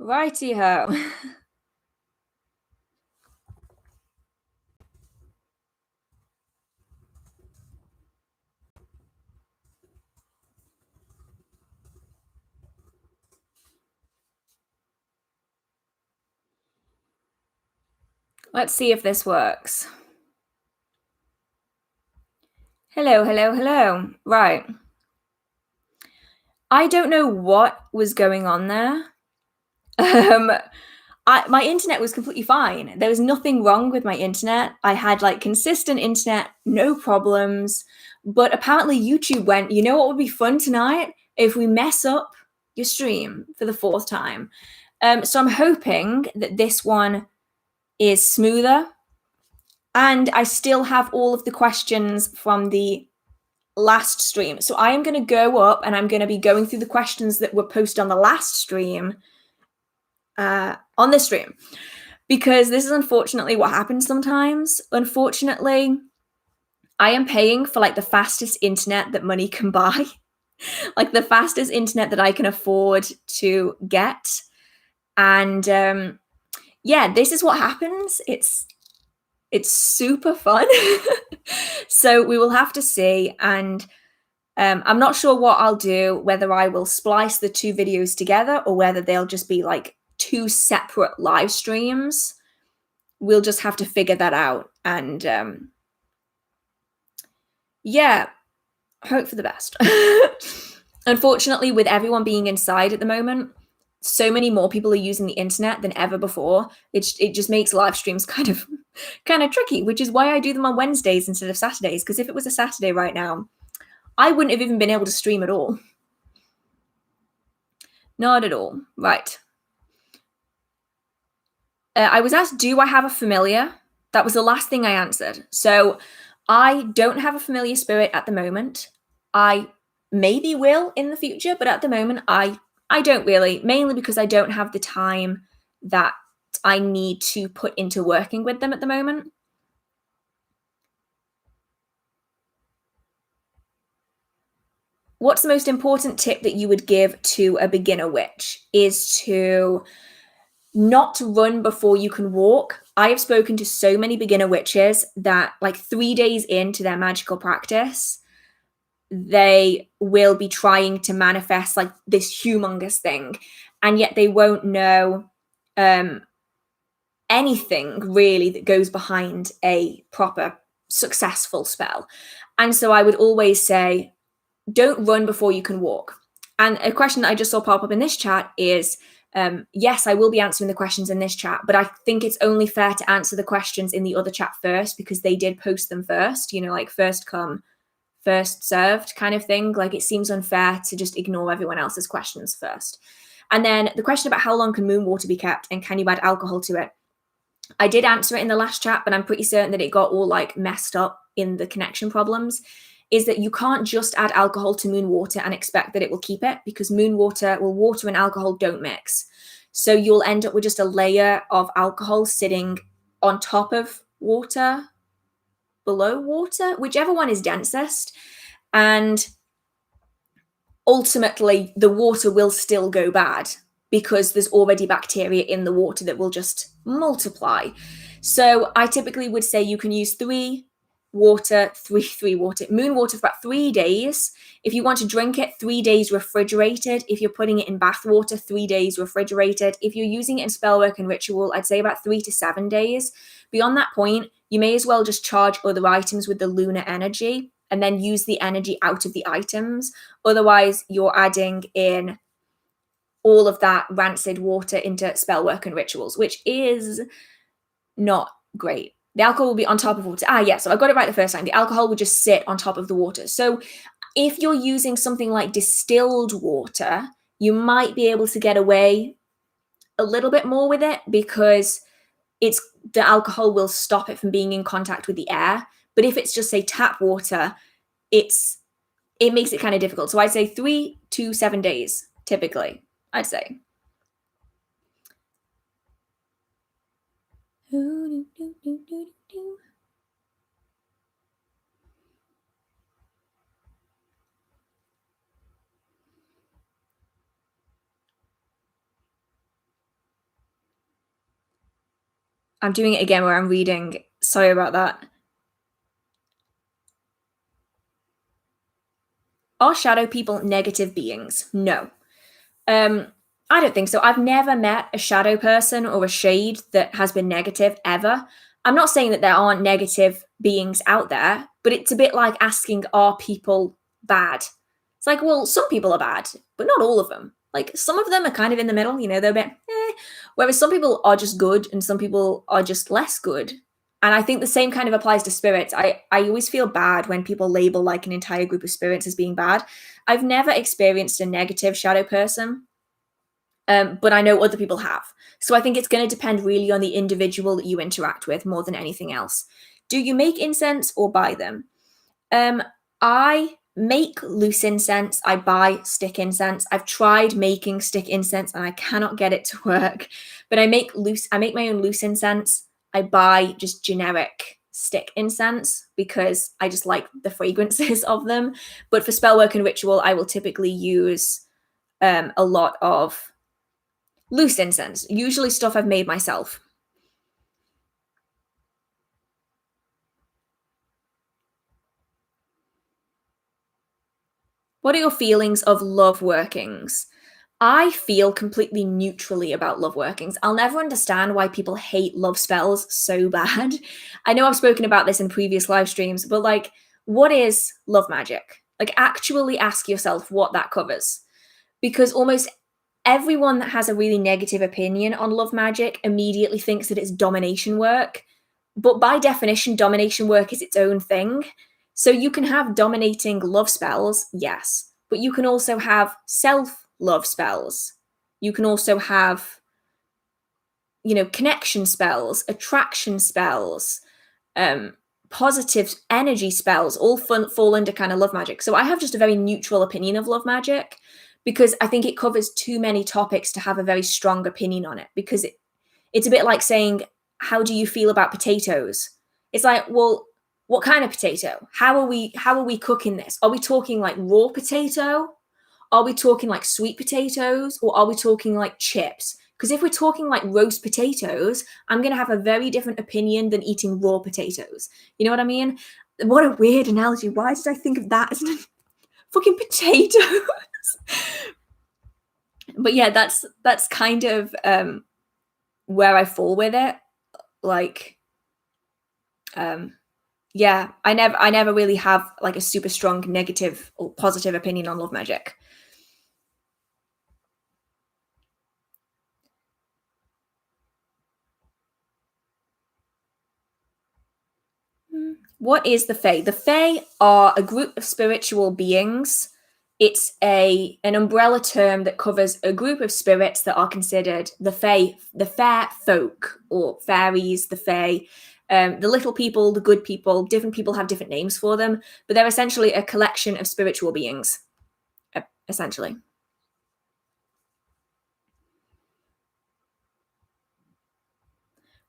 Righty-ho. Let's see if this works. Hello, hello, hello. Right. I don't know what was going on there. My internet was completely fine. There was nothing wrong with my internet. I had like consistent internet, no problems. But apparently YouTube went, you know what would be fun tonight? If we mess up your stream for the fourth time. So I'm hoping that this one is smoother. And I still have all of the questions from the last stream. So I am going to go up and I'm going to be going through the questions that were posted on the last stream on this stream. Because this is unfortunately what happens sometimes. Unfortunately, I am paying for like the fastest internet that money can buy. Like the fastest internet that I can afford to get. And yeah, this is what happens. It's super fun. So we will have to see. And I'm not sure what I'll do, whether I will splice the two videos together or whether they'll just be like two separate live streams. We'll just have to figure that out. And yeah, hope for the best. Unfortunately, with everyone being inside at the moment, so many more people are using the internet than ever before. It just makes live streams kind of tricky, which is why I do them on Wednesdays instead of Saturdays. Because if it was a Saturday right now, I wouldn't have even been able to stream at all. Not at all. Right. I was asked, do I have a familiar? That was the last thing I answered. So I don't have a familiar spirit at the moment. I maybe will in the future, but at the moment I don't really, mainly because I don't have the time that I need to put into working with them at the moment. What's the most important tip that you would give to a beginner witch is to not run before you can walk. I have spoken to so many beginner witches that like 3 days into their magical practice, they will be trying to manifest like this humongous thing, and yet they won't know anything really that goes behind a proper successful spell. And so I would always say, don't run before you can walk. And a question that I just saw pop up in this chat is, yes, I will be answering the questions in this chat, but I think it's only fair to answer the questions in the other chat first because they did post them first, you know, like first come, first served kind of thing. Like it seems unfair to just ignore everyone else's questions first. And then the question about how long can moon water be kept and can you add alcohol to it? I did answer it in the last chat, but I'm pretty certain that it got all like messed up in the connection problems. Is that you can't just add alcohol to moon water and expect that it will keep it, because moon water, well, water and alcohol don't mix. So you'll end up with just a layer of alcohol sitting on top of water, below water, whichever one is densest. And ultimately, the water will still go bad because there's already bacteria in the water that will just multiply. So I typically would say you can use three water, moon water for about 3 days. If you want to drink it, 3 days refrigerated. If you're putting it in bath water, 3 days refrigerated. If you're using it in spellwork and ritual, I'd say about 3 to 7 days. Beyond that point, you may as well just charge other items with the lunar energy and then use the energy out of the items. Otherwise, you're adding in all of that rancid water into spellwork and rituals, which is not great. The alcohol will be on top of water. Yeah, so I got it right the first time. The alcohol would just sit on top of the water. So if you're using something like distilled water, you might be able to get away a little bit more with it because the alcohol will stop it from being in contact with the air. But if it's just, say, tap water, it makes it kind of difficult. So I'd say 3 to 7 days, typically, I'd say. I'm doing it again where I'm reading. Sorry about that. Are shadow people negative beings? No. I don't think so. I've never met a shadow person or a shade that has been negative ever. I'm not saying that there aren't negative beings out there, but it's a bit like asking, are people bad? It's like, well, some people are bad, but not all of them. Like, some of them are kind of in the middle, they're a bit whereas some people are just good and some people are just less good. And I think the same kind of applies to spirits. I always feel bad when people label like an entire group of spirits as being bad. I've never experienced a negative shadow person, but I know other people have. So I think it's going to depend really on the individual that you interact with more than anything else. Do you make incense or buy them? I make loose incense. I buy stick incense. I've tried making stick incense and I cannot get it to work. But I make my own loose incense. I buy just generic stick incense because I just like the fragrances of them. But for spellwork and ritual, I will typically use a lot of loose incense, usually stuff I've made myself. What are your feelings of love workings? I feel completely neutrally about love workings. I'll never understand why people hate love spells so bad. I know I've spoken about this in previous live streams, but like, what is love magic? Like, actually ask yourself what that covers. Because almost everyone that has a really negative opinion on love magic immediately thinks that it's domination work. But by definition, domination work is its own thing. So you can have dominating love spells, yes, but you can also have self love spells. You can also have, connection spells, attraction spells, positive energy spells, all fall under kind of love magic. So I have just a very neutral opinion of love magic because I think it covers too many topics to have a very strong opinion on it. Because it's a bit like saying, how do you feel about potatoes? It's like, well, what kind of potato? How are we cooking this? Are we talking like raw potato? Are we talking like sweet potatoes? Or are we talking like chips? Because if we're talking like roast potatoes, I'm going to have a very different opinion than eating raw potatoes. You know what I mean? What a weird analogy. Why did I think of that as fucking potatoes? But yeah, that's kind of where I fall with it. Like, yeah, I never really have like a super strong negative or positive opinion on love magic. What is the Fae? The Fae are a group of spiritual beings. It's an umbrella term that covers a group of spirits that are considered the Fae, the fair folk, or fairies, the Fae, the little people, the good people. Different people have different names for them, but they're essentially a collection of spiritual beings, essentially.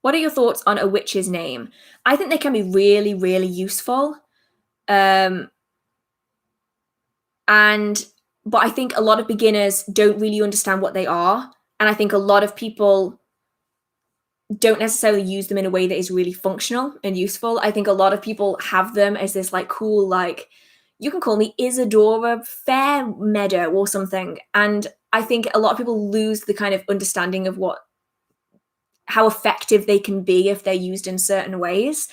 What are your thoughts on a witch's name? I think they can be really, really useful. Um, and but I think a lot of beginners don't really understand what they are. And I think a lot of people don't necessarily use them in a way that is really functional and useful. I think a lot of people have them as this like cool, like, you can call me Isadora Fair Meadow or something. And I think a lot of people lose the kind of understanding of how effective they can be if they're used in certain ways.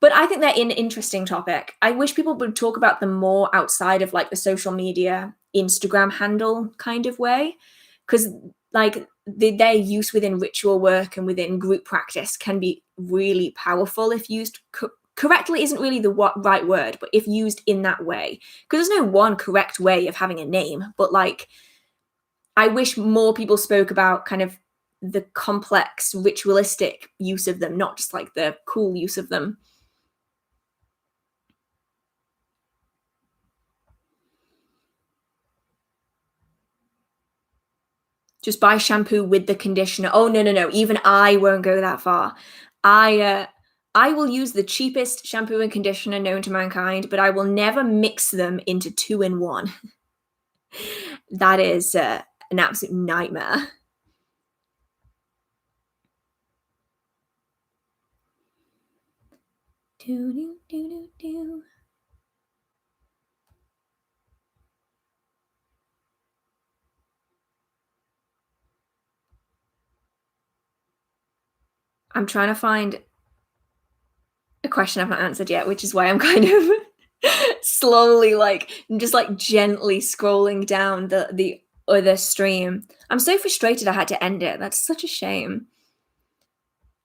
But I think they're an interesting topic. I wish people would talk about them more outside of like the social media Instagram handle kind of way, because like their use within ritual work and within group practice can be really powerful if used correctly. Isn't really the right word, but if used in that way, because there's no one correct way of having a name. But like, I wish more people spoke about kind of the complex ritualistic use of them, not just like the cool use of them. Just buy shampoo with the conditioner. Oh no. Even I won't go that far. I will use the cheapest shampoo and conditioner known to mankind, but I will never mix them into 2-in-1. That is an absolute nightmare. I'm trying to find a question I've not answered yet, which is why I'm kind of slowly, just gently scrolling down the other stream. I'm so frustrated I had to end it. That's such a shame.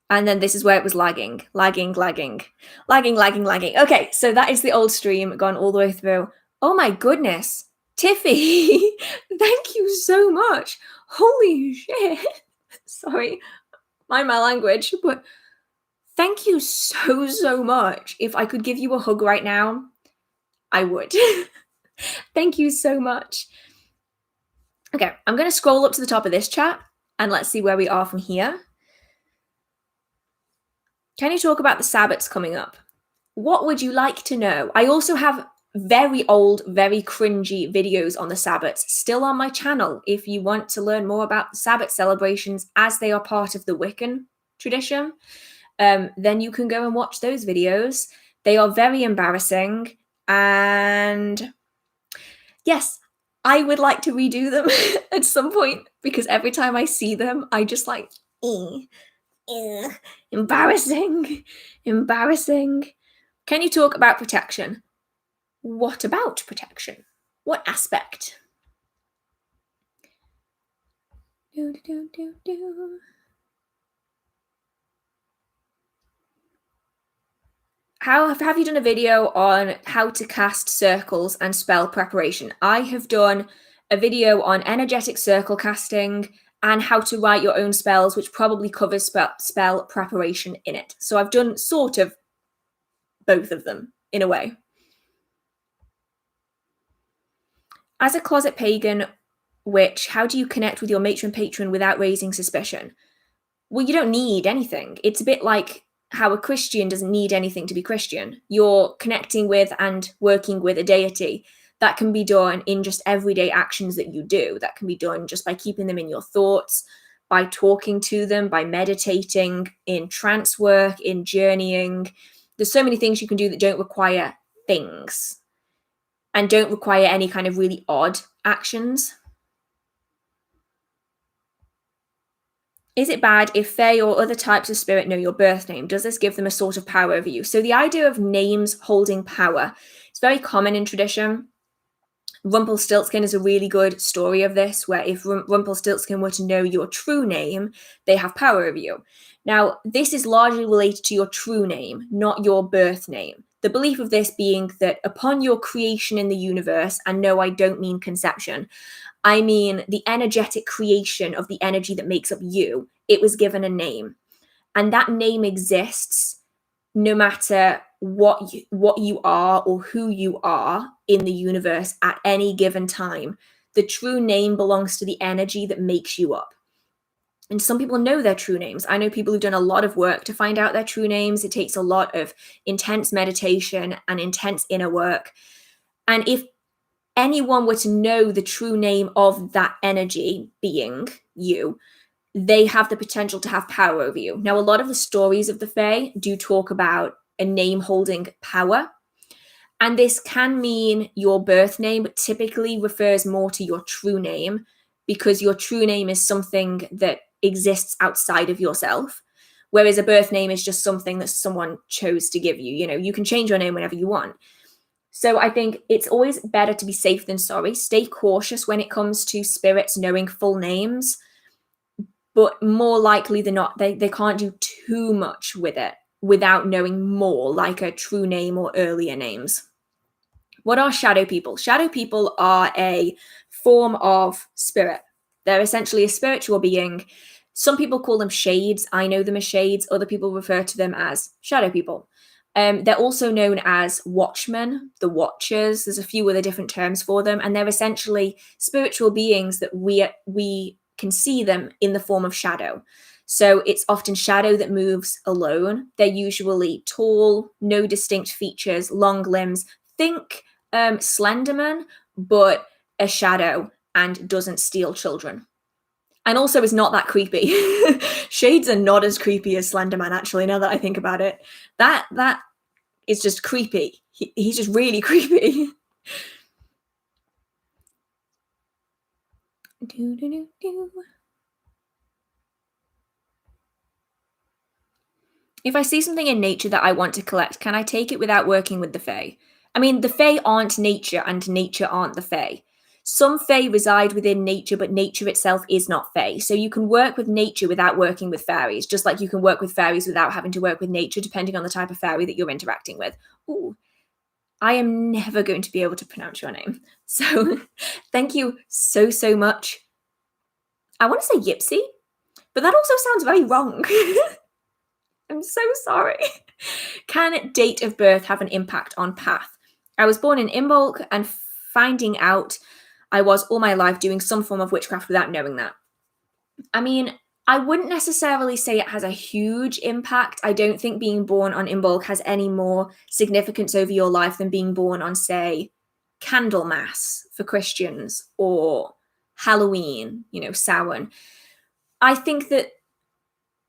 And then this is where it was lagging. Okay, so that is the old stream gone all the way through. Oh my goodness. Tiffy, thank you so much. Holy shit. Sorry, mind my language, but thank you so much. If I could give you a hug right now, I would. Thank you so much. Okay, I'm going to scroll up to the top of this chat and let's see where we are from here. Can you talk about the Sabbats coming up? What would you like to know? I also have very old, very cringy videos on the Sabbats still on my channel if you want to learn more about the Sabbat celebrations as they are part of the Wiccan tradition. Then you can go and watch those videos. They are very embarrassing. And yes, I would like to redo them at some point because every time I see them, I just embarrassing. Can you talk about protection? What about protection? What aspect? Have you done a video on how to cast circles and spell preparation? I have done a video on energetic circle casting and how to write your own spells, which probably covers spell preparation in it. So I've done sort of both of them in a way. As a closet pagan witch, how do you connect with your matron patron without raising suspicion? Well, you don't need anything. It's a bit like how a Christian doesn't need anything to be Christian. You're connecting with and working with a deity. That can be done in just everyday actions that you do. That can be done just by keeping them in your thoughts, by talking to them, by meditating, in trance work, in journeying. There's so many things you can do that don't require things and don't require any kind of really odd actions. Is it bad if Fae or other types of spirit know your birth name? Does this give them a sort of power over you? So the idea of names holding power is very common in tradition. Rumpelstiltskin is a really good story of this, where if Rumpelstiltskin were to know your true name, they have power over you. Now, this is largely related to your true name, not your birth name. The belief of this being that upon your creation in the universe, and no, I don't mean conception, I mean the energetic creation of the energy that makes up you, it was given a name. And that name exists no matter what you are or who you are in the universe at any given time. The true name belongs to the energy that makes you up. And some people know their true names. I know people who've done a lot of work to find out their true names. It takes a lot of intense meditation and intense inner work. And if anyone were to know the true name of that energy being you, they have the potential to have power over you. Now, a lot of the stories of the Fae do talk about a name holding power. And this can mean your birth name, but typically refers more to your true name, because your true name is something that exists outside of yourself. Whereas a birth name is just something that someone chose to give you. You know, you can change your name whenever you want. So I think it's always better to be safe than sorry. Stay cautious when it comes to spirits knowing full names, but more likely than not, they can't do too much with it without knowing more, like a true name or earlier names. What are shadow people? Shadow people are a form of spirit. They're essentially a spiritual being. Some people call them shades. I know them as shades. Other people refer to them as shadow people. They're also known as watchmen, the watchers. There's a few other different terms for them. And they're essentially spiritual beings that we can see them in the form of shadow. So it's often shadow that moves alone. They're usually tall, no distinct features, long limbs. Think Slenderman, but a shadow and doesn't steal children. And also is not that creepy. Shades are not as creepy as Slenderman, actually, now that I think about it. That is just creepy. He's just really creepy. If I see something in nature that I want to collect, can I take it without working with the Fae? I mean, the Fae aren't nature, and nature aren't the Fae. Some Fae reside within nature, but nature itself is not Fae. So you can work with nature without working with fairies, just like you can work with fairies without having to work with nature, depending on the type of fairy that you're interacting with. Ooh, I am never going to be able to pronounce your name. So thank you so, so much. I want to say Yipsy, but that also sounds very wrong. I'm so sorry. Can date of birth have an impact on path? I was born in Imbolc, and finding out I was all my life doing some form of witchcraft without knowing that. I mean, I wouldn't necessarily say it has a huge impact. I don't think being born on Imbolc has any more significance over your life than being born on, say, Candlemas for Christians or Halloween, Samhain. I think that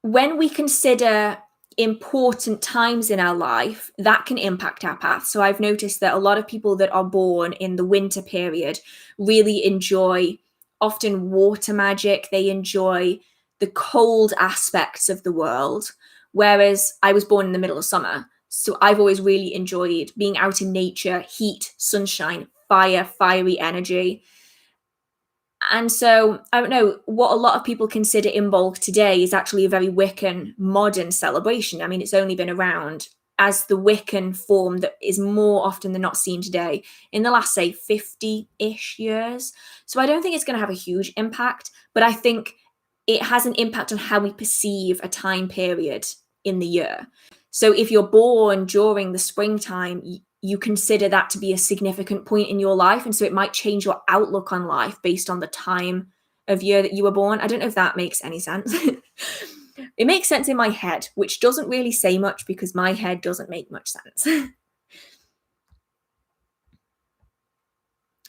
when we consider important times in our life, that can impact our path. So I've noticed that a lot of people that are born in the winter period really enjoy often water magic. They enjoy the cold aspects of the world, whereas I was born in the middle of summer. So I've always really enjoyed being out in nature, heat, sunshine, fire, fiery energy. And so, I don't know, what a lot of people consider Imbolc today is actually a very Wiccan modern celebration. I mean, it's only been around as the Wiccan form that is more often than not seen today in the last, say, 50-ish years. So I don't think it's going to have a huge impact, but I think it has an impact on how we perceive a time period in the year. So if you're born during the springtime, you consider that to be a significant point in your life. And so it might change your outlook on life based on the time of year that you were born. I don't know if that makes any sense. It makes sense in my head, which doesn't really say much because my head doesn't make much sense.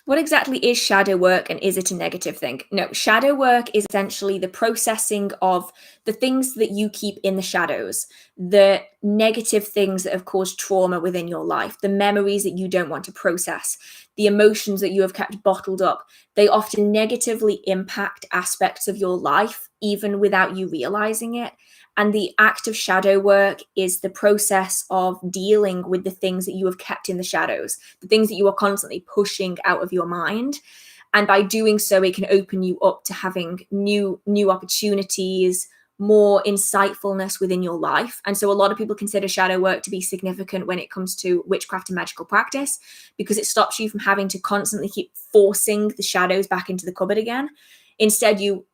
What exactly is shadow work, and is it a negative thing? No, shadow work is essentially the processing of the things that you keep in the shadows, the negative things that have caused trauma within your life, the memories that you don't want to process, the emotions that you have kept bottled up. They often negatively impact aspects of your life, even without you realizing it. And the act of shadow work is the process of dealing with the things that you have kept in the shadows, the things that you are constantly pushing out of your mind. And by doing so, it can open you up to having new opportunities, more insightfulness within your life. And so a lot of people consider shadow work to be significant when it comes to witchcraft and magical practice, because it stops you from having to constantly keep forcing the shadows back into the cupboard again. Instead, you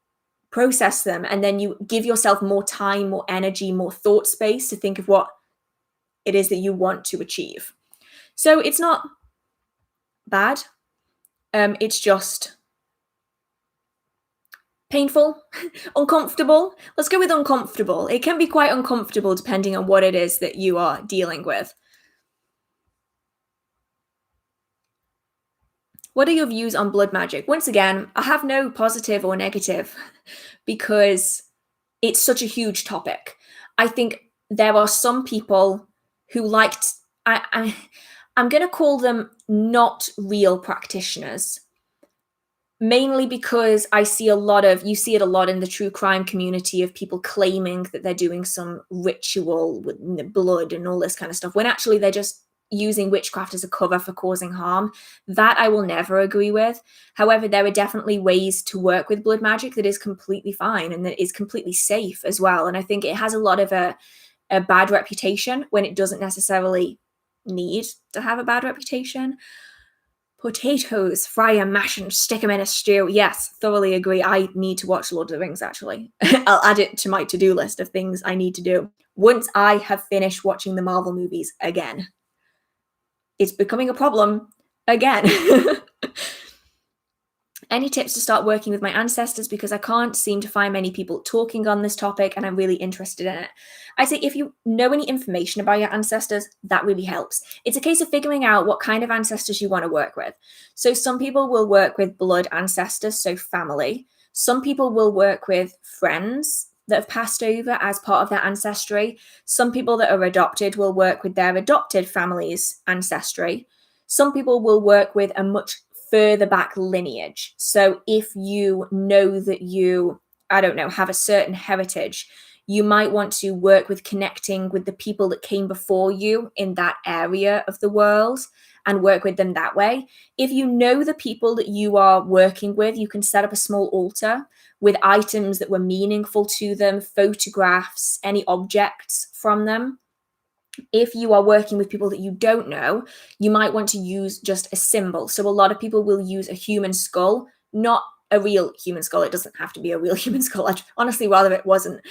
process them, and then you give yourself more time, more energy, more thought space to think of what it is that you want to achieve. So it's not bad. It's just painful, uncomfortable. Let's go with uncomfortable. It can be quite uncomfortable depending on what it is that you are dealing with. What are your views on blood magic? Once again, I have no positive or negative because it's such a huge topic. I think there are some people who I'm going to call them not real practitioners, mainly because you see it a lot in the true crime community of people claiming that they're doing some ritual with blood and all this kind of stuff, when actually they're just using witchcraft as a cover for causing harm. That I will never agree with. However, there are definitely ways to work with blood magic that is completely fine and that is completely safe as well. And I think it has a lot of a bad reputation when it doesn't necessarily need to have a bad reputation. Potatoes, fry and mash and stick them in a stew. Yes, thoroughly agree. I need to watch Lord of the Rings, actually. I'll add it to my to-do list of things I need to do once I have finished watching the Marvel movies again. It's becoming a problem again. Any tips to start working with my ancestors? Because I can't seem to find many people talking on this topic and I'm really interested in it. I say if you know any information about your ancestors, that really helps. It's a case of figuring out what kind of ancestors you want to work with. So some people will work with blood ancestors, so family. Some people will work with friends, that have passed over as part of their ancestry. Some people that are adopted will work with their adopted family's ancestry. Some people will work with a much further back lineage. So if you know that you, I don't know, have a certain heritage, you might want to work with connecting with the people that came before you in that area of the world and work with them that way. If you know the people that you are working with, you can set up a small altar with items that were meaningful to them, photographs, any objects from them. If you are working with people that you don't know, you might want to use just a symbol. So a lot of people will use a human skull, not a real human skull. It doesn't have to be a real human skull. I'd honestly rather it wasn't.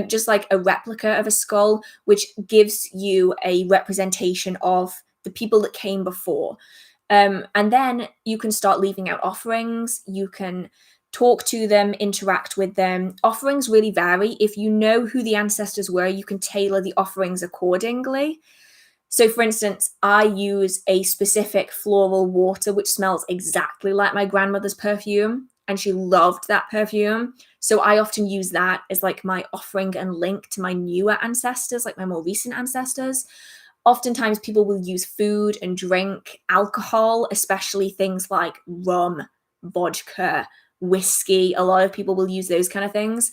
Just like a replica of a skull, which gives you a representation of the people that came before. And then you can start leaving out offerings. You can talk to them, interact with them. Offerings really vary. If you know who the ancestors were, you can tailor the offerings accordingly. So, for instance, I use a specific floral water which smells exactly like my grandmother's perfume, and she loved that perfume. So I often use that as like my offering and link to my newer ancestors, like my more recent ancestors. Oftentimes people will use food and drink, alcohol, especially things like rum, vodka, whiskey. A lot of people will use those kind of things.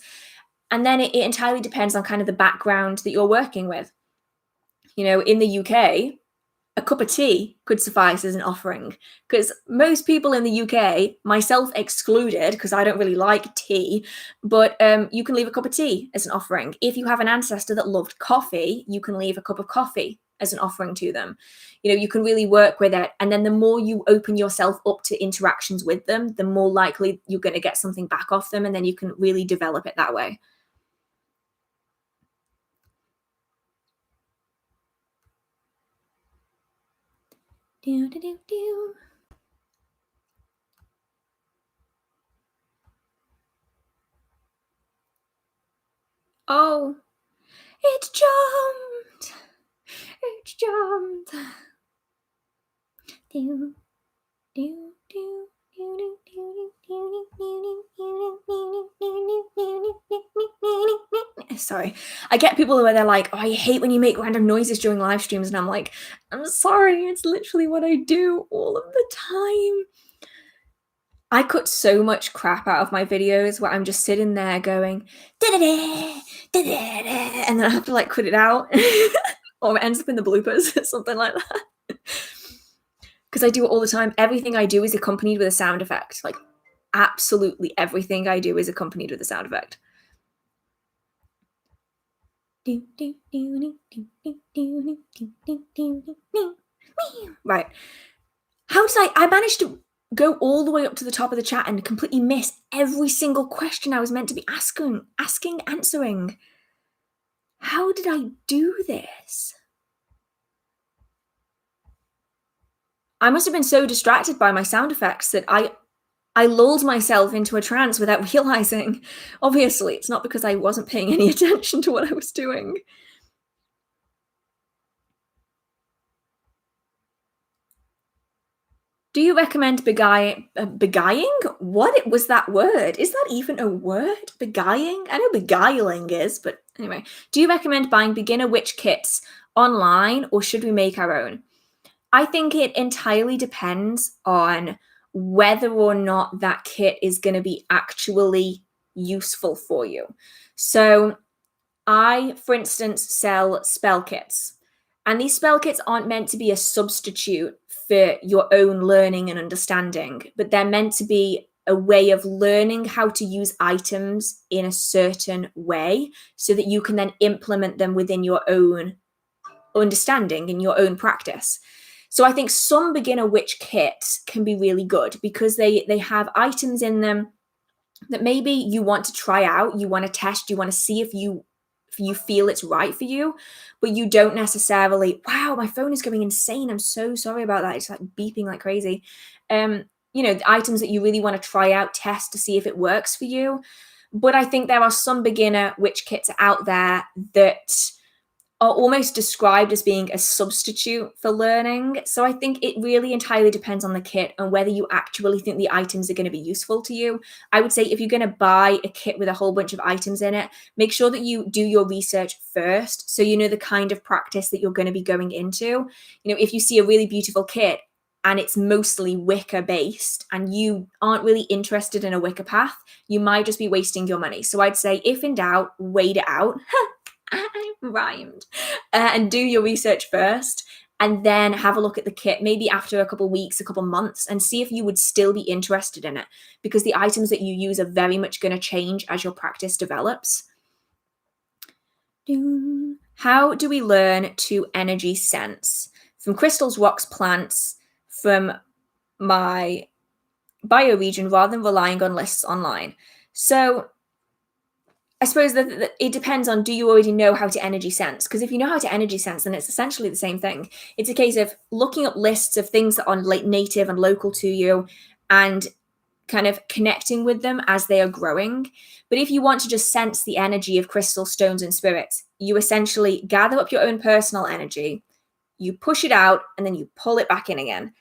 And then it entirely depends on kind of the background that you're working with. You know, in the UK, a cup of tea could suffice as an offering, because most people in the UK, myself excluded, because I don't really like tea, but you can leave a cup of tea as an offering. If you have an ancestor that loved coffee, you can leave a cup of coffee as an offering to them. You know, you can really work with it. And then the more you open yourself up to interactions with them, the more likely you're going to get something back off them. And then you can really develop it that way. Do, do, do, do. Oh, it jumped. It jumped. Do, do, do. Sorry, I get people where they're like, oh, I hate when you make random noises during live streams, and I'm like, I'm sorry, it's literally what I do all of the time. I cut so much crap out of my videos where I'm just sitting there going, da-da-da, da-da-da, and then I have to like cut it out, or it ends up in the bloopers, something like that. Because I do it all the time. Everything I do is accompanied with a sound effect. Like, absolutely everything I do is accompanied with a sound effect. Right. How did I managed to go all the way up to the top of the chat and completely miss every single question I was meant to be answering. How did I do this? I must have been so distracted by my sound effects that I lulled myself into a trance without realizing. Obviously, it's not because I wasn't paying any attention to what I was doing. Do you recommend beguiling? What was that word? Is that even a word? Beguiling? I know beguiling is, but anyway. Do you recommend buying beginner witch kits online, or should we make our own? I think it entirely depends on whether or not that kit is going to be actually useful for you. So I, for instance, sell spell kits. And these spell kits aren't meant to be a substitute for your own learning and understanding, but they're meant to be a way of learning how to use items in a certain way so that you can then implement them within your own understanding and your own practice. So I think some beginner witch kits can be really good because they have items in them that maybe you want to try out, you want to test, you want to see if you feel it's right for you, but you don't necessarily, wow, my phone is going insane. I'm so sorry about that. It's like beeping like crazy. You know, the items that you really want to try out, test to see if it works for you. But I think there are some beginner witch kits out there that are almost described as being a substitute for learning. So I think it really entirely depends on the kit and whether you actually think the items are going to be useful to you. I would say if you're going to buy a kit with a whole bunch of items in it, make sure that you do your research first so you know the kind of practice that you're going to be going into. If you see a really beautiful kit and it's mostly Wicca based and you aren't really interested in a Wicca path, you might just be wasting your money. So I'd say if in doubt, wait it out. I rhymed. And do your research first, and then have a look at the kit maybe after a couple weeks, a couple months, and see if you would still be interested in it, because the items that you use are very much going to change as your practice develops. How do we learn to energy sense? From crystals, rocks, plants, from my bioregion, rather than relying on lists online. So I suppose that it depends on, do you already know how to energy sense? Because if you know how to energy sense, then it's essentially the same thing. It's a case of looking up lists of things that are native and local to you and kind of connecting with them as they are growing. But if you want to just sense the energy of crystal, stones, and spirits, you essentially gather up your own personal energy, you push it out, and then you pull it back in again.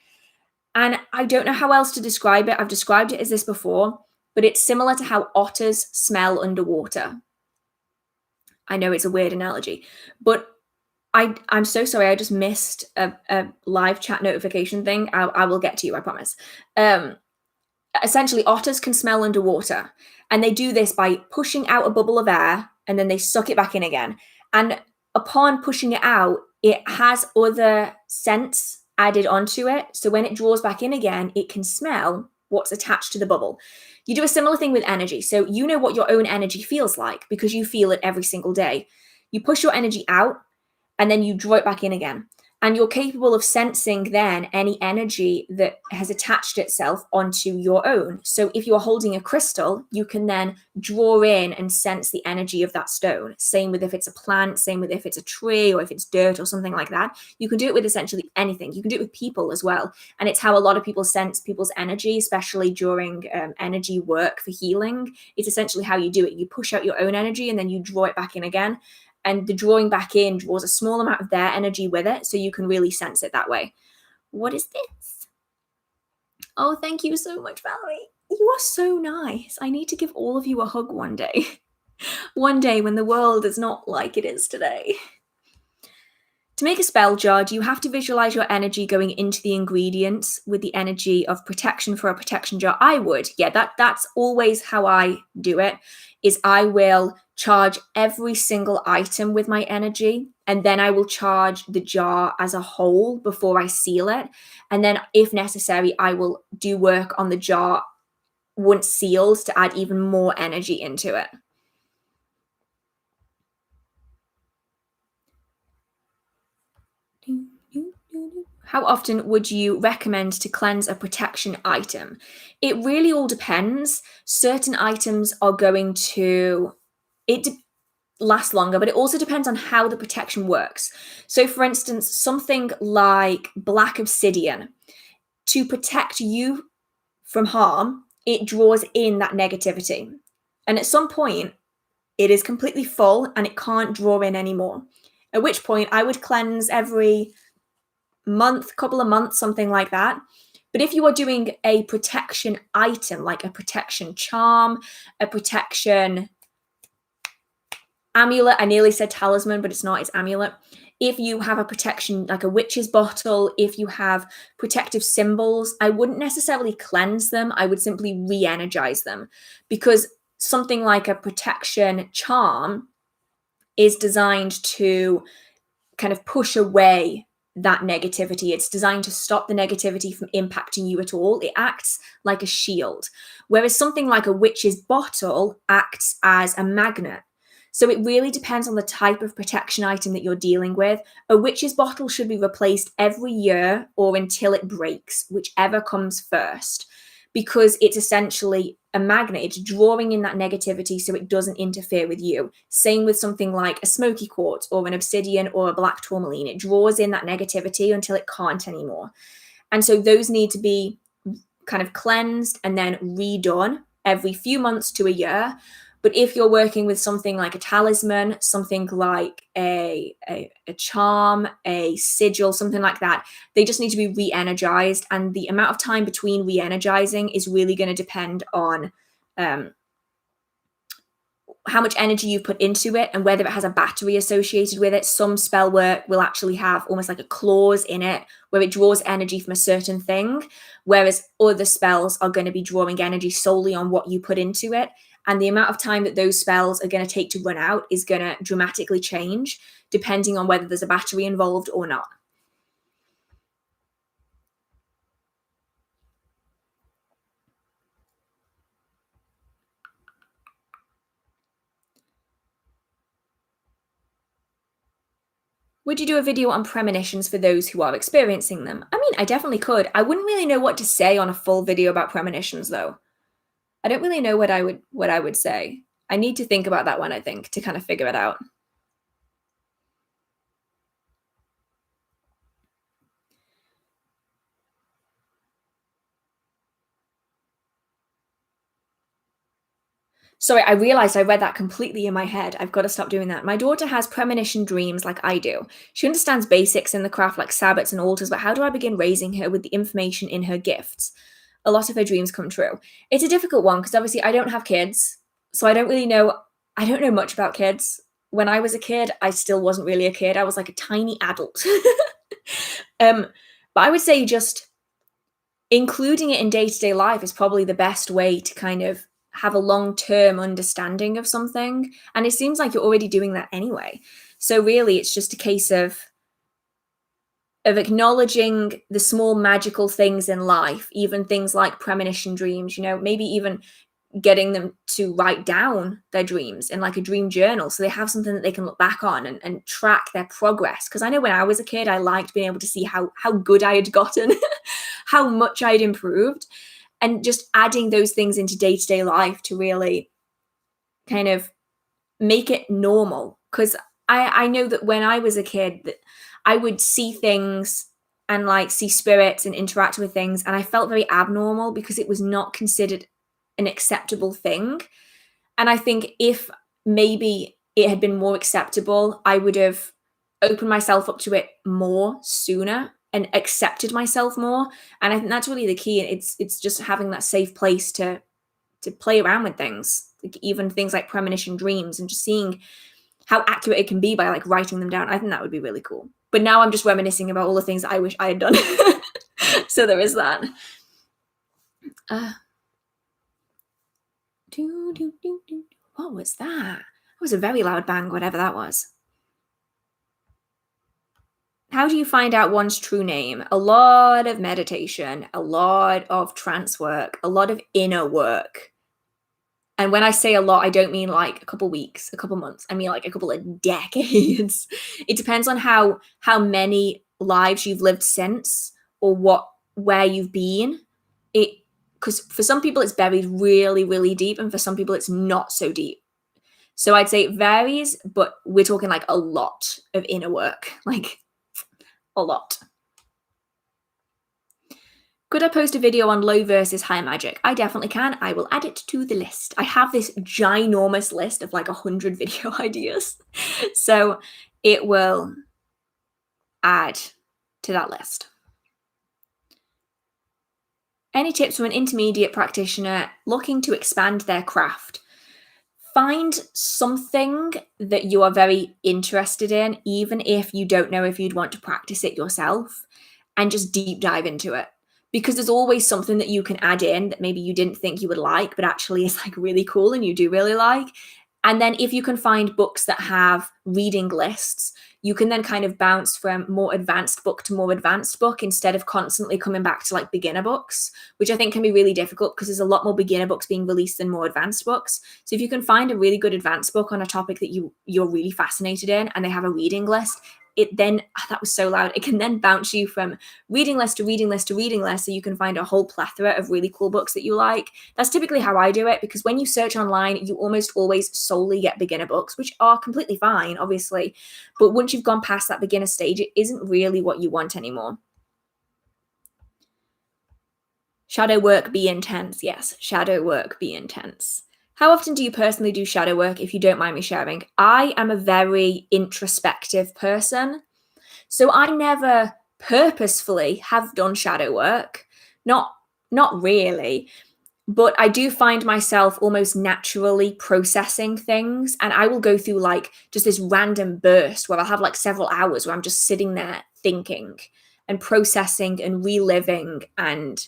And I don't know how else to describe it. I've described it as this before, but it's similar to how otters smell underwater. I know it's a weird analogy, but I'm so sorry. I just missed a live chat notification thing. I will get to you, I promise. Essentially, otters can smell underwater, and they do this by pushing out a bubble of air, and then they suck it back in again. And upon pushing it out, it has other scents added onto it. So when it draws back in again, it can smell what's attached to the bubble. You do a similar thing with energy. So you know what your own energy feels like because you feel it every single day. You push your energy out and then you draw it back in again. And you're capable of sensing then any energy that has attached itself onto your own. So if you're holding a crystal, you can then draw in and sense the energy of that stone. Same with if it's a plant, same with if it's a tree or if it's dirt or something like that. You can do it with essentially anything. You can do it with people as well. And it's how a lot of people sense people's energy, especially during energy work for healing. It's essentially how you do it. You push out your own energy and then you draw it back in again. And the drawing back in draws a small amount of their energy with it, so you can really sense it that way. What is this? Oh, thank you so much, Valerie. You are so nice. I need to give all of you a hug one day. One day when the world is not like it is today. To make a spell jar, do you have to visualize your energy going into the ingredients with the energy of protection for a protection jar? I would. Yeah, that's always how I do it, is I will charge every single item with my energy, and then I will charge the jar as a whole before I seal it. And then if necessary, I will do work on the jar once sealed to add even more energy into it. How often would you recommend to cleanse a protection item? It really all depends. Certain items are going to last longer, but it also depends on how the protection works. So for instance, something like black obsidian, to protect you from harm, it draws in that negativity. And at some point, it is completely full and it can't draw in anymore. At which point I would cleanse every month, couple of months, something like that. But if you are doing a protection item, like a protection charm, a protection amulet, I nearly said talisman, but it's not, it's amulet. If you have a protection, like a witch's bottle, if you have protective symbols, I wouldn't necessarily cleanse them. I would simply re-energize them, because something like a protection charm is designed to kind of push away that negativity. It's designed to stop the negativity from impacting you at all. It acts like a shield. Whereas something like a witch's bottle acts as a magnet. So it really depends on the type of protection item that you're dealing with. A witch's bottle should be replaced every year or until it breaks, whichever comes first, because it's essentially a magnet. It's drawing in that negativity so it doesn't interfere with you. Same with something like a smoky quartz or an obsidian or a black tourmaline. It draws in that negativity until it can't anymore. And so those need to be kind of cleansed and then redone every few months to a year. But if you're working with something like a talisman, something like a charm, a sigil, something like that, they just need to be re-energized. And the amount of time between re-energizing is really going to depend on how much energy you put into it and whether it has a battery associated with it. Some spell work will actually have almost like a clause in it where it draws energy from a certain thing, whereas other spells are going to be drawing energy solely on what you put into it. And the amount of time that those spells are going to take to run out is going to dramatically change depending on whether there's a battery involved or not. Would you do a video on premonitions for those who are experiencing them? I mean, I definitely could. I wouldn't really know what to say on a full video about premonitions, though. I don't really know what I would say. I need to think about that one, I think, to kind of figure it out. Sorry, I realized I read that completely in my head. I've got to stop doing that. My daughter has premonition dreams like I do. She understands basics in the craft like sabbats and altars, but how do I begin raising her with the information in her gifts? A lot of her dreams come true. It's a difficult one because obviously I don't have kids, so I don't know much about kids. When I was a kid, I still wasn't really a kid. I was like a tiny adult. But I would say just including it in day-to-day life is probably the best way to kind of have a long-term understanding of something. And it seems like you're already doing that anyway. So really, it's just a case of acknowledging the small magical things in life, even things like premonition dreams, maybe even getting them to write down their dreams in like a dream journal so they have something that they can look back on and track their progress. Because I know when I was a kid, I liked being able to see how good I had gotten, how much I'd improved, and just adding those things into day-to-day life to really kind of make it normal. Because I know that when I was a kid, that I would see things and like see spirits and interact with things, and I felt very abnormal because it was not considered an acceptable thing. And I think if maybe it had been more acceptable, I would have opened myself up to it more sooner and accepted myself more. And I think that's really the key. It's just having that safe place to play around with things, like even things like premonition dreams, and just seeing how accurate it can be by like writing them down. I think that would be really cool. But now I'm just reminiscing about all the things that I wish I had done. So there is that. What was that? It was a very loud bang, whatever that was. How do you find out one's true name? A lot of meditation, a lot of trance work, a lot of inner work. And when I say a lot, I don't mean like a couple weeks, a couple months. I mean like a couple of decades. It depends on how many lives you've lived since, or where you've been. Because for some people it's buried really, really deep, and for some people it's not so deep. So I'd say it varies, but we're talking like a lot of inner work, like a lot. Could I post a video on low versus high magic? I definitely can. I will add it to the list. I have this ginormous list of like 100 video ideas. So it will add to that list. Any tips from an intermediate practitioner looking to expand their craft? Find something that you are very interested in, even if you don't know if you'd want to practice it yourself, and just deep dive into it. Because there's always something that you can add in that maybe you didn't think you would like, but actually is like really cool and you do really like. And then if you can find books that have reading lists, you can then kind of bounce from more advanced book to more advanced book instead of constantly coming back to like beginner books, which I think can be really difficult because there's a lot more beginner books being released than more advanced books. So if you can find a really good advanced book on a topic that you're really fascinated in and they have a reading list, that was so loud. It can then bounce you from reading list to reading list to reading list, so you can find a whole plethora of really cool books that you like. That's typically how I do it, because when you search online, you almost always solely get beginner books, which are completely fine, obviously. But once you've gone past that beginner stage, it isn't really what you want anymore. Shadow work be intense. Yes, shadow work be intense. How often do you personally do shadow work, if you don't mind me sharing? I am a very introspective person, so I never purposefully have done shadow work. Not really, but I do find myself almost naturally processing things, and I will go through like just this random burst where I'll have like several hours where I'm just sitting there thinking and processing and reliving and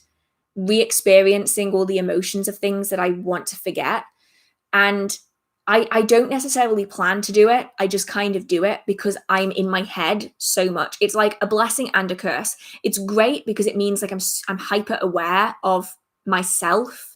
re-experiencing all the emotions of things that I want to forget. And I don't necessarily plan to do it. I just kind of do it because I'm in my head so much. It's like a blessing and a curse. It's great because it means like I'm hyper aware of myself,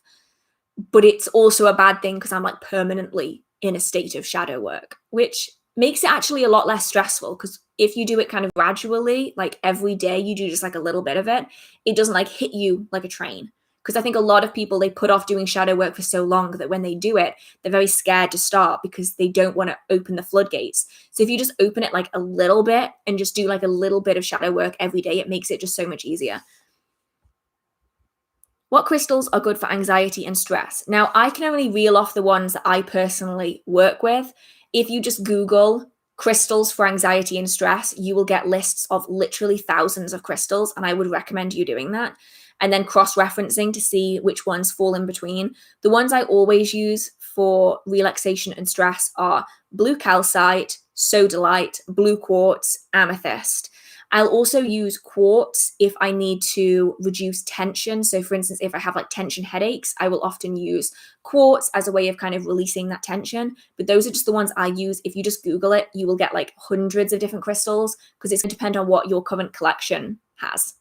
but it's also a bad thing because I'm like permanently in a state of shadow work, which makes it actually a lot less stressful, because if you do it kind of gradually, like every day you do just like a little bit of it, it doesn't like hit you like a train. Because I think a lot of people, they put off doing shadow work for so long that when they do it, they're very scared to start because they don't want to open the floodgates. So if you just open it like a little bit and just do like a little bit of shadow work every day, it makes it just so much easier. What crystals are good for anxiety and stress? Now, I can only reel off the ones that I personally work with. If you just Google crystals for anxiety and stress, you will get lists of literally thousands of crystals, and I would recommend you doing that. And then cross-referencing to see which ones fall in between. The ones I always use for relaxation and stress are blue calcite, sodalite, blue quartz, amethyst. I'll also use quartz if I need to reduce tension. So for instance, if I have like tension headaches, I will often use quartz as a way of kind of releasing that tension. But those are just the ones I use. If you just Google it, you will get like hundreds of different crystals, because it's going to depend on what your current collection has.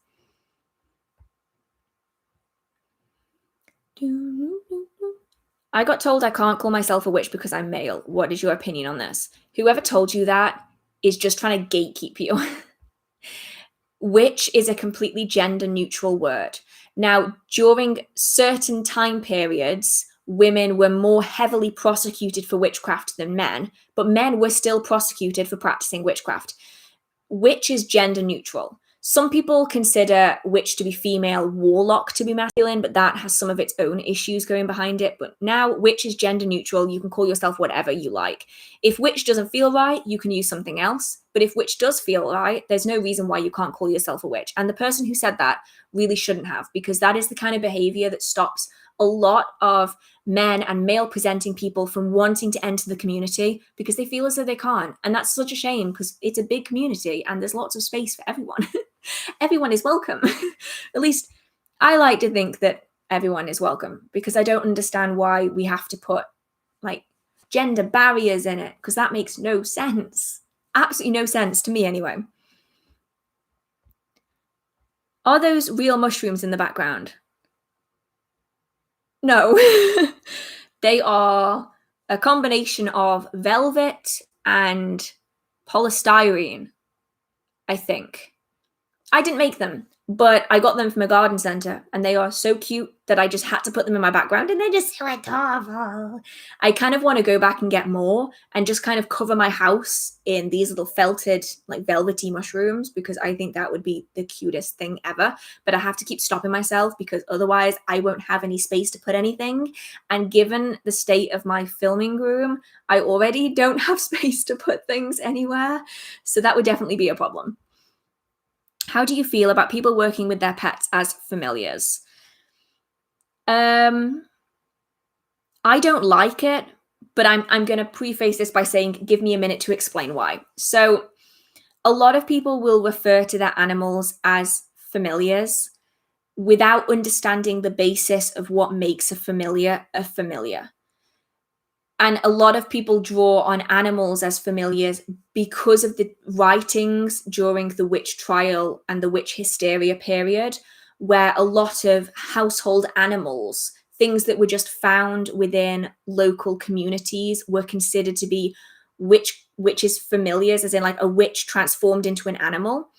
I got told I can't call myself a witch because I'm male. What is your opinion on this? Whoever told you that is just trying to gatekeep you. Witch is a completely gender neutral word. Now, during certain time periods, women were more heavily prosecuted for witchcraft than men, but men were still prosecuted for practicing witchcraft. Witch is gender neutral. Some people consider witch to be female, warlock to be masculine, but that has some of its own issues going behind it. But now witch is gender neutral. You can call yourself whatever you like. If witch doesn't feel right, you can use something else. But if witch does feel right, there's no reason why you can't call yourself a witch. And the person who said that really shouldn't have, because that is the kind of behavior that stops a lot of men and male presenting people from wanting to enter the community because they feel as though they can't. And that's such a shame, because it's a big community and there's lots of space for everyone. Everyone is welcome. At least I like to think that everyone is welcome, because I don't understand why we have to put like gender barriers in it, because that makes no sense. Absolutely no sense to me anyway. Are those real mushrooms in the background? No. They are a combination of velvet and polystyrene, I think. I didn't make them, but I got them from a garden center, and they are so cute that I just had to put them in my background, and they're just so adorable. I kind of want to go back and get more and just kind of cover my house in these little felted, like velvety mushrooms, because I think that would be the cutest thing ever. But I have to keep stopping myself, because otherwise I won't have any space to put anything. And given the state of my filming room, I already don't have space to put things anywhere. So that would definitely be a problem. How do you feel about people working with their pets as familiars? I don't like it, but I'm going to preface this by saying, give me a minute to explain why. So a lot of people will refer to their animals as familiars without understanding the basis of what makes a familiar a familiar. And a lot of people draw on animals as familiars because of the writings during the witch trial and the witch hysteria period, where a lot of household animals, things that were just found within local communities, were considered to be witches' familiars, as in like a witch transformed into an animal.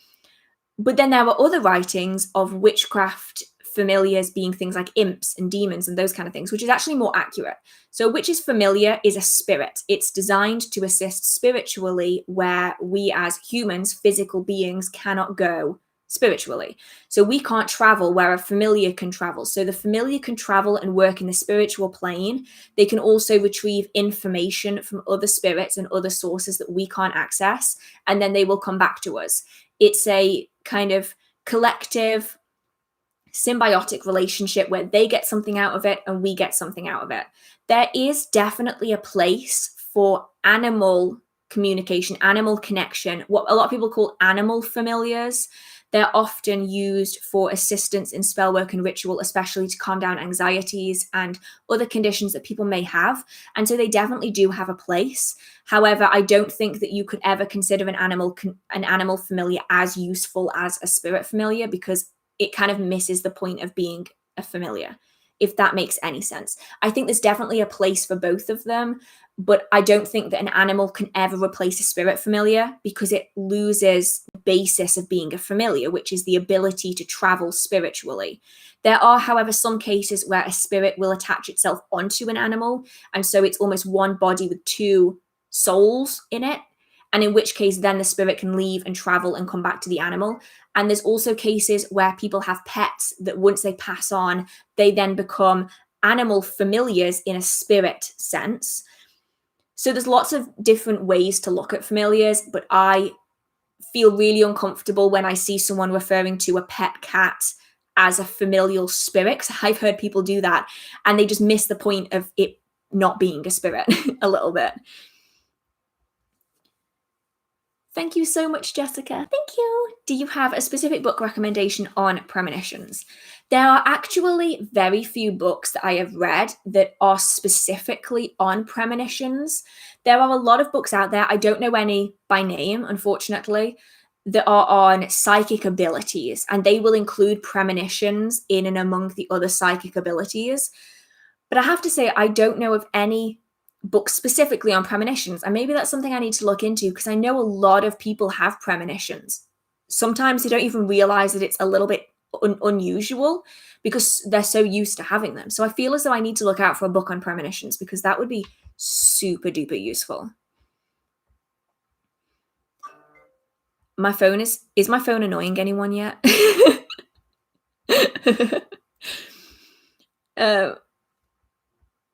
But then there were other writings of witchcraft familiars being things like imps and demons and those kind of things, which is actually more accurate. So witch's familiar is a spirit. It's designed to assist spiritually where we as humans, physical beings, cannot go spiritually. So we can't travel where a familiar can travel. So the familiar can travel and work in the spiritual plane. They can also retrieve information from other spirits and other sources that we can't access, and then they will come back to us. It's a kind of collective symbiotic relationship where they get something out of it and we get something out of it. There is definitely a place for animal communication, animal connection, what a lot of people call animal familiars. They're often used for assistance in spellwork and ritual, especially to calm down anxieties and other conditions that people may have. And so they definitely do have a place. However, I don't think that you could ever consider an animal familiar as useful as a spirit familiar, because it kind of misses the point of being a familiar, if that makes any sense. I think there's definitely a place for both of them, but I don't think that an animal can ever replace a spirit familiar, because it loses the basis of being a familiar, which is the ability to travel spiritually. There are, however, some cases where a spirit will attach itself onto an animal, and so it's almost one body with two souls in it, and in which case then the spirit can leave and travel and come back to the animal. And there's also cases where people have pets that once they pass on, they then become animal familiars in a spirit sense. So there's lots of different ways to look at familiars, but I feel really uncomfortable when I see someone referring to a pet cat as a familial spirit, because I've heard people do that and they just miss the point of it not being a spirit a little bit. Thank you so much, Jessica. Thank you. Do you have a specific book recommendation on premonitions? There are actually very few books that I have read that are specifically on premonitions. There are a lot of books out there, I don't know any by name, unfortunately, that are on psychic abilities, and they will include premonitions in and among the other psychic abilities. But I have to say, I don't know of any books specifically on premonitions, and maybe that's something I need to look into, because I know a lot of people have premonitions. Sometimes they don't even realize that it's a little bit unusual because they're so used to having them. So I feel as though I need to look out for a book on premonitions, because that would be super duper useful. My phone is my phone annoying anyone yet?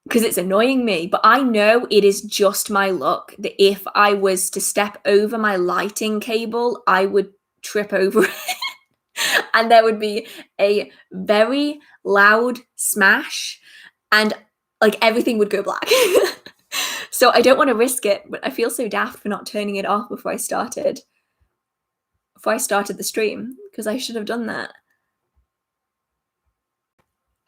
Because it's annoying me, but I know it is just my luck that if I was to step over my lighting cable, I would trip over it and there would be a very loud smash and like everything would go black. So I don't want to risk it, but I feel so daft for not turning it off before I started the stream, because I should have done that.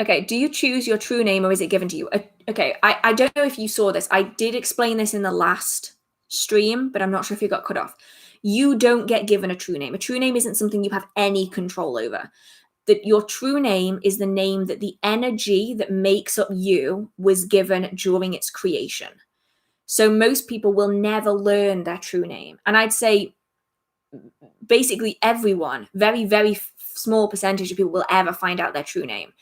Okay, do you choose your true name or is it given to you? Okay, I don't know if you saw this. I did explain this in the last stream, but I'm not sure if you got cut off. You don't get given a true name. A true name isn't something you have any control over. That your true name is the name that the energy that makes up you was given during its creation. So most people will never learn their true name. And I'd say basically everyone, very, very small percentage of people will ever find out their true name,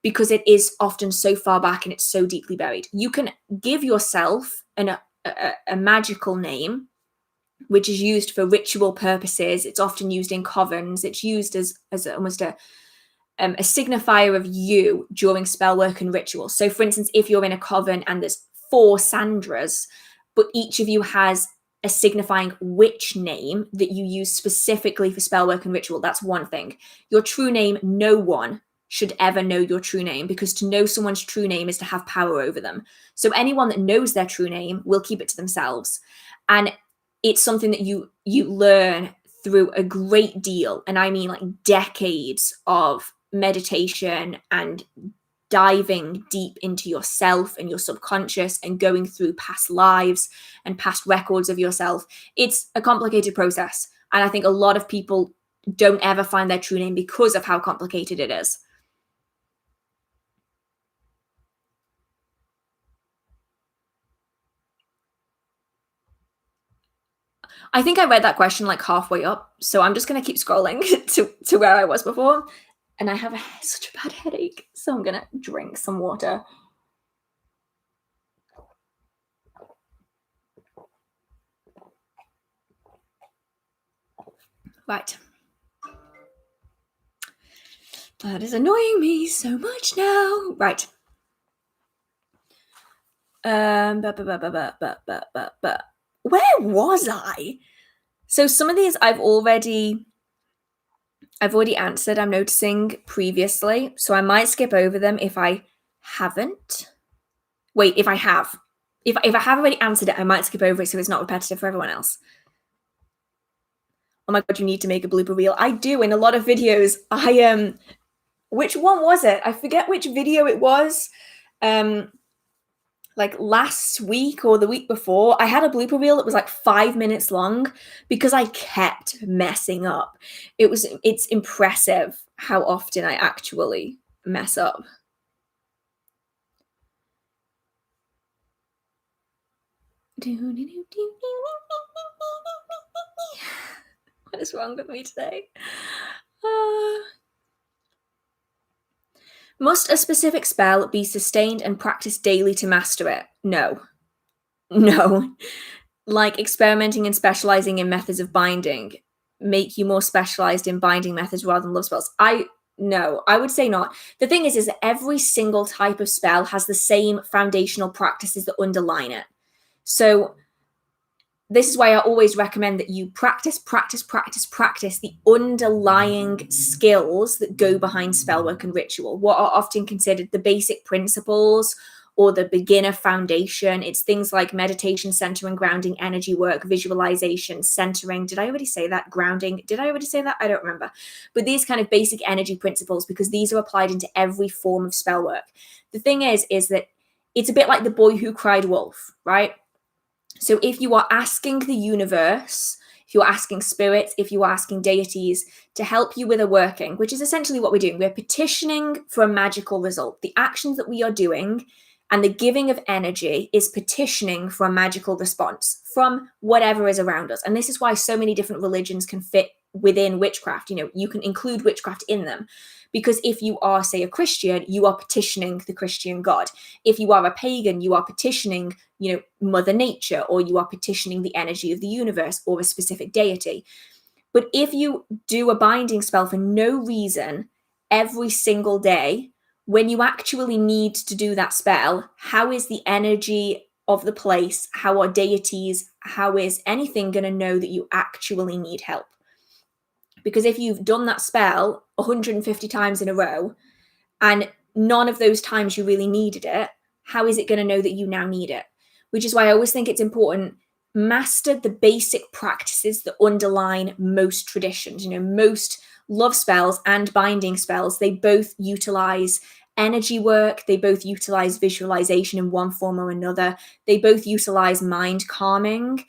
because it is often so far back and it's so deeply buried. You can give yourself a magical name, which is used for ritual purposes. It's often used in covens. It's used as almost a signifier of you during spellwork and ritual. So for instance, if you're in a coven and there's 4 Sandras, but each of you has a signifying witch name that you use specifically for spellwork and ritual, that's one thing. Your true name, no one should ever know your true name, because to know someone's true name is to have power over them. So anyone that knows their true name will keep it to themselves. And it's something that you learn through a great deal, and I mean like decades of meditation and diving deep into yourself and your subconscious and going through past lives and past records of yourself. It's a complicated process. And I think a lot of people don't ever find their true name because of how complicated it is. I think I read that question like halfway up, so I'm just going to keep scrolling to where I was before. And I have such a bad headache, so I'm going to drink some water. Right. That is annoying me so much now. Right. Where was I? So some of these I've already answered, I'm noticing previously. So I might skip over them if I haven't. Wait, if I have. If I have already answered it, I might skip over it so it's not repetitive for everyone else. Oh my god, you need to make a blooper reel. I do in a lot of videos. Which one was it? I forget which video it was. Like last week or the week before, I had a blooper reel that was like 5 minutes long because I kept messing up. It's impressive how often I actually mess up. What is wrong with me today? Must a specific spell be sustained and practiced daily to master it? No. Like experimenting and specializing in methods of binding make you more specialized in binding methods rather than love spells. No, I would say not. The thing is that every single type of spell has the same foundational practices that underline it. So this is why I always recommend that you practice the underlying skills that go behind spellwork and ritual, what are often considered the basic principles or the beginner foundation. It's things like meditation, centering, grounding, energy work, visualization, centering. Did I already say that? Grounding. Did I already say that? I don't remember. But these kind of basic energy principles, because these are applied into every form of spellwork. The thing is that it's a bit like the boy who cried wolf, right? So if you are asking the universe, if you're asking spirits, if you're asking deities to help you with a working, which is essentially what we're doing, we're petitioning for a magical result. The actions that we are doing and the giving of energy is petitioning for a magical response from whatever is around us. And this is why so many different religions can fit within witchcraft. You know, you can include witchcraft in them. Because if you are, say, a Christian, you are petitioning the Christian God. If you are a pagan, you are petitioning, Mother Nature, or you are petitioning the energy of the universe or a specific deity. But if you do a binding spell for no reason every single day, when you actually need to do that spell, how is the energy of the place, how are deities, how is anything going to know that you actually need help? Because if you've done that spell 150 times in a row and none of those times you really needed it, how is it going to know that you now need it? Which is why I always think it's important, master the basic practices that underline most traditions. Most love spells and binding spells, they both utilize energy work, they both utilize visualization in one form or another, they both utilize mind calming.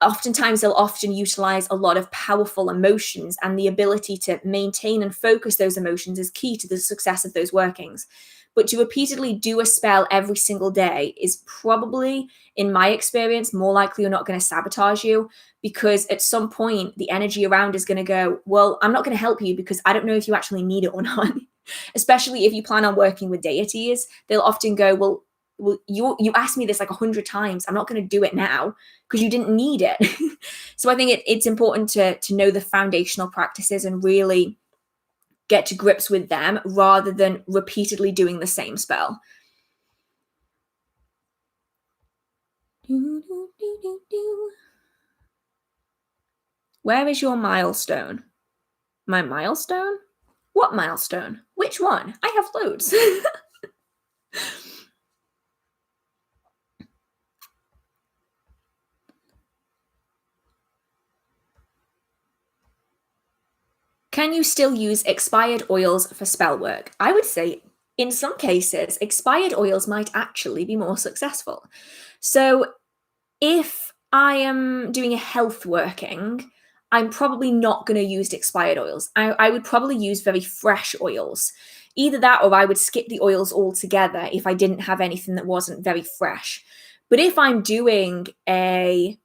Oftentimes they'll often utilize a lot of powerful emotions, and the ability to maintain and focus those emotions is key to the success of those workings. But to repeatedly do a spell every single day is probably, in my experience, more likely you're not going to sabotage you, because at some point the energy around is going to go, well, I'm not going to help you because I don't know if you actually need it or not. Especially if you plan on working with deities, they'll often go, well, you asked me this like 100 times. I'm not going to do it now because you didn't need it. So I think it's important to know the foundational practices and really get to grips with them rather than repeatedly doing the same spell. Where is your milestone? My milestone? What milestone? Which one? I have loads. Can you still use expired oils for spell work? I would say in some cases, expired oils might actually be more successful. So if I am doing a health working, I'm probably not going to use expired oils. I would probably use very fresh oils. Either that or I would skip the oils altogether if I didn't have anything that wasn't very fresh. But if I'm doing a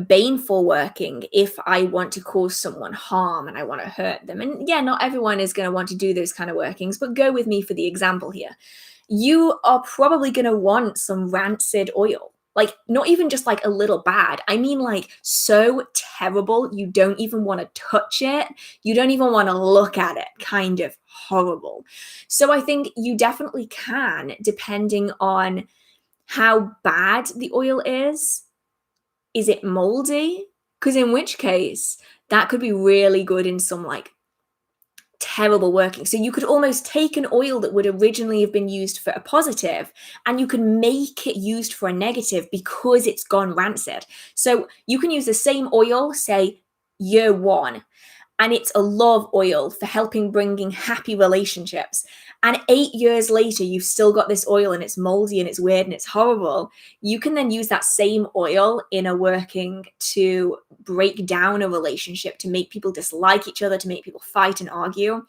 baneful working, if I want to cause someone harm and I want to hurt them, and yeah, not everyone is going to want to do those kind of workings, but go with me for the example here. You are probably going to want some rancid oil. Like, not even just like a little bad. I mean, like, so terrible, you don't even want to touch it. You don't even want to look at it. Kind of horrible. So I think you definitely can, depending on how bad the oil is. Is it moldy? Because in which case, that could be really good in some like terrible working. So you could almost take an oil that would originally have been used for a positive and you can make it used for a negative because it's gone rancid. So you can use the same oil, say year one, and it's a love oil for helping bringing happy relationships. And 8 years later, you've still got this oil and it's moldy and it's weird and it's horrible. You can then use that same oil in a working to break down a relationship, to make people dislike each other, to make people fight and argue.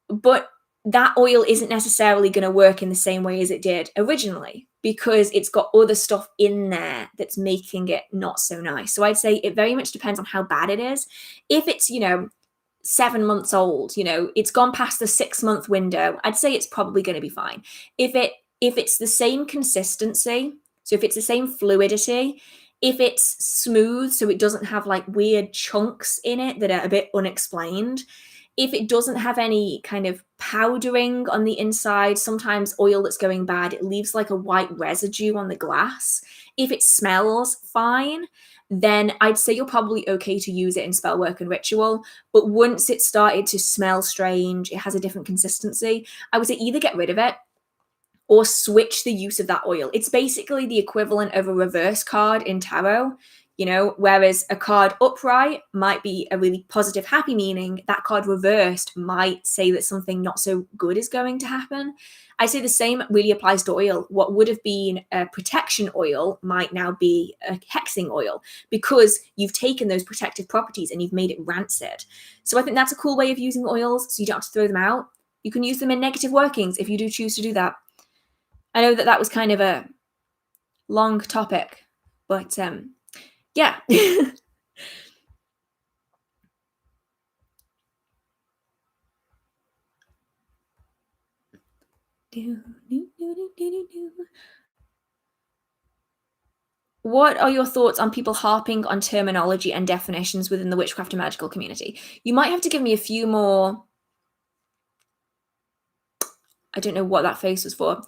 But that oil isn't necessarily going to work in the same way as it did originally because it's got other stuff in there that's making it not so nice. So I'd say it very much depends on how bad it is. If it's, 7 months old, it's gone past the 6-month window, I'd say it's probably going to be fine. If it's the same consistency, so if it's the same fluidity, if it's smooth, so it doesn't have like weird chunks in it that are a bit unexplained, if it doesn't have any kind of powdering on the inside, sometimes oil that's going bad, it leaves like a white residue on the glass. If it smells fine, then I'd say you're probably okay to use it in Spellwork and Ritual. But once it started to smell strange, it has a different consistency, I would say either get rid of it or switch the use of that oil. It's basically the equivalent of a reverse card in tarot. Whereas a card upright might be a really positive, happy meaning, that card reversed might say that something not so good is going to happen. I say the same really applies to oil. What would have been a protection oil might now be a hexing oil because you've taken those protective properties and you've made it rancid. So I think that's a cool way of using oils so you don't have to throw them out. You can use them in negative workings if you do choose to do that. I know that was kind of a long topic, but yeah. What are your thoughts on people harping on terminology and definitions within the witchcraft and magical community? You might have to give me a few more. I don't know what that face was for.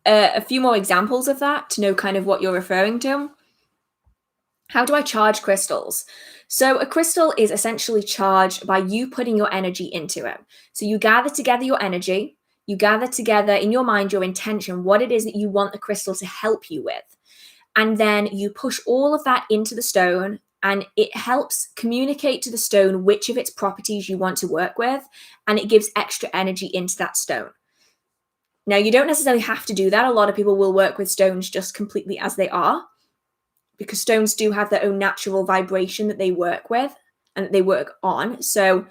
A few more examples of that to know kind of what you're referring to. How do I charge crystals? So a crystal is essentially charged by you putting your energy into it. So you gather together your energy, you gather together in your mind your intention, what it is that you want the crystal to help you with. And then you push all of that into the stone and it helps communicate to the stone which of its properties you want to work with, and it gives extra energy into that stone. Now, you don't necessarily have to do that. A lot of people will work with stones just completely as they are, because stones do have their own natural vibration that they work with and that they work on. So,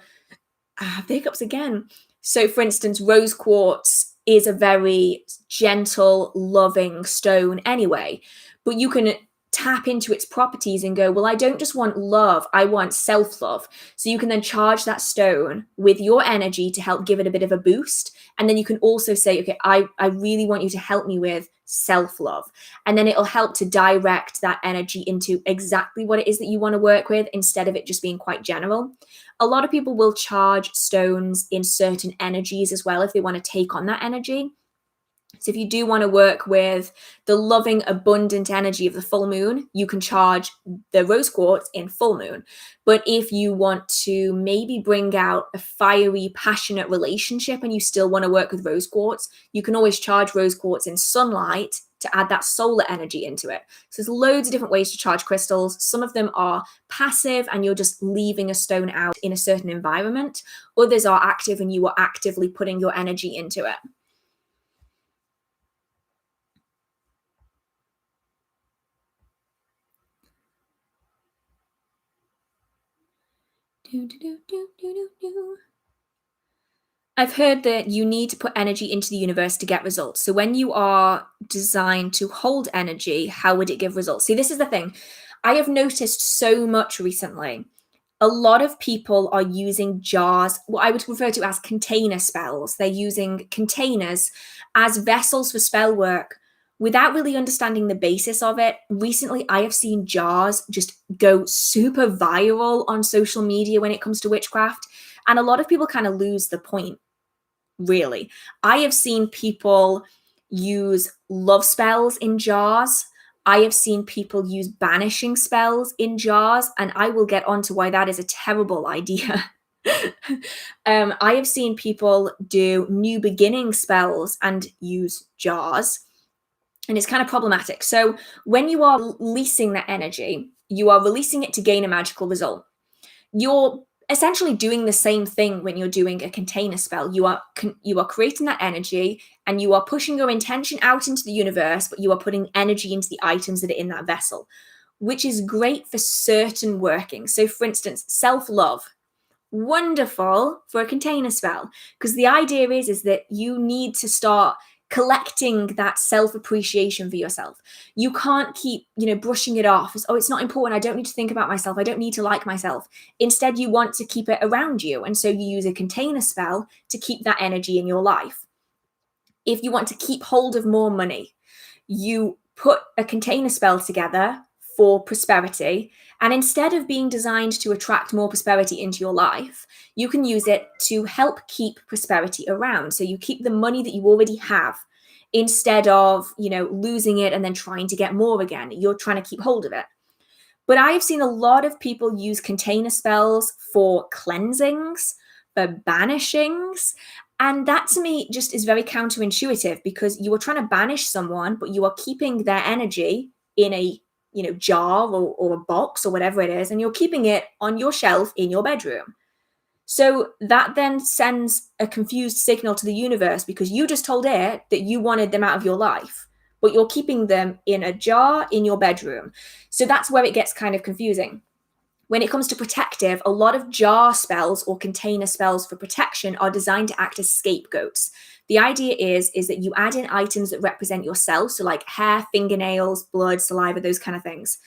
hiccups again. So, for instance, rose quartz is a very gentle, loving stone anyway, but you can tap into its properties and go, well, I don't just want love, I want self-love. So you can then charge that stone with your energy to help give it a bit of a boost. And then you can also say, okay, I really want you to help me with self-love. And then it'll help to direct that energy into exactly what it is that you want to work with instead of it just being quite general. A lot of people will charge stones in certain energies as well if they want to take on that energy. So if you do want to work with the loving, abundant energy of the full moon, you can charge the rose quartz in full moon. But if you want to maybe bring out a fiery, passionate relationship and you still want to work with rose quartz, you can always charge rose quartz in sunlight to add that solar energy into it. So there's loads of different ways to charge crystals. Some of them are passive and you're just leaving a stone out in a certain environment. Others are active and you are actively putting your energy into it. I've heard that you need to put energy into the universe to get results. So when you are designed to hold energy, how would it give results? See, this is the thing. I have noticed so much recently. A lot of people are using jars, what I would refer to as container spells. They're using containers as vessels for spell work without really understanding the basis of it, recently I have seen jars just go super viral on social media when it comes to witchcraft. And a lot of people kind of lose the point, really. I have seen people use love spells in jars. I have seen people use banishing spells in jars, and I will get onto why that is a terrible idea. I have seen people do new beginning spells and use jars, and it's kind of problematic. So when you are releasing that energy, you are releasing it to gain a magical result. You're essentially doing the same thing when you're doing a container spell. You are creating that energy, and you are pushing your intention out into the universe, but you are putting energy into the items that are in that vessel, which is great for certain working. So for instance, self-love, wonderful for a container spell, because the idea is that you need to start collecting that self-appreciation for yourself. You can't keep, brushing it off as, oh, it's not important, I don't need to think about myself, I don't need to like myself. Instead, you want to keep it around you, and so you use a container spell to keep that energy in your life. If you want to keep hold of more money, you put a container spell together for prosperity, and instead of being designed to attract more prosperity into your life, you can use it to help keep prosperity around. So you keep the money that you already have, instead of, losing it and then trying to get more again. You're trying to keep hold of it. But I've seen a lot of people use container spells for cleansings, for banishings, and that to me just is very counterintuitive, because you are trying to banish someone, but you are keeping their energy in a jar or a box or whatever it is, and you're keeping it on your shelf in your bedroom. So that then sends a confused signal to the universe, because you just told it that you wanted them out of your life, but you're keeping them in a jar in your bedroom. So that's where it gets kind of confusing. When it comes to protective, a lot of jar spells or container spells for protection are designed to act as scapegoats. The idea is that you add in items that represent yourself, so like hair, fingernails, blood, saliva, those kind of things.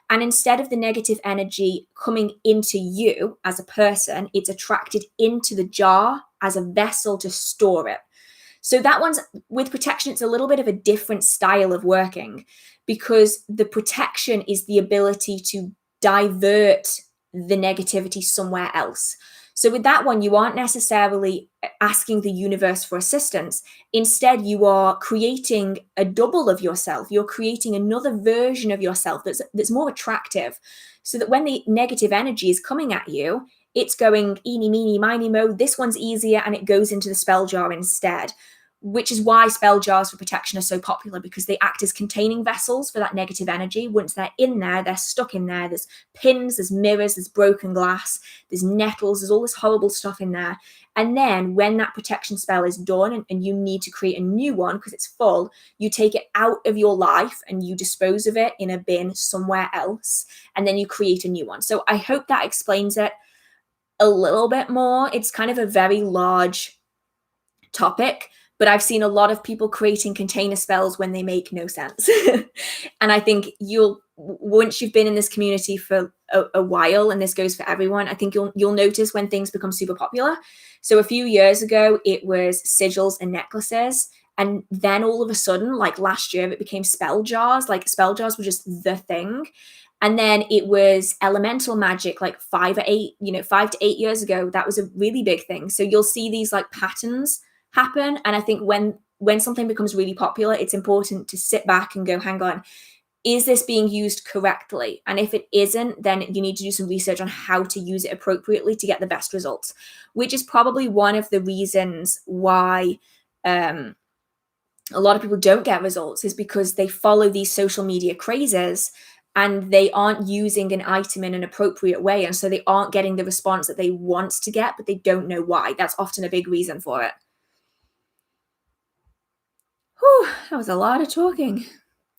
And instead of the negative energy coming into you as a person, it's attracted into the jar as a vessel to store it. So that one's, with protection, it's a little bit of a different style of working, because the protection is the ability to divert the negativity somewhere else. So with that one, you aren't necessarily asking the universe for assistance. Instead, you are creating a double of yourself. You're creating another version of yourself that's more attractive, so that when the negative energy is coming at you, it's going eeny, meeny, miny, mo, this one's easier, and it goes into the spell jar instead. Which is why spell jars for protection are so popular, because they act as containing vessels for that negative energy. Once they're in there, they're stuck in there. There's pins, there's mirrors, there's broken glass, there's nettles, there's all this horrible stuff in there. And then when that protection spell is done and you need to create a new one because it's full, you take it out of your life and you dispose of it in a bin somewhere else, and then you create a new one. So I hope that explains it a little bit more. It's kind of a very large topic, but I've seen a lot of people creating container spells when they make no sense. And I think once you've been in this community for a while, and this goes for everyone, I think you'll notice when things become super popular. So a few years ago, it was sigils and necklaces. And then all of a sudden, like last year, it became spell jars. Like spell jars were just the thing. And then it was elemental magic, like 5 to 8 years ago. That was a really big thing. So you'll see these like patterns happen. And I think when something becomes really popular, it's important to sit back and go, hang on, is this being used correctly? And if it isn't, then you need to do some research on how to use it appropriately to get the best results, which is probably one of the reasons why a lot of people don't get results, is because they follow these social media crazes and they aren't using an item in an appropriate way. And so they aren't getting the response that they want to get, but they don't know why. That's often a big reason for it. Whew, that was a lot of talking.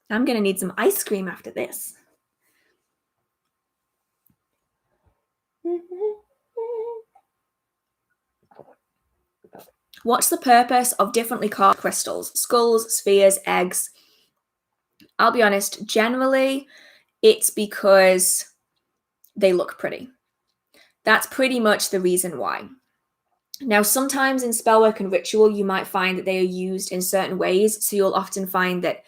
I'm going to need some ice cream after this. What's the purpose of differently carved crystals? Skulls, spheres, eggs? I'll be honest, generally, it's because they look pretty. That's pretty much the reason why. Now, sometimes in spellwork and ritual, you might find that they are used in certain ways. So you'll often find that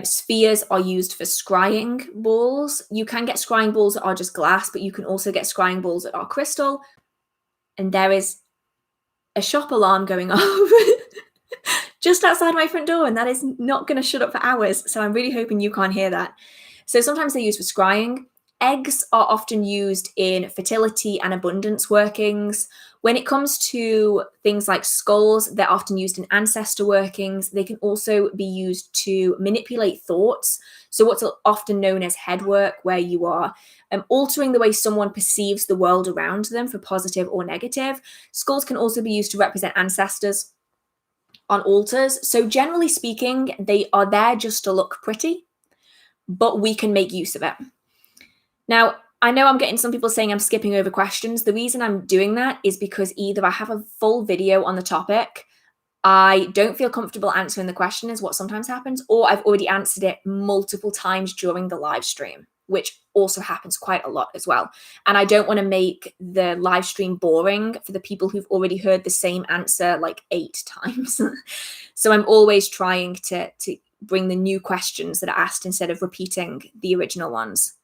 Spheres are used for scrying balls. You can get scrying balls that are just glass, but you can also get scrying balls that are crystal. And there is a shop alarm going off just outside my front door, and that is not going to shut up for hours. So I'm really hoping you can't hear that. So sometimes they're used for scrying. Eggs are often used in fertility and abundance workings. When it comes to things like skulls, they're often used in ancestor workings. They can also be used to manipulate thoughts. So what's often known as head work, where you are altering the way someone perceives the world around them for positive or negative. Skulls can also be used to represent ancestors on altars. So generally speaking, they are there just to look pretty, but we can make use of it. Now, I know I'm getting some people saying I'm skipping over questions. The reason I'm doing that is because either I have a full video on the topic, I don't feel comfortable answering the question, is what sometimes happens, or I've already answered it multiple times during the live stream, which also happens quite a lot as well. And I don't want to make the live stream boring for the people who've already heard the same answer like 8 times. So I'm always trying to bring the new questions that are asked instead of repeating the original ones.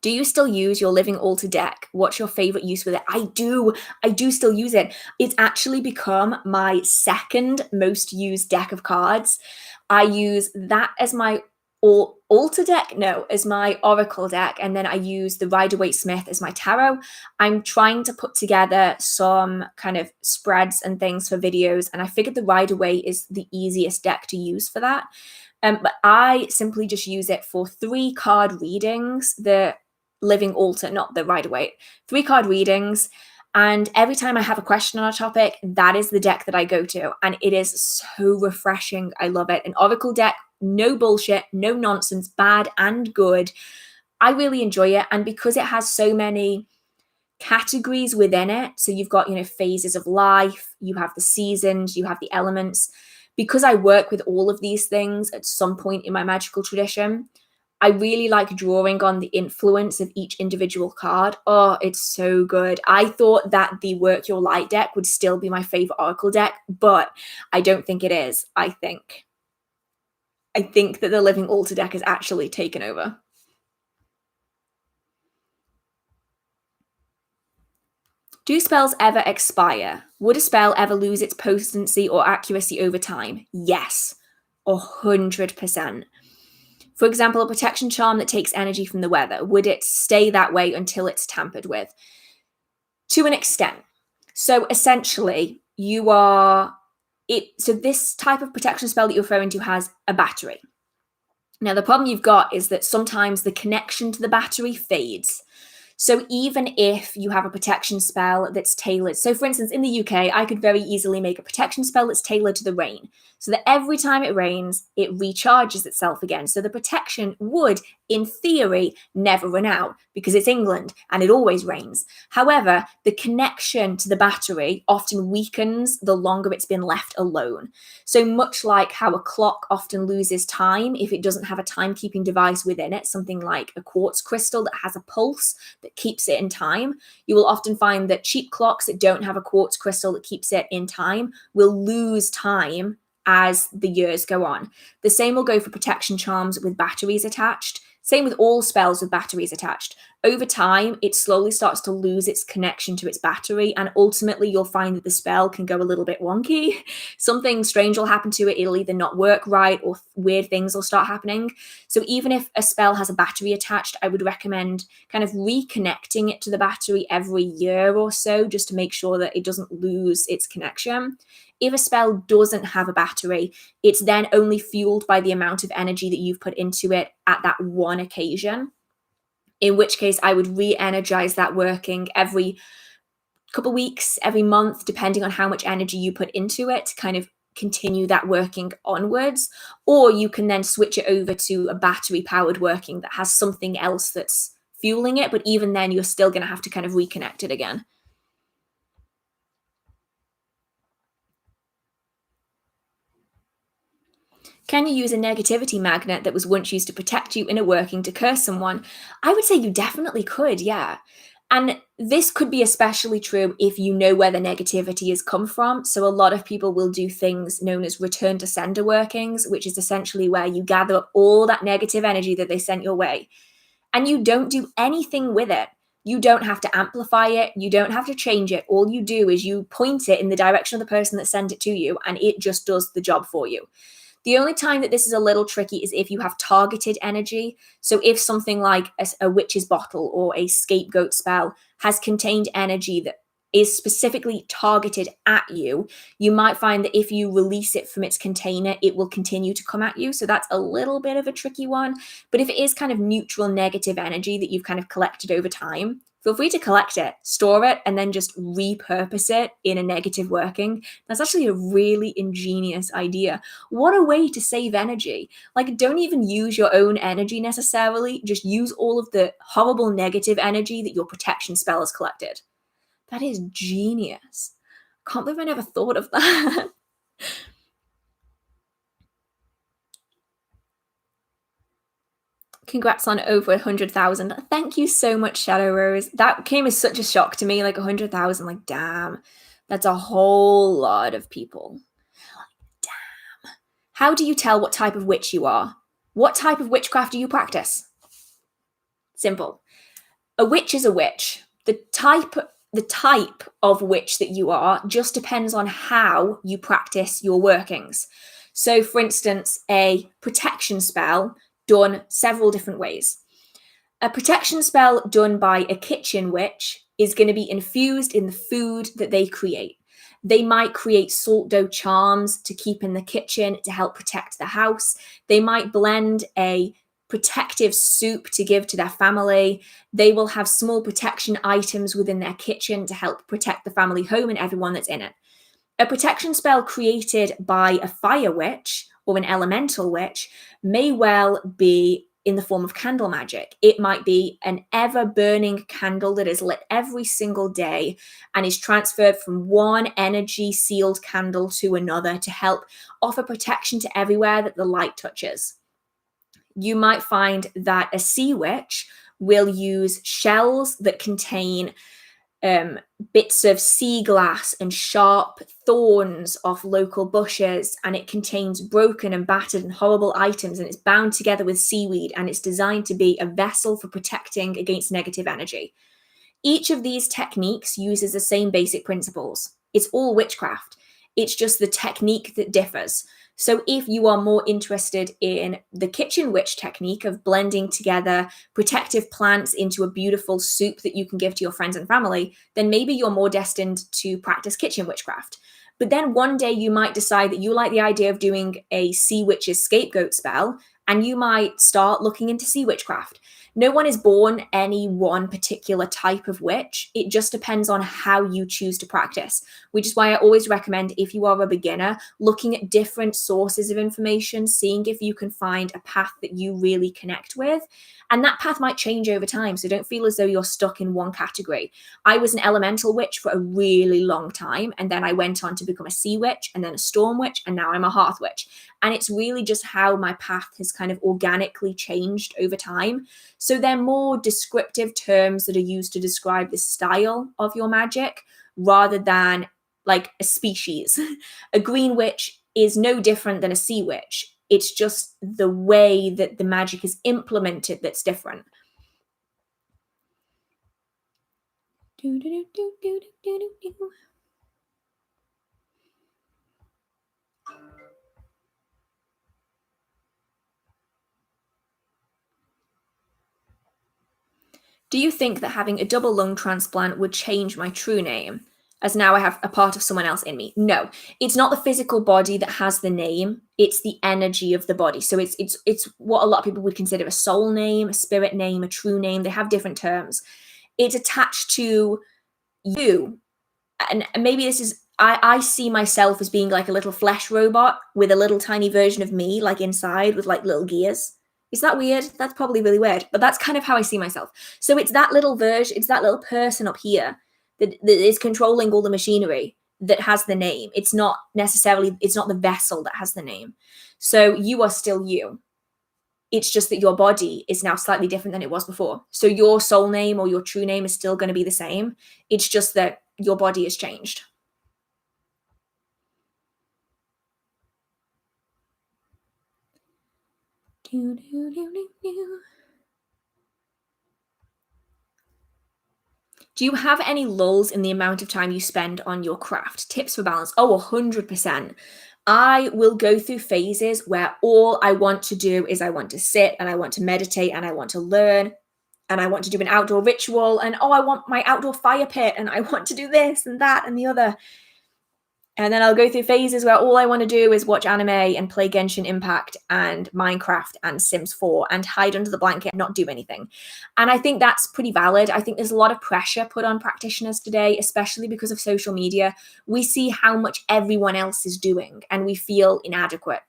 Do you still use your Living Altar deck? What's your favorite use with it? I do still use it. It's actually become my second most used deck of cards. I use that as my altar deck, as my oracle deck, and then I use the Rider-Waite-Smith as my tarot. I'm trying to put together some kind of spreads and things for videos, and I figured the Rider-Waite is the easiest deck to use for that. But I simply just use it for 3 card readings, the Living Altar, not the Rider-Waite, 3 card readings. And every time I have a question on a topic, that is the deck that I go to. And it is so refreshing. I love it. An oracle deck, no bullshit, no nonsense, bad and good. I really enjoy it. And because it has so many categories within it, so you've got, phases of life, you have the seasons, you have the elements. Because I work with all of these things at some point in my magical tradition, I really like drawing on the influence of each individual card. Oh, it's so good. I thought that the Work Your Light deck would still be my favorite oracle deck, but I don't think it is. I think that the Living Altar deck has actually taken over. Do spells ever expire? Would a spell ever lose its potency or accuracy over time? Yes, 100%. For example, a protection charm that takes energy from the weather, would it stay that way until it's tampered with? To an extent. So essentially, so this type of protection spell that you're referring to has a battery. Now, the problem you've got is that sometimes the connection to the battery fades. So even if you have a protection spell that's tailored, so for instance, in the UK, I could very easily make a protection spell that's tailored to the rain, so that every time it rains, it recharges itself again. So the protection would, in theory, never run out because it's England and it always rains. However, the connection to the battery often weakens the longer it's been left alone. So much like how a clock often loses time if it doesn't have a timekeeping device within it, something like a quartz crystal that has a pulse that keeps it in time, you will often find that cheap clocks that don't have a quartz crystal that keeps it in time will lose time as the years go on. The same will go for protection charms with batteries attached. Same with all spells with batteries attached. Over time, it slowly starts to lose its connection to its battery, and ultimately you'll find that the spell can go a little bit wonky. Something strange will happen to it. It'll either not work right or weird things will start happening. So even if a spell has a battery attached, I would recommend kind of reconnecting it to the battery every year or so, just to make sure that it doesn't lose its connection. If a spell doesn't have a battery, it's then only fueled by the amount of energy that you've put into it at that one occasion, in which case I would re-energize that working every couple weeks, every month, depending on how much energy you put into it, to kind of continue that working onwards. Or you can then switch it over to a battery-powered working that has something else that's fueling it, but even then you're still going to have to kind of reconnect it again. Can you use a negativity magnet that was once used to protect you in a working to curse someone? I would say you definitely could, yeah. And this could be especially true if you know where the negativity has come from. So a lot of people will do things known as return to sender workings, which is essentially where you gather up all that negative energy that they sent your way and you don't do anything with it. You don't have to amplify it. You don't have to change it. All you do is you point it in the direction of the person that sent it to you, and it just does the job for you. The only time that this is a little tricky is if you have targeted energy. So if something like a witch's bottle or a scapegoat spell has contained energy that is specifically targeted at you, you might find that if you release it from its container, it will continue to come at you. So that's a little bit of a tricky one. But if it is kind of neutral negative energy that you've kind of collected over time, feel free to collect it, store it, and then just repurpose it in a negative working. That's actually a really ingenious idea. What a way to save energy. Like, don't even use your own energy necessarily. Just use all of the horrible negative energy that your protection spell has collected. That is genius. Can't believe I never thought of that. Congrats on over 100,000. Thank you so much, Shadow Rose. That came as such a shock to me, like 100,000. Like, damn, that's a whole lot of people. Damn. How do you tell what type of witch you are? What type of witchcraft do you practice? Simple. A witch is a witch. The type of witch that you are just depends on how you practice your workings. So, for instance, a protection spell done several different ways. A protection spell done by a kitchen witch is going to be infused in the food that they create. They might create salt dough charms to keep in the kitchen to help protect the house. They might blend a protective soup to give to their family. They will have small protection items within their kitchen to help protect the family home and everyone that's in it. A protection spell created by a fire witch or an elemental witch may well be in the form of candle magic. It might be an ever-burning candle that is lit every single day and is transferred from one energy-sealed candle to another to help offer protection to everywhere that the light touches. You might find that a sea witch will use shells that contain bits of sea glass and sharp thorns off local bushes, and it contains broken and battered and horrible items, and it's bound together with seaweed, and it's designed to be a vessel for protecting against negative energy. Each of these techniques uses the same basic principles. It's all witchcraft. It's just the technique that differs. So if you are more interested in the kitchen witch technique of blending together protective plants into a beautiful soup that you can give to your friends and family, then maybe you're more destined to practice kitchen witchcraft. But then one day you might decide that you like the idea of doing a sea witch's scapegoat spell, and you might start looking into sea witchcraft. No one is born any one particular type of witch. It just depends on how you choose to practice, which is why I always recommend, if you are a beginner, looking at different sources of information, seeing if you can find a path that you really connect with. And that path might change over time, so don't feel as though you're stuck in one category. I was an elemental witch for a really long time, and then I went on to become a sea witch, and then a storm witch, and now I'm a hearth witch. And it's really just how my path has kind of organically changed over time. So they're more descriptive terms that are used to describe the style of your magic rather than like a species. A green witch is no different than a sea witch. It's just the way that the magic is implemented that's different. Do you think that having a double lung transplant would change my true name, as now I have a part of someone else in me? No, it's not the physical body that has the name, it's the energy of the body. So it's what a lot of people would consider a soul name, a spirit name, a true name. They have different terms. It's attached to you. And maybe this is, I see myself as being like a little flesh robot with a little tiny version of me, like inside with like little gears. Is that weird? That's probably really weird, but that's kind of how I see myself. So it's that little version, it's that little person up here that is controlling all the machinery that has the name. It's not necessarily, it's not the vessel that has the name. So you are still you. It's just that your body is now slightly different than it was before. So your soul name or your true name is still going to be the same. It's just that your body has changed. Do you have any lulls in the amount of time you spend on your craft? Tips for balance? Oh, 100%. I will go through phases where all I want to do is I want to sit and I want to meditate and I want to learn and I want to do an outdoor ritual and I want my outdoor fire pit and I want to do this and that and the other. And then I'll go through phases where all I want to do is watch anime and play Genshin Impact and Minecraft and Sims 4 and hide under the blanket and not do anything. And I think that's pretty valid. I think there's a lot of pressure put on practitioners today, especially because of social media. We see how much everyone else is doing and we feel inadequate.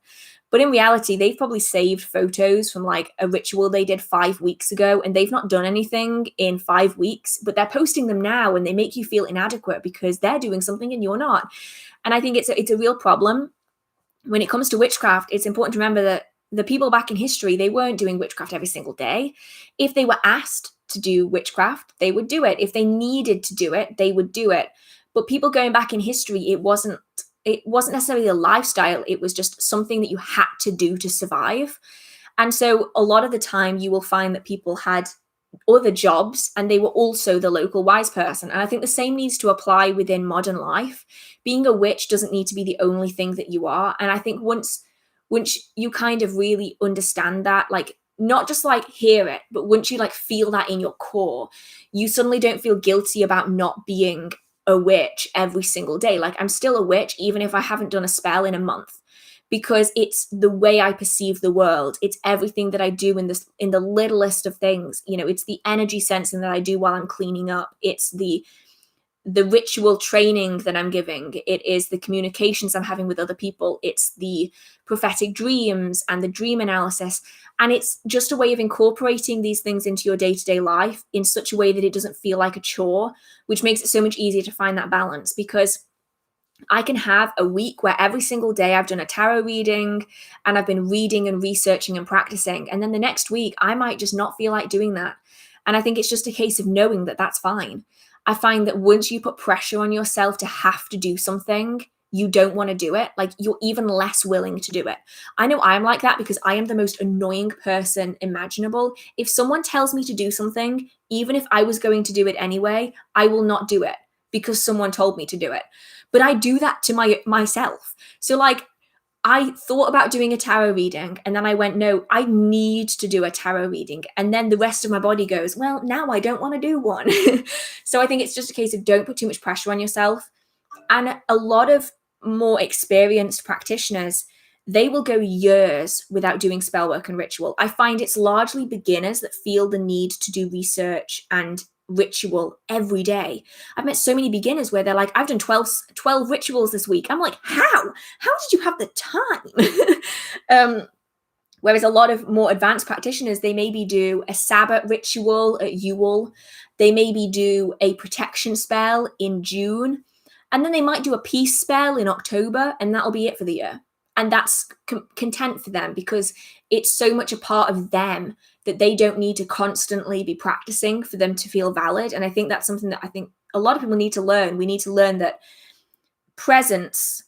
But in reality, they've probably saved photos from like a ritual they did 5 weeks ago and they've not done anything in 5 weeks, but they're posting them now and they make you feel inadequate because they're doing something and you're not. And I think it's a real problem. When it comes to witchcraft, it's important to remember that the people back in history, they weren't doing witchcraft every single day. If they were asked to do witchcraft, they would do it. If they needed to do it, they would do it. But people going back in history, it wasn't necessarily a lifestyle. It was just something that you had to do to survive. And so a lot of the time you will find that people had other jobs and they were also the local wise person. And I think the same needs to apply within modern life. Being a witch doesn't need to be the only thing that you are. And I think once you kind of really understand that, like not just like hear it, but once you like feel that in your core, you suddenly don't feel guilty about not being a witch every single day. Like I'm still a witch even if I haven't done a spell in a month, because it's the way I perceive the world. It's everything that I do in the littlest of things. You know, it's the energy sensing that I do while I'm cleaning up. It's the ritual training that I'm giving. It is the communications I'm having with other people. It's the prophetic dreams and the dream analysis. And it's just a way of incorporating these things into your day-to-day life in such a way that it doesn't feel like a chore, which makes it so much easier to find that balance. Because I can have a week where every single day I've done a tarot reading and I've been reading and researching and practicing. And then the next week, I might just not feel like doing that. And I think it's just a case of knowing that that's fine. I find that once you put pressure on yourself to have to do something, you don't want to do it. Like you're even less willing to do it. I know I'm like that because I am the most annoying person imaginable. If someone tells me to do something, even if I was going to do it anyway, I will not do it because someone told me to do it. But I do that to myself. So like I thought about doing a tarot reading and then I went, no, I need to do a tarot reading. And then the rest of my body goes, well, now I don't want to do one. So I think it's just a case of don't put too much pressure on yourself. And a lot of more experienced practitioners, they will go years without doing spell work and ritual. I find it's largely beginners that feel the need to do research and ritual every day. I've met so many beginners where they're like, I've done 12 rituals this week. I'm like, how did you have the time? Whereas a lot of more advanced practitioners, they maybe do a Sabbath ritual at Yule, they maybe do a protection spell in June, and then they might do a peace spell in October, and that'll be it for the year. And that's content for them because it's so much a part of them that they don't need to constantly be practicing for them to feel valid. And I think that's something that I think a lot of people need to learn. We need to learn that presence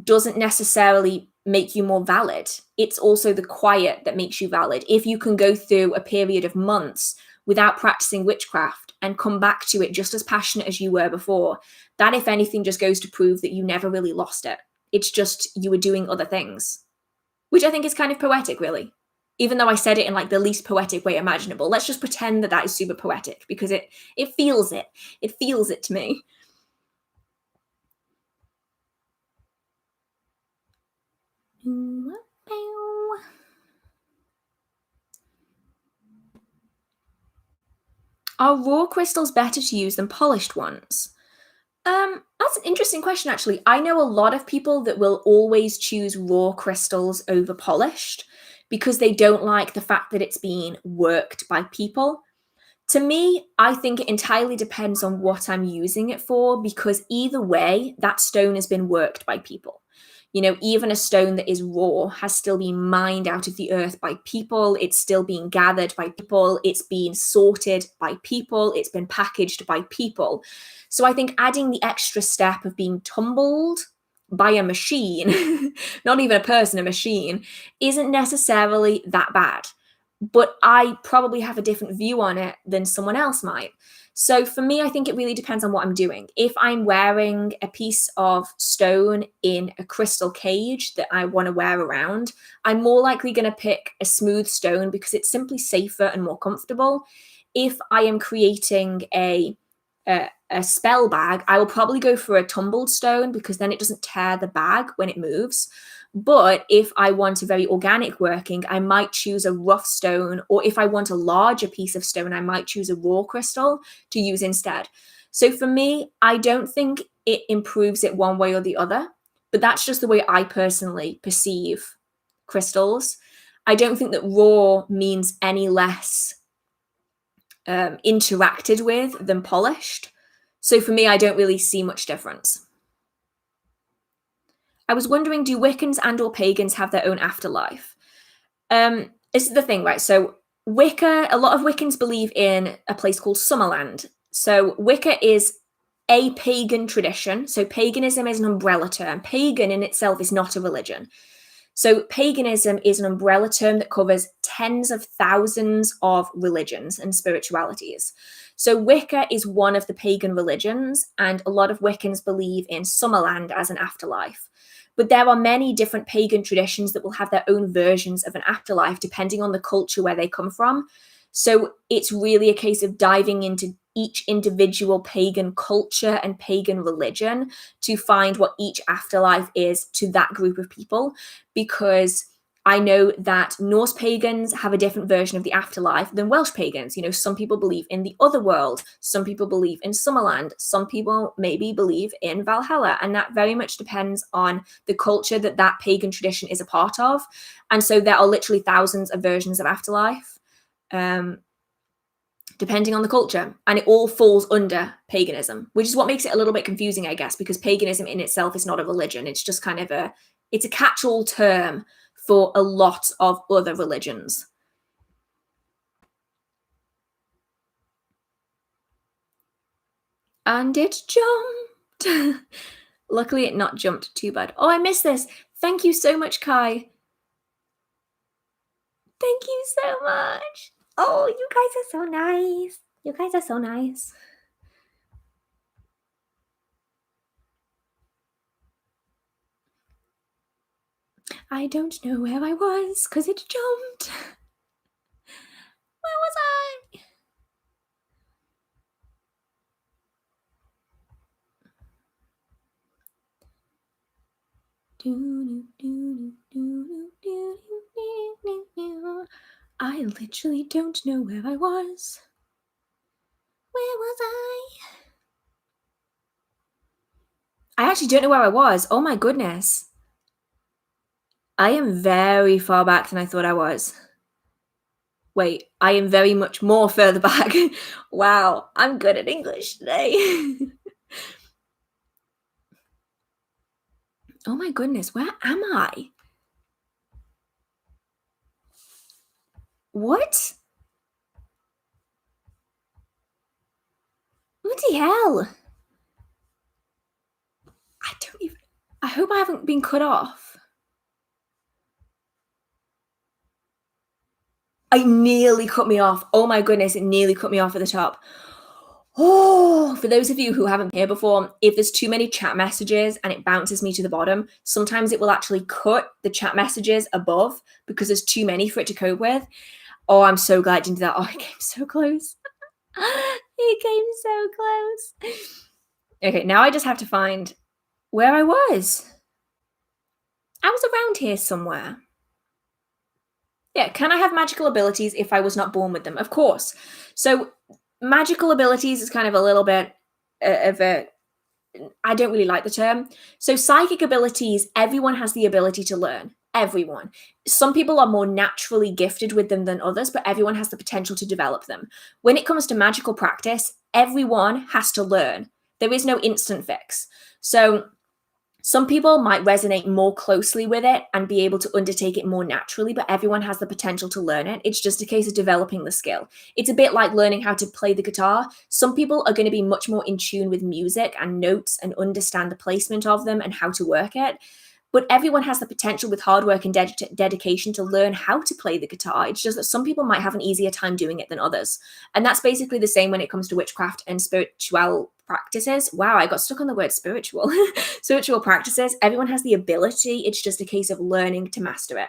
doesn't necessarily make you more valid. It's also the quiet that makes you valid. If you can go through a period of months without practicing witchcraft and come back to it just as passionate as you were before, that, if anything, just goes to prove that you never really lost it. It's just you were doing other things, which I think is kind of poetic, really. Even though I said it in like the least poetic way imaginable, let's just pretend that is super poetic because it feels it. It feels it to me. Are raw crystals better to use than polished ones? That's an interesting question, actually. I know a lot of people that will always choose raw crystals over polished because they don't like the fact that it's being worked by people. To me, I think it entirely depends on what I'm using it for, because either way, that stone has been worked by people. Even a stone that is raw has still been mined out of the earth by people. It's still being gathered by people. It's been sorted by people. It's been packaged by people. So I think adding the extra step of being tumbled by a machine, not even a person, a machine, isn't necessarily that bad. But I probably have a different view on it than someone else might. So for me, I think it really depends on what I'm doing. If I'm wearing a piece of stone in a crystal cage that I want to wear around, I'm more likely going to pick a smooth stone because it's simply safer and more comfortable. If I am creating a spell bag, I will probably go for a tumbled stone because then it doesn't tear the bag when it moves. But if I want a very organic working, I might choose a rough stone, or if I want a larger piece of stone, I might choose a raw crystal to use instead. So for me, I don't think it improves it one way or the other, but that's just the way I personally perceive crystals. I don't think that raw means any less interacted with than polished. So for me, I don't really see much difference. I was wondering, do Wiccans and or pagans have their own afterlife? This is the thing, right? So Wicca, a lot of Wiccans believe in a place called Summerland. So Wicca is a pagan tradition. So paganism is an umbrella term. Pagan in itself is not a religion. So paganism is an umbrella term that covers tens of thousands of religions and spiritualities. So Wicca is one of the pagan religions, and a lot of Wiccans believe in Summerland as an afterlife. But there are many different pagan traditions that will have their own versions of an afterlife, depending on the culture where they come from. So it's really a case of diving into each individual pagan culture and pagan religion to find what each afterlife is to that group of people. Because I know that Norse pagans have a different version of the afterlife than Welsh pagans. Some people believe in the other world. Some people believe in Summerland. Some people maybe believe in Valhalla. And that very much depends on the culture that that pagan tradition is a part of. And so there are literally thousands of versions of afterlife, depending on the culture. And it all falls under paganism, which is what makes it a little bit confusing, I guess, because paganism in itself is not a religion. It's just kind of it's a catch-all term for a lot of other religions. And it jumped. Luckily, it not jumped too bad. Oh, I missed this. Thank you so much, Kai. Thank you so much. Oh, you guys are so nice. You guys are so nice. I don't know where I was because it jumped. Where was I? I literally don't know where I was. Where was I? I actually don't know where I was. Oh my goodness. I am very far back than I thought I was. Wait, I am very much more further back. Wow, I'm good at English today. Oh my goodness, where am I? What? What the hell? I hope I haven't been cut off. It nearly cut me off. Oh my goodness, it nearly cut me off at the top. Oh, for those of you who haven't been here before, if there's too many chat messages and it bounces me to the bottom, sometimes it will actually cut the chat messages above because there's too many for it to cope with. Oh, I'm so glad I didn't do that. Oh, it came so close. It came so close. Okay, now I just have to find where I was. I was around here somewhere. Yeah, can I have magical abilities if I was not born with them? Of course. So magical abilities is kind of a little bit of a, I don't really like the term. So psychic abilities, everyone has the ability to learn. Everyone. Some people are more naturally gifted with them than others, but everyone has the potential to develop them. When it comes to magical practice, everyone has to learn. There is no instant fix. So Some people might resonate more closely with it and be able to undertake it more naturally, but everyone has the potential to learn it. It's just a case of developing the skill. It's a bit like learning how to play the guitar. Some people are going to be much more in tune with music and notes and understand the placement of them and how to work it. But everyone has the potential with hard work and dedication to learn how to play the guitar. It's just that some people might have an easier time doing it than others. And that's basically the same when it comes to witchcraft and spiritual practices. Wow, I got stuck on the word spiritual. Spiritual practices. Everyone has the ability. It's just a case of learning to master it.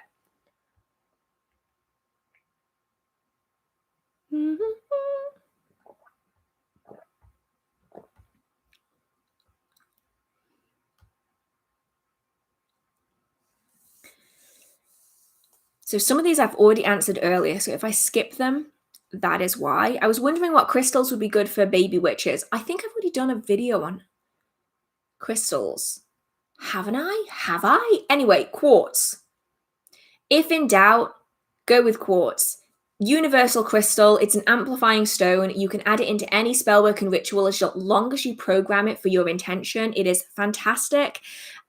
So some of these I've already answered earlier. So if I skip them, that is why. I was wondering what crystals would be good for baby witches. I think I've already done a video on crystals. Haven't I? Have I? Anyway, quartz. If in doubt, go with quartz. Universal crystal, it's an amplifying stone. You can add it into any spellwork and ritual as long as you program it for your intention. It is fantastic.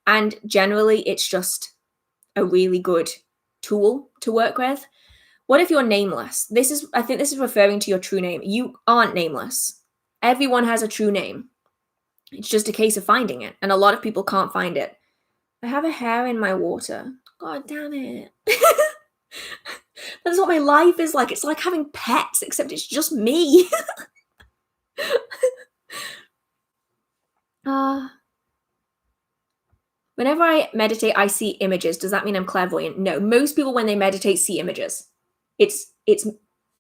And generally, it's just a really good tool to work with. What if you're nameless? I think this is referring to your true name. You aren't nameless. Everyone has a true name. It's just a case of finding it. And a lot of people can't find it. I have a hair in my water. God damn it. That's what my life is like. It's like having pets, except it's just me. Whenever I meditate, I see images. Does that mean I'm clairvoyant? No. Most people, when they meditate, see images. It's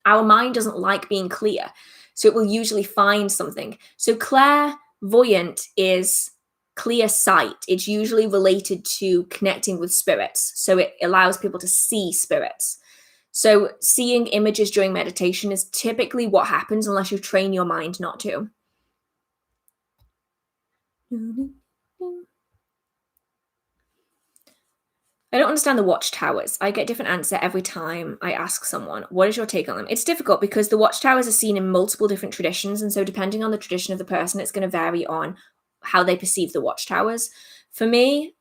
our mind doesn't like being clear, so it will usually find something. So clairvoyant is clear sight. It's usually related to connecting with spirits, so it allows people to see spirits. So seeing images during meditation is typically what happens unless you train your mind not to. I don't understand the watchtowers. I get a different answer every time I ask someone, what is your take on them? It's difficult because the watchtowers are seen in multiple different traditions. And so depending on the tradition of the person, it's going to vary on how they perceive the watchtowers. For me,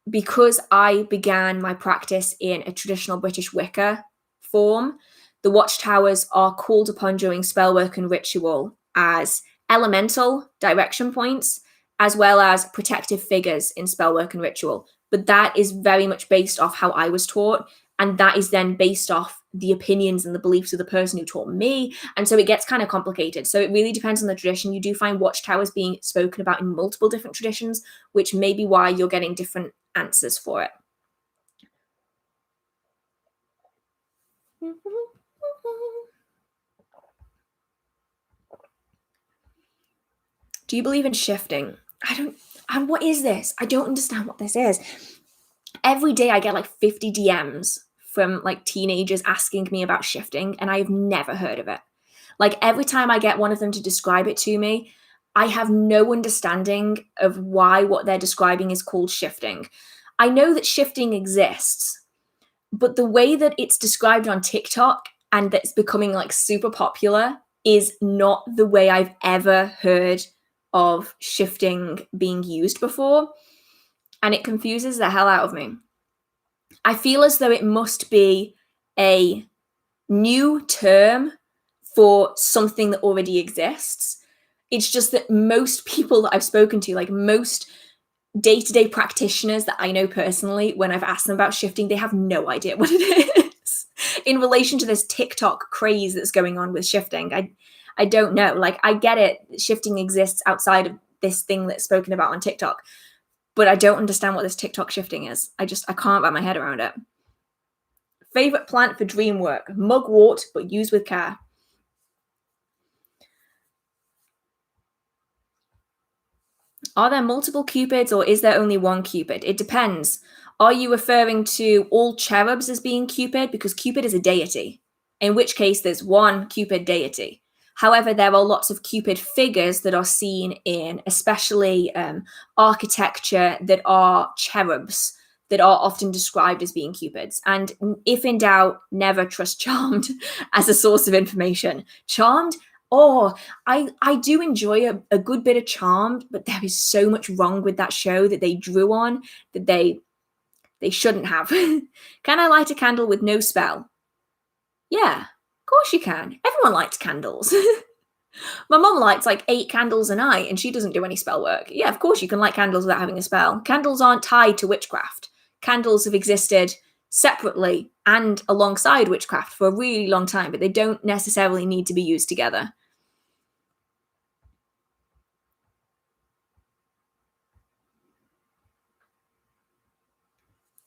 because I began my practice in a traditional British Wicca form, the watchtowers are called upon during spellwork and ritual as elemental direction points, as well as protective figures in spellwork and ritual. But that is very much based off how I was taught. And that is then based off the opinions and the beliefs of the person who taught me. And so it gets kind of complicated. So it really depends on the tradition. You do find watchtowers being spoken about in multiple different traditions, which may be why you're getting different answers for it. Do you believe in shifting? What is this? I don't understand what this is. Every day I get like 50 DMs from like teenagers asking me about shifting, and I've never heard of it. Like every time I get one of them to describe it to me, I have no understanding of why what they're describing is called shifting. I know that shifting exists, but the way that it's described on TikTok and that's becoming like super popular is not the way I've ever heard of shifting being used before. And it confuses the hell out of me. I feel as though it must be a new term for something that already exists. It's just that most people that I've spoken to, like most day-to-day practitioners that I know personally, when I've asked them about shifting, they have no idea what it is. In relation to this TikTok craze that's going on with shifting, I don't know. Like, I get it. Shifting exists outside of this thing that's spoken about on TikTok. But I don't understand what this TikTok shifting is. I can't wrap my head around it. Favorite plant for dream work? Mugwort, but used with care. Are there multiple cupids or is there only one cupid? It depends. Are you referring to all cherubs as being Cupid? Because Cupid is a deity, in which case there's one Cupid deity. However, there are lots of Cupid figures that are seen in especially architecture that are cherubs that are often described as being Cupids. And if in doubt, never trust Charmed as a source of information. Charmed, Oh, I do enjoy a good bit of Charmed, but there is so much wrong with that show that they drew on that they shouldn't have. Can I light a candle with no spell? Yeah, of course you can. Everyone likes candles. My mom lights like 8 candles a night and she doesn't do any spell work. Yeah, of course you can light candles without having a spell. Candles aren't tied to witchcraft. Candles have existed separately and alongside witchcraft for a really long time, but they don't necessarily need to be used together.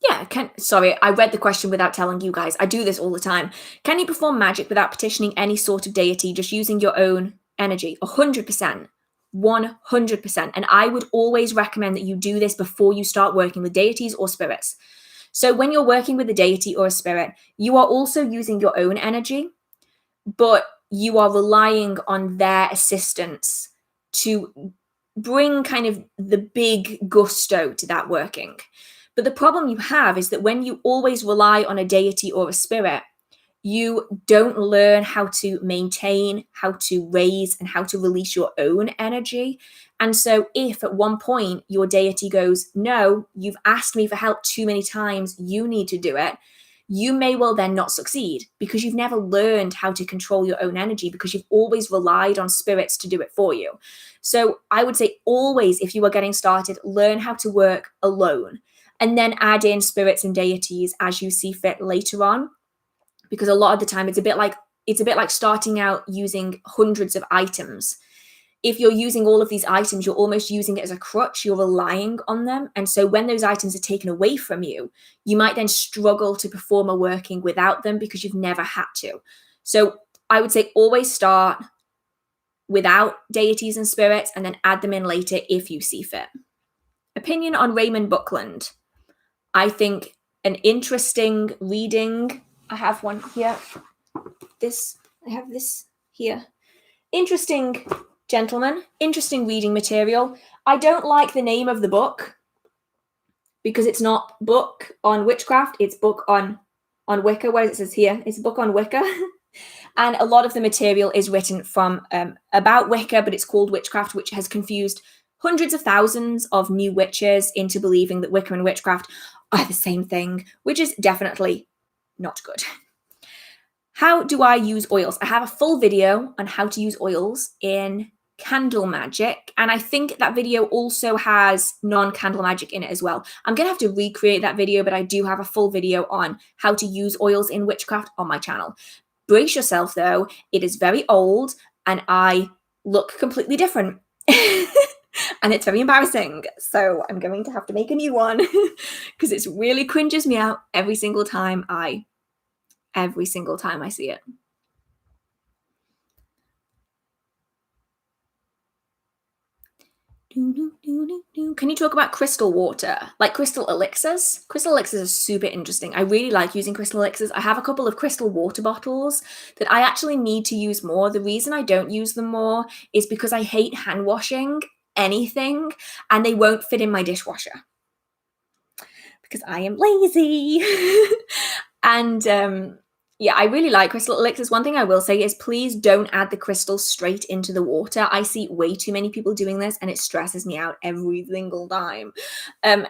Yeah, sorry, I read the question without telling you guys. I do this all the time. Can you perform magic without petitioning any sort of deity, just using your own energy? 100%. 100%. And I would always recommend that you do this before you start working with deities or spirits. So when you're working with a deity or a spirit, you are also using your own energy, but you are relying on their assistance to bring kind of the big gusto to that working. But the problem you have is that when you always rely on a deity or a spirit, you don't learn how to maintain, how to raise, and how to release your own energy. And so, if at one point your deity goes, "No, you've asked me for help too many times, you need to do it," you may well then not succeed because you've never learned how to control your own energy because you've always relied on spirits to do it for you. So, I would say always, if you are getting started, learn how to work alone and then add in spirits and deities as you see fit later on, because a lot of the time it's a bit like starting out using hundreds of items. If you're using all of these items, you're almost using it as a crutch, you're relying on them. And so when those items are taken away from you, you might then struggle to perform a working without them because you've never had to. So I would say always start without deities and spirits and then add them in later if you see fit. Opinion on Raymond Buckland. I think an interesting reading. I have one here. I have this here. Interesting gentleman, interesting reading material. I don't like the name of the book because it's not book on witchcraft, it's book on Wicca, where it says here, it's a book on Wicca. And a lot of the material is written from about Wicca, but it's called witchcraft, which has confused hundreds of thousands of new witches into believing that Wicca and witchcraft are the same thing, which is definitely not good. How do I use oils? I have a full video on how to use oils in candle magic, and I think that video also has non-candle magic in it as well. I'm gonna have to recreate that video, but I do have a full video on how to use oils in witchcraft on my channel. Brace yourself though, it is very old and I look completely different. And it's very embarrassing, so I'm going to have to make a new one because it really cringes me out every single time I see it. Can you talk about crystal water, like crystal elixirs? Crystal elixirs are super interesting. I really like using crystal elixirs. I have a couple of crystal water bottles that I actually need to use more. The reason I don't use them more is because I hate hand washing anything and they won't fit in my dishwasher because I am lazy. And yeah, I really like crystal elixirs. One thing I will say is please don't add the crystals straight into the water. I see way too many people doing this and it stresses me out every single time.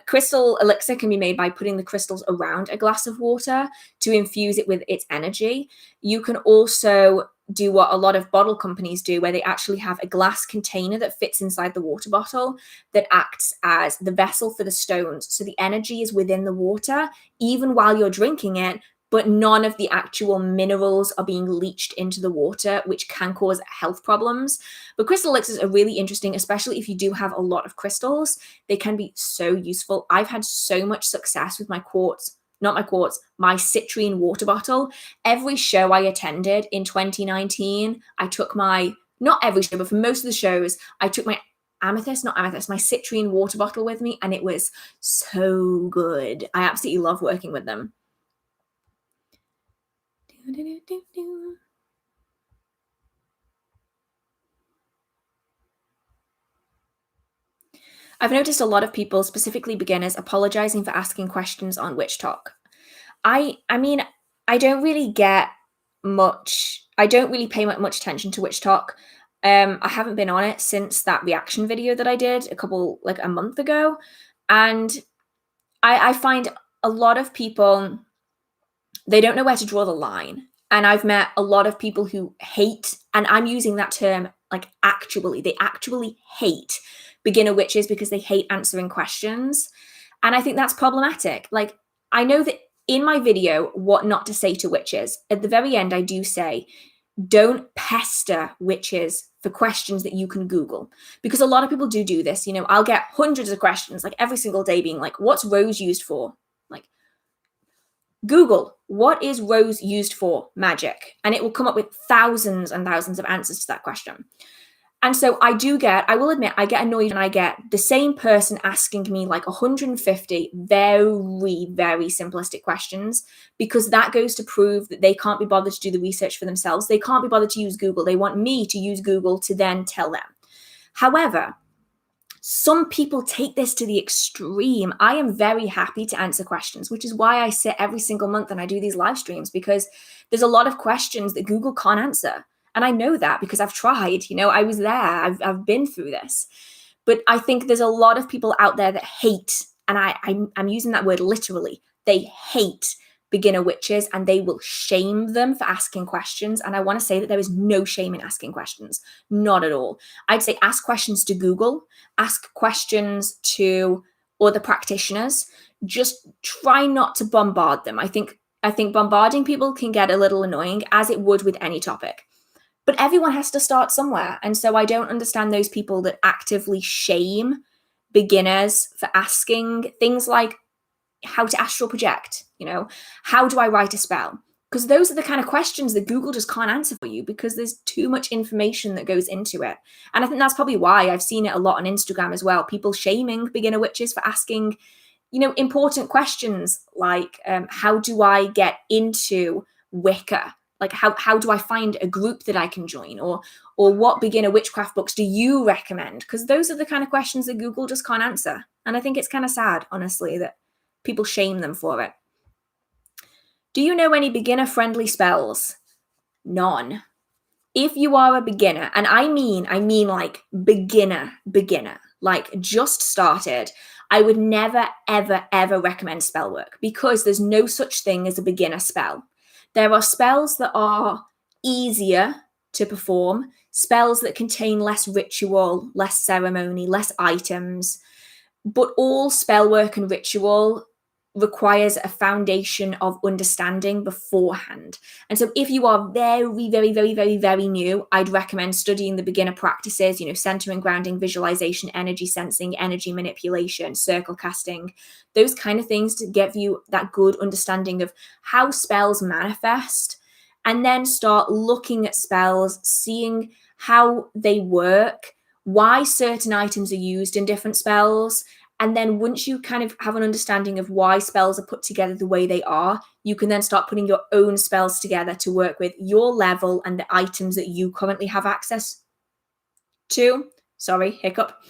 Crystal elixir can be made by putting the crystals around a glass of water to infuse it with its energy. You can also do what a lot of bottle companies do, where they actually have a glass container that fits inside the water bottle that acts as the vessel for the stones. So the energy is within the water, even while you're drinking it, but none of the actual minerals are being leached into the water, which can cause health problems. But crystal elixirs are really interesting, especially if you do have a lot of crystals. They can be so useful. I've had so much success with my citrine water bottle. Every show I attended in 2019, I took not every show, but for most of the shows, I took my my citrine water bottle with me, and it was so good. I absolutely love working with them. I've noticed a lot of people, specifically beginners, apologizing for asking questions on Witch Talk. I mean, I don't really get much I don't really pay much attention to Witch Talk. I haven't been on it since that reaction video that I did a month ago. And I find a lot of people, they don't know where to draw the line. And I've met a lot of people who hate, and I'm using that term like they actually hate beginner witches because they hate answering questions. And I think that's problematic. Like, I know that in my video, what not to say to witches, at the very end, I do say, don't pester witches for questions that you can Google. Because a lot of people do this. You know, I'll get hundreds of questions like every single day being like, what's rose used for? Like, Google, what is rose used for magic? And it will come up with thousands and thousands of answers to that question. And so I will admit, I get annoyed when I get the same person asking me like 150 very, very simplistic questions, because that goes to prove that they can't be bothered to do the research for themselves. They can't be bothered to use Google. They want me to use Google to then tell them. However, some people take this to the extreme. I am very happy to answer questions, which is why I sit every single month and I do these live streams, because there's a lot of questions that Google can't answer. And I know that because I've tried, I was there, I've been through this. But I think there's a lot of people out there that hate, and I'm using that word literally, they hate beginner witches and they will shame them for asking questions. And I want to say that there is no shame in asking questions, not at all. I'd say ask questions to Google, ask questions to other practitioners. Just try not to bombard them. I think bombarding people can get a little annoying, as it would with any topic. But everyone has to start somewhere. And so I don't understand those people that actively shame beginners for asking things like how to astral project, how do I write a spell? Because those are the kind of questions that Google just can't answer for you, because there's too much information that goes into it. And I think that's probably why I've seen it a lot on Instagram as well. People shaming beginner witches for asking, important questions like, how do I get into Wicca? Like, how do I find a group that I can join? Or what beginner witchcraft books do you recommend? Because those are the kind of questions that Google just can't answer. And I think it's kind of sad, honestly, that people shame them for it. Do you know any beginner-friendly spells? None. If you are a beginner, and I mean like beginner, like just started, I would never, ever, ever recommend Spellwork, because there's no such thing as a beginner spell. There are spells that are easier to perform, spells that contain less ritual, less ceremony, less items, but all spellwork and ritual requires a foundation of understanding beforehand. And so if you are very, very, very, very, very new, I'd recommend studying the beginner practices, centering, grounding, visualization, energy sensing, energy manipulation, circle casting, those kind of things to give you that good understanding of how spells manifest, and then start looking at spells, seeing how they work, why certain items are used in different spells. And then once you kind of have an understanding of why spells are put together the way they are, you can then start putting your own spells together to work with your level and the items that you currently have access to. Sorry, hiccup.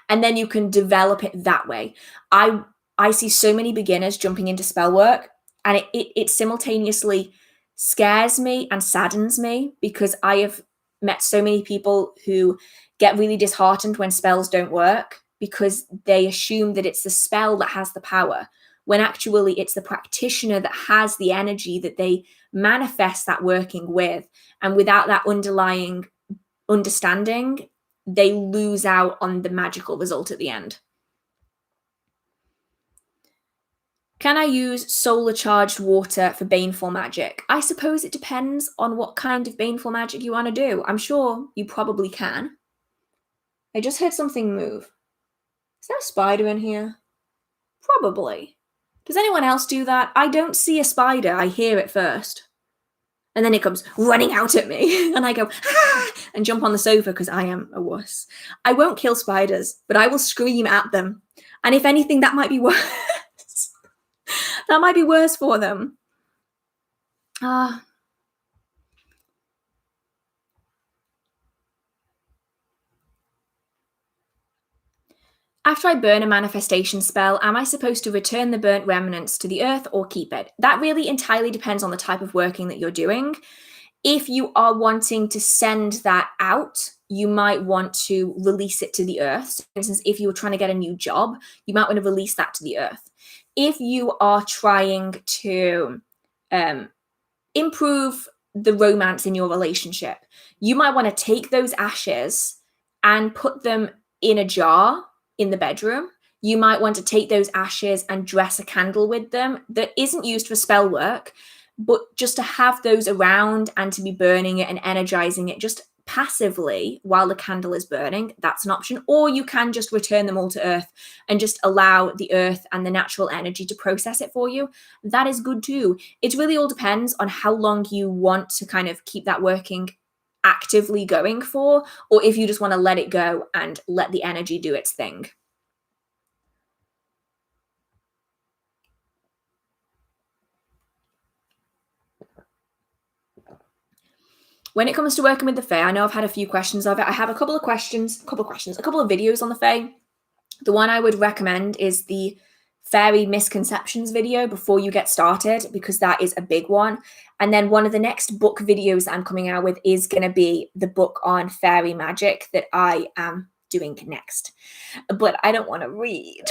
And then you can develop it that way. I see so many beginners jumping into Spellwork, and it simultaneously scares me and saddens me, because I have met so many people who get really disheartened when spells don't work, because they assume that it's the spell that has the power, when actually it's the practitioner that has the energy that they manifest that working with. And without that underlying understanding, they lose out on the magical result at the end. Can I use solar charged water for baneful magic? I suppose it depends on what kind of baneful magic you want to do. I'm sure you probably can. I just heard something move. Is there a spider in here? Probably. Does anyone else do that? I don't see a spider. I hear it first. And then it comes running out at me. And I go, ah! And jump on the sofa because I am a wuss. I won't kill spiders, but I will scream at them. And if anything, that might be worse. That might be worse for them. After I burn a manifestation spell, am I supposed to return the burnt remnants to the earth or keep it? That really entirely depends on the type of working that you're doing. If you are wanting to send that out, you might want to release it to the earth. So for instance, if you were trying to get a new job, you might want to release that to the earth. If you are trying to improve the romance in your relationship, you might want to take those ashes and put them in a jar in the bedroom. You might want to take those ashes and dress a candle with them that isn't used for spell work, but just to have those around and to be burning it and energizing it just passively while the candle is burning. That's an option. Or you can just return them all to earth and just allow the earth and the natural energy to process it for you. That is good too. It really all depends on how long you want to kind of keep that working actively going for, or if you just want to let it go and let the energy do its thing. When it comes to working with the Fae, I know I've had a few questions of it. I have a couple of videos on the Fae. The one I would recommend is the fairy misconceptions video before you get started, because that is a big one. And then one of the next book videos that I'm coming out with is going to be the book on fairy magic that I am doing next. But I don't want to read.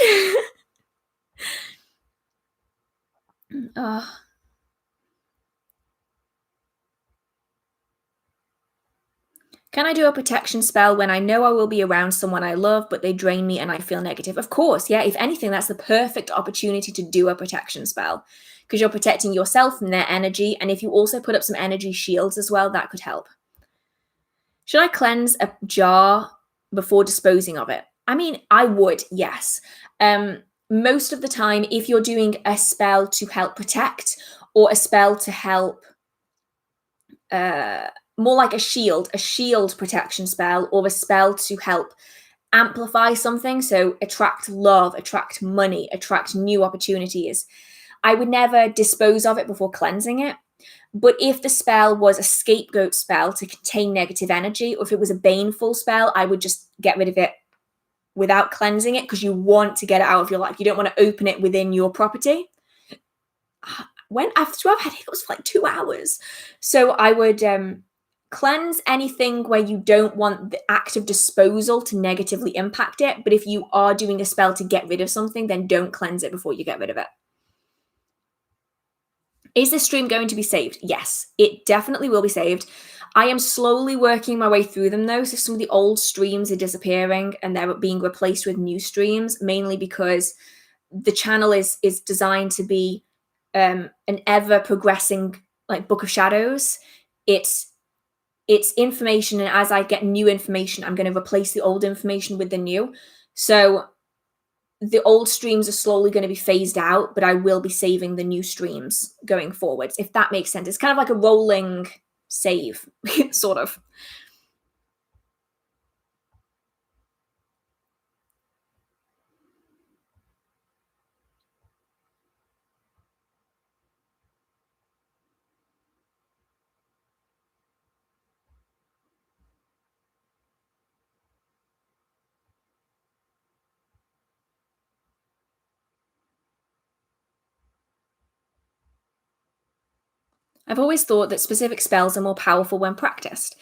Can I do a protection spell when I know I will be around someone I love, but they drain me and I feel negative? Of course, yeah. If anything, that's the perfect opportunity to do a protection spell, because you're protecting yourself from their energy. And if you also put up some energy shields as well, that could help. Should I cleanse a jar before disposing of it? I mean, I would, yes. Most of the time, if you're doing a spell to help protect or a spell to help more like a shield protection spell, or a spell to help amplify something, so attract love, attract money, attract new opportunities, I would never dispose of it before cleansing it. But if the spell was a scapegoat spell to contain negative energy, or if it was a baneful spell, I would just get rid of it without cleansing it, because you want to get it out of your life. You don't want to open it within your property. After I've had hiccups for like 2 hours. So I would cleanse anything where you don't want the act of disposal to negatively impact it. But if you are doing a spell to get rid of something, then don't cleanse it before you get rid of it. Is this stream going to be saved? Yes, it definitely will be saved. I am slowly working my way through them though. So some of the old streams are disappearing and they're being replaced with new streams, mainly because the channel is designed to be an ever progressing like book of shadows. It's information, and as I get new information, I'm going to replace the old information with the new. So the old streams are slowly going to be phased out, but I will be saving the new streams going forwards, if that makes sense. It's kind of like a rolling save, sort of. I've always thought that specific spells are more powerful when practiced.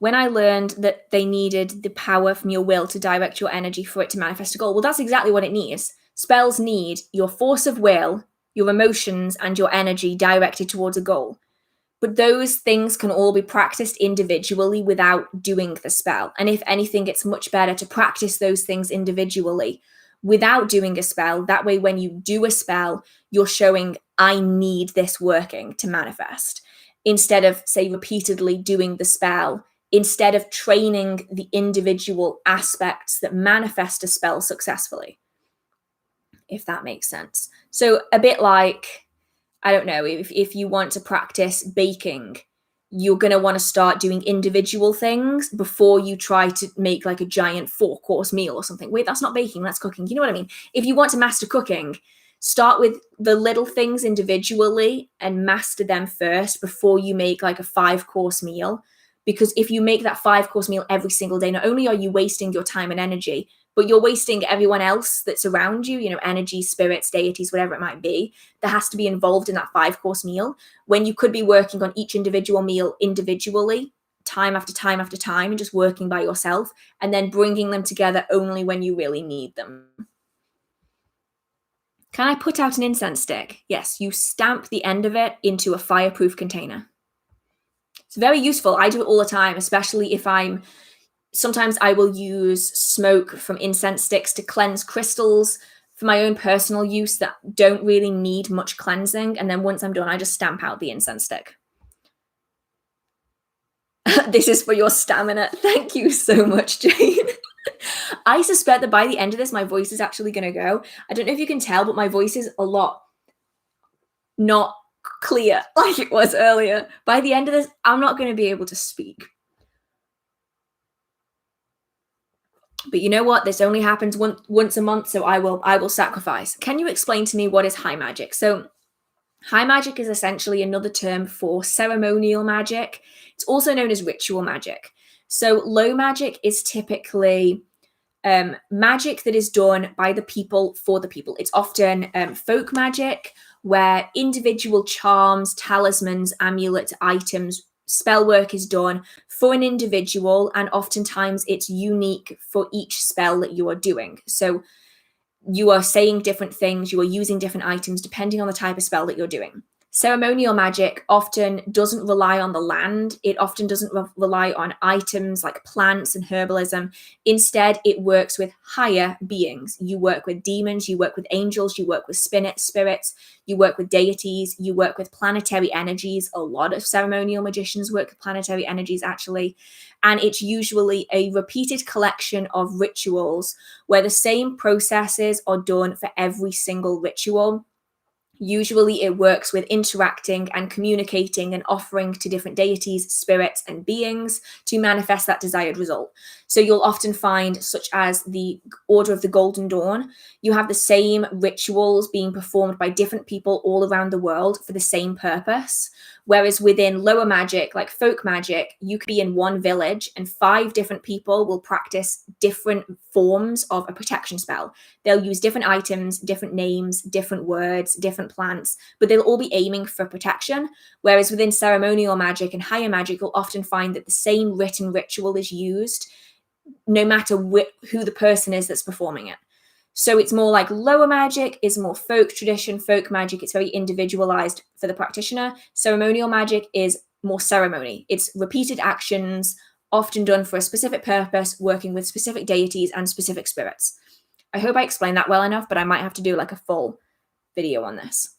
When I learned that they needed the power from your will to direct your energy for it to manifest a goal, well, that's exactly what it needs. Spells need your force of will, your emotions, and your energy directed towards a goal. But those things can all be practiced individually without doing the spell. And if anything, it's much better to practice those things individually without doing a spell. That way, when you do a spell, you're showing, I need this working to manifest, instead of, say, repeatedly doing the spell, instead of training the individual aspects that manifest a spell successfully, if that makes sense. So a bit like, I don't know, if you want to practice baking, you're going to want to start doing individual things before you try to make like a giant 4-course meal or something. Wait, that's not baking, that's cooking. You know what I mean? If you want to master cooking, start with the little things individually and master them first before you make like a 5-course meal. Because if you make that 5-course meal every single day, not only are you wasting your time and energy, but you're wasting everyone else that's around you, you know, energy, spirits, deities, whatever it might be, that has to be involved in that 5-course meal, when you could be working on each individual meal individually, time after time after time, and just working by yourself, and then bringing them together only when you really need them. Can I put out an incense stick? Yes, you stamp the end of it into a fireproof container. It's very useful. I do it all the time, especially if sometimes I will use smoke from incense sticks to cleanse crystals for my own personal use that don't really need much cleansing. And then once I'm done, I just stamp out the incense stick. This is for your stamina. Thank you so much, Jane. I suspect that by the end of this, my voice is actually going to go. I don't know if you can tell, but my voice is a lot not clear like it was earlier. By the end of this, I'm not going to be able to speak. But you know what? This only happens once a month, so I will sacrifice. Can you explain to me what is high magic? So high magic is essentially another term for ceremonial magic. It's also known as ritual magic. So low magic is typically magic that is done by the people for the people. It's often folk magic, where individual charms, talismans, amulets, items, spell work is done for an individual, and oftentimes it's unique for each spell that you are doing. So you are saying different things, you are using different items depending on the type of spell that you're doing. Ceremonial magic often doesn't rely on the land. It often doesn't rely on items like plants and herbalism. Instead, it works with higher beings. You work with demons, you work with angels, you work with spirits, you work with deities, you work with planetary energies. A lot of ceremonial magicians work with planetary energies, actually. And it's usually a repeated collection of rituals where the same processes are done for every single ritual. Usually it works with interacting and communicating and offering to different deities, spirits, and beings to manifest that desired result. So you'll often find, such as the Order of the Golden Dawn, you have the same rituals being performed by different people all around the world for the same purpose. Whereas within lower magic, like folk magic, you could be in one village and 5 different people will practice different forms of a protection spell. They'll use different items, different names, different words, different plants, but they'll all be aiming for protection. Whereas within ceremonial magic and higher magic, you'll often find that the same written ritual is used, no matter who the person is that's performing it. So it's more like lower magic is more folk tradition, folk magic. It's very individualized for the practitioner. Ceremonial magic is more ceremony. It's repeated actions, often done for a specific purpose, working with specific deities and specific spirits. I hope I explained that well enough, but I might have to do like a full video on this.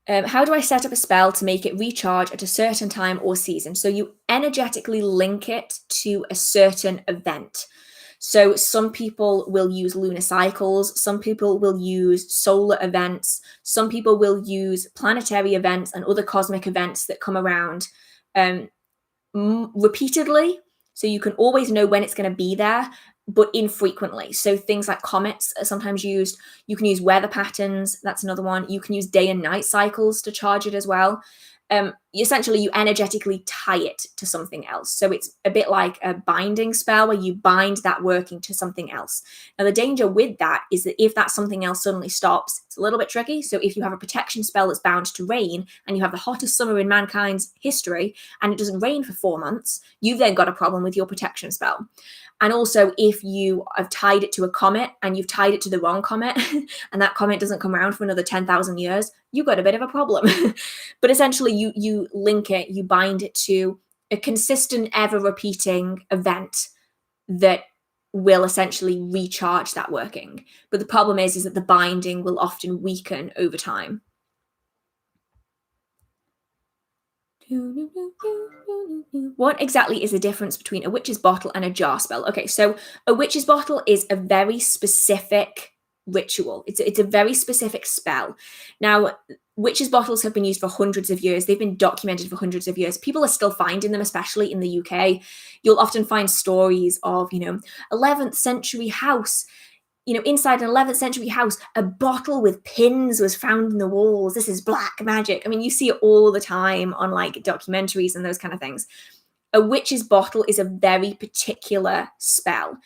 How do I set up a spell to make it recharge at a certain time or season? So you energetically link it to a certain event. So some people will use lunar cycles, some people will use solar events, some people will use planetary events and other cosmic events that come around repeatedly. So you can always know when it's going to be there, but infrequently. So things like comets are sometimes used. You can use weather patterns. That's another one. You can use day and night cycles to charge it as well. Essentially, you energetically tie it to something else. So it's a bit like a binding spell where you bind that working to something else. Now, the danger with that is that if that something else suddenly stops, it's a little bit tricky. So if you have a protection spell that's bound to rain and you have the hottest summer in mankind's history and it doesn't rain for 4 months, you've then got a problem with your protection spell. And also, if you have tied it to a comet and you've tied it to the wrong comet and that comet doesn't come around for another 10,000 years, you've got a bit of a problem. But essentially, you link it, you bind it to a consistent, ever-repeating event that will essentially recharge that working. But the problem is that the binding will often weaken over time. What exactly is the difference between a witch's bottle and a jar spell? Okay, so a witch's bottle is a very specific ritual. It's a very specific spell. Now, witches' bottles have been used for hundreds of years. They've been documented for hundreds of years. People are still finding them, especially in the UK. You'll often find stories of, 11th century house. Inside an 11th century house, a bottle with pins was found in the walls. This is black magic. I mean, you see it all the time on like documentaries and those kind of things. A witch's bottle is a very particular spell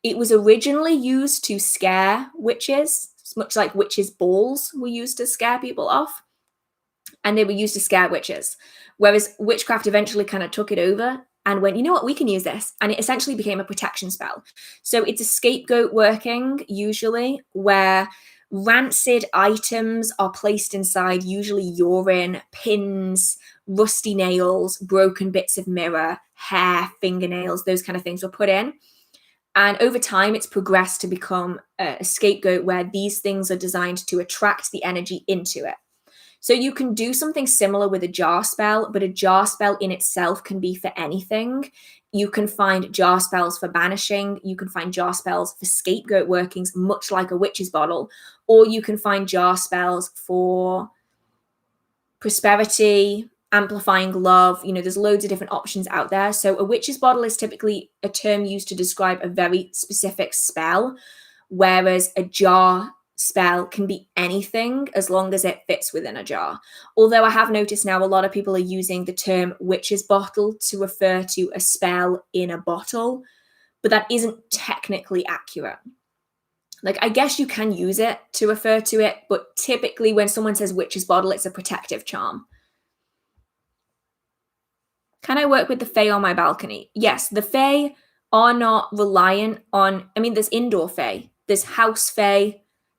it was originally used to scare witches, much like witches' balls were used to scare people off. And they were used to scare witches. Whereas witchcraft eventually kind of took it over and went, you know what, we can use this. And it essentially became a protection spell. So it's a scapegoat working, usually, where rancid items are placed inside, usually urine, pins, rusty nails, broken bits of mirror, hair, fingernails, those kind of things were put in. And over time, it's progressed to become a scapegoat where these things are designed to attract the energy into it. So you can do something similar with a jar spell, but a jar spell in itself can be for anything. You can find jar spells for banishing. You can find jar spells for scapegoat workings, much like a witch's bottle. Or you can find jar spells for prosperity, amplifying love. You know, there's loads of different options out there. So a witch's bottle is typically a term used to describe a very specific spell, whereas a jar spell can be anything as long as it fits within a jar. Although I have noticed now a lot of people are using the term witch's bottle to refer to a spell in a bottle, but that isn't technically accurate. Like, I guess you can use it to refer to it, but typically when someone says witch's bottle, it's a protective charm. Can I work with the fae on my balcony? Yes, the fae are not reliant on, I mean, there's indoor fae, there's house fae,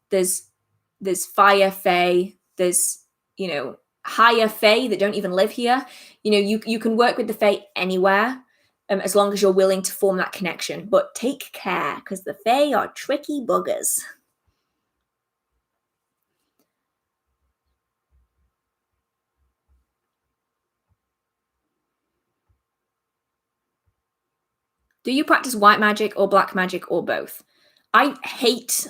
there's fire fae, there's, you know, higher fae that don't even live here. You know, you can work with the fae anywhere, as long as you're willing to form that connection. But take care, because the fae are tricky buggers. Do you practice white magic or black magic or both? I'm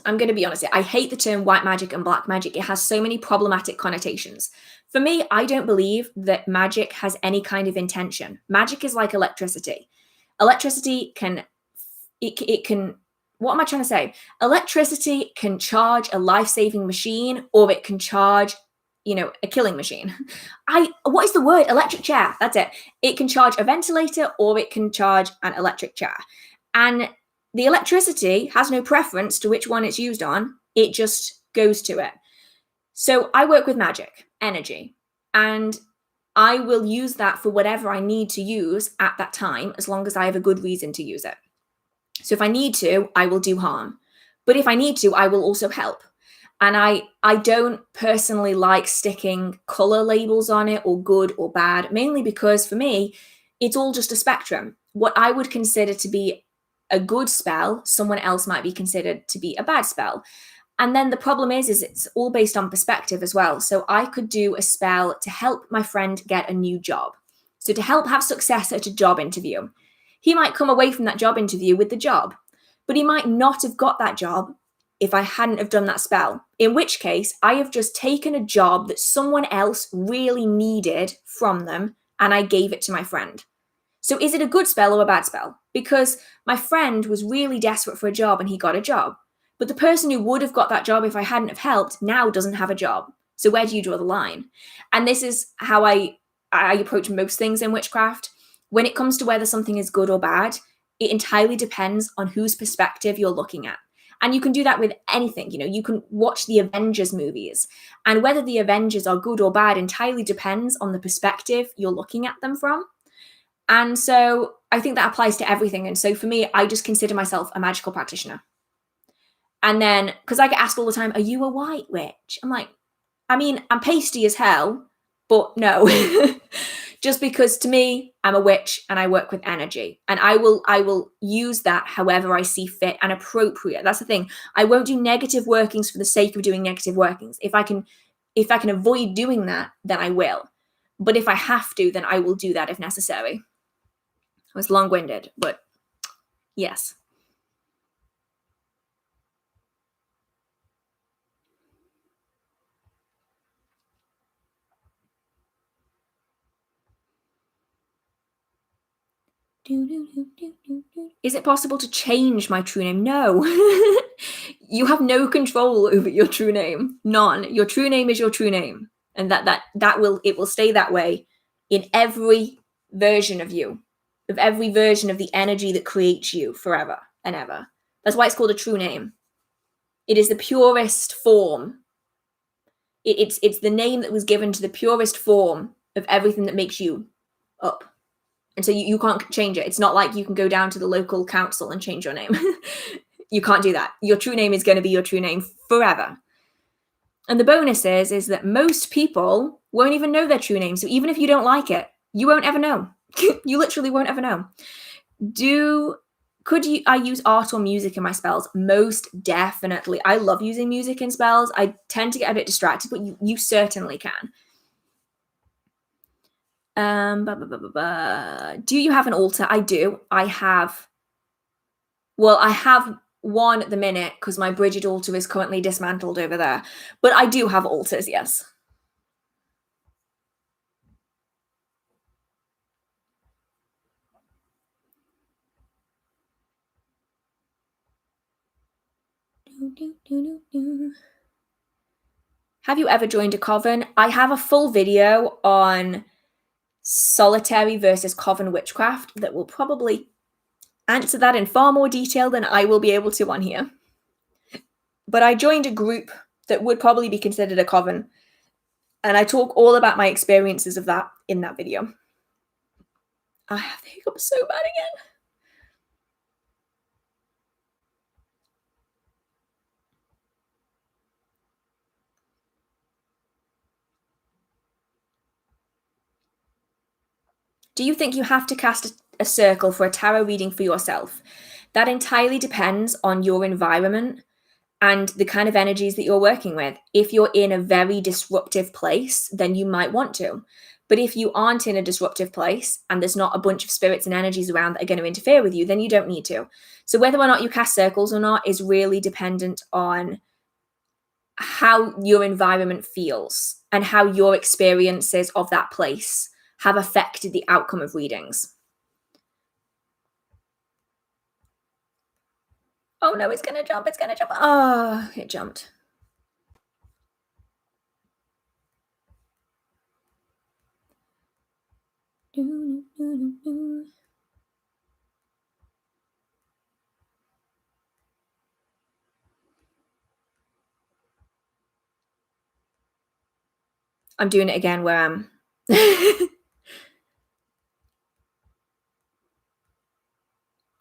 going to be honest, I hate the term white magic and black magic. It has so many problematic connotations. For me, I don't believe that magic has any kind of intention. Magic is like electricity. Electricity can, what am I trying to say? Electricity can charge a life-saving machine, or it can charge, you know, a killing machine. What is the word? Electric chair. That's it. It can charge a ventilator, or it can charge an electric chair. And the electricity has no preference to which one it's used on. It just goes to it. So I work with magic, energy, and I will use that for whatever I need to use at that time, as long as I have a good reason to use it. So if I need to, I will do harm. But if I need to, I will also help. And I don't personally like sticking color labels on it, or good or bad, mainly because for me, it's all just a spectrum. What I would consider to be a good spell, someone else might be considered to be a bad spell. And then the problem is it's all based on perspective as well. So I could do a spell to help my friend get a new job. So to help have success at a job interview. He might come away from that job interview with the job, but he might not have got that job if I hadn't have done that spell. In which case, I have just taken a job that someone else really needed from them, and I gave it to my friend. So is it a good spell or a bad spell? Because my friend was really desperate for a job and he got a job. But the person who would have got that job if I hadn't have helped now doesn't have a job. So where do you draw the line? And this is how I approach most things in witchcraft. When it comes to whether something is good or bad, it entirely depends on whose perspective you're looking at. And you can do that with anything. You know, you can watch the Avengers movies, and whether the Avengers are good or bad entirely depends on the perspective you're looking at them from. And so I think that applies to everything. And so for me, I just consider myself a magical practitioner. And then, because I get asked all the time, are you a white witch? I'm like, I mean, I'm pasty as hell, but no. Just because to me, I'm a witch and I work with energy, and I will use that however I see fit and appropriate. That's the thing. I won't do negative workings for the sake of doing negative workings. If I can avoid doing that, then I will. But if I have to, then I will do that if necessary. I was long-winded, but yes. Is it possible to change my true name? No. You have no control over your true name. None. Your true name is your true name. And it will stay that way in every version of you, of every version of the energy that creates you forever and ever. That's why it's called a true name. It is the purest form. It's the name that was given to the purest form of everything that makes you up. And so you can't change it. It's not like you can go down to the local council and change your name. You can't do that. Your true name is going to be your true name forever. And the bonus is that most people won't even know their true name. So even if you don't like it, you won't ever know. You literally won't ever know. I use art or music in my spells? Most definitely. I love using music in spells. I tend to get a bit distracted, but you certainly can. Do you have an altar? I do. I have one at the minute because my Bridget altar is currently dismantled over there. But I do have altars, yes. Have you ever joined a coven? I have a full video on solitary versus coven witchcraft that will probably answer that in far more detail than I will be able to on here. But I joined a group that would probably be considered a coven, and I talk all about my experiences of that in that video. I have the hiccups so bad again. Do you think you have to cast a circle for a tarot reading for yourself? That entirely depends on your environment and the kind of energies that you're working with. If you're in a very disruptive place, then you might want to. But if you aren't in a disruptive place and there's not a bunch of spirits and energies around that are going to interfere with you, then you don't need to. So whether or not you cast circles or not is really dependent on how your environment feels and how your experiences of that place have affected the outcome of readings. Oh no, it's gonna jump, it's gonna jump. Oh, it jumped. I'm doing it again where I'm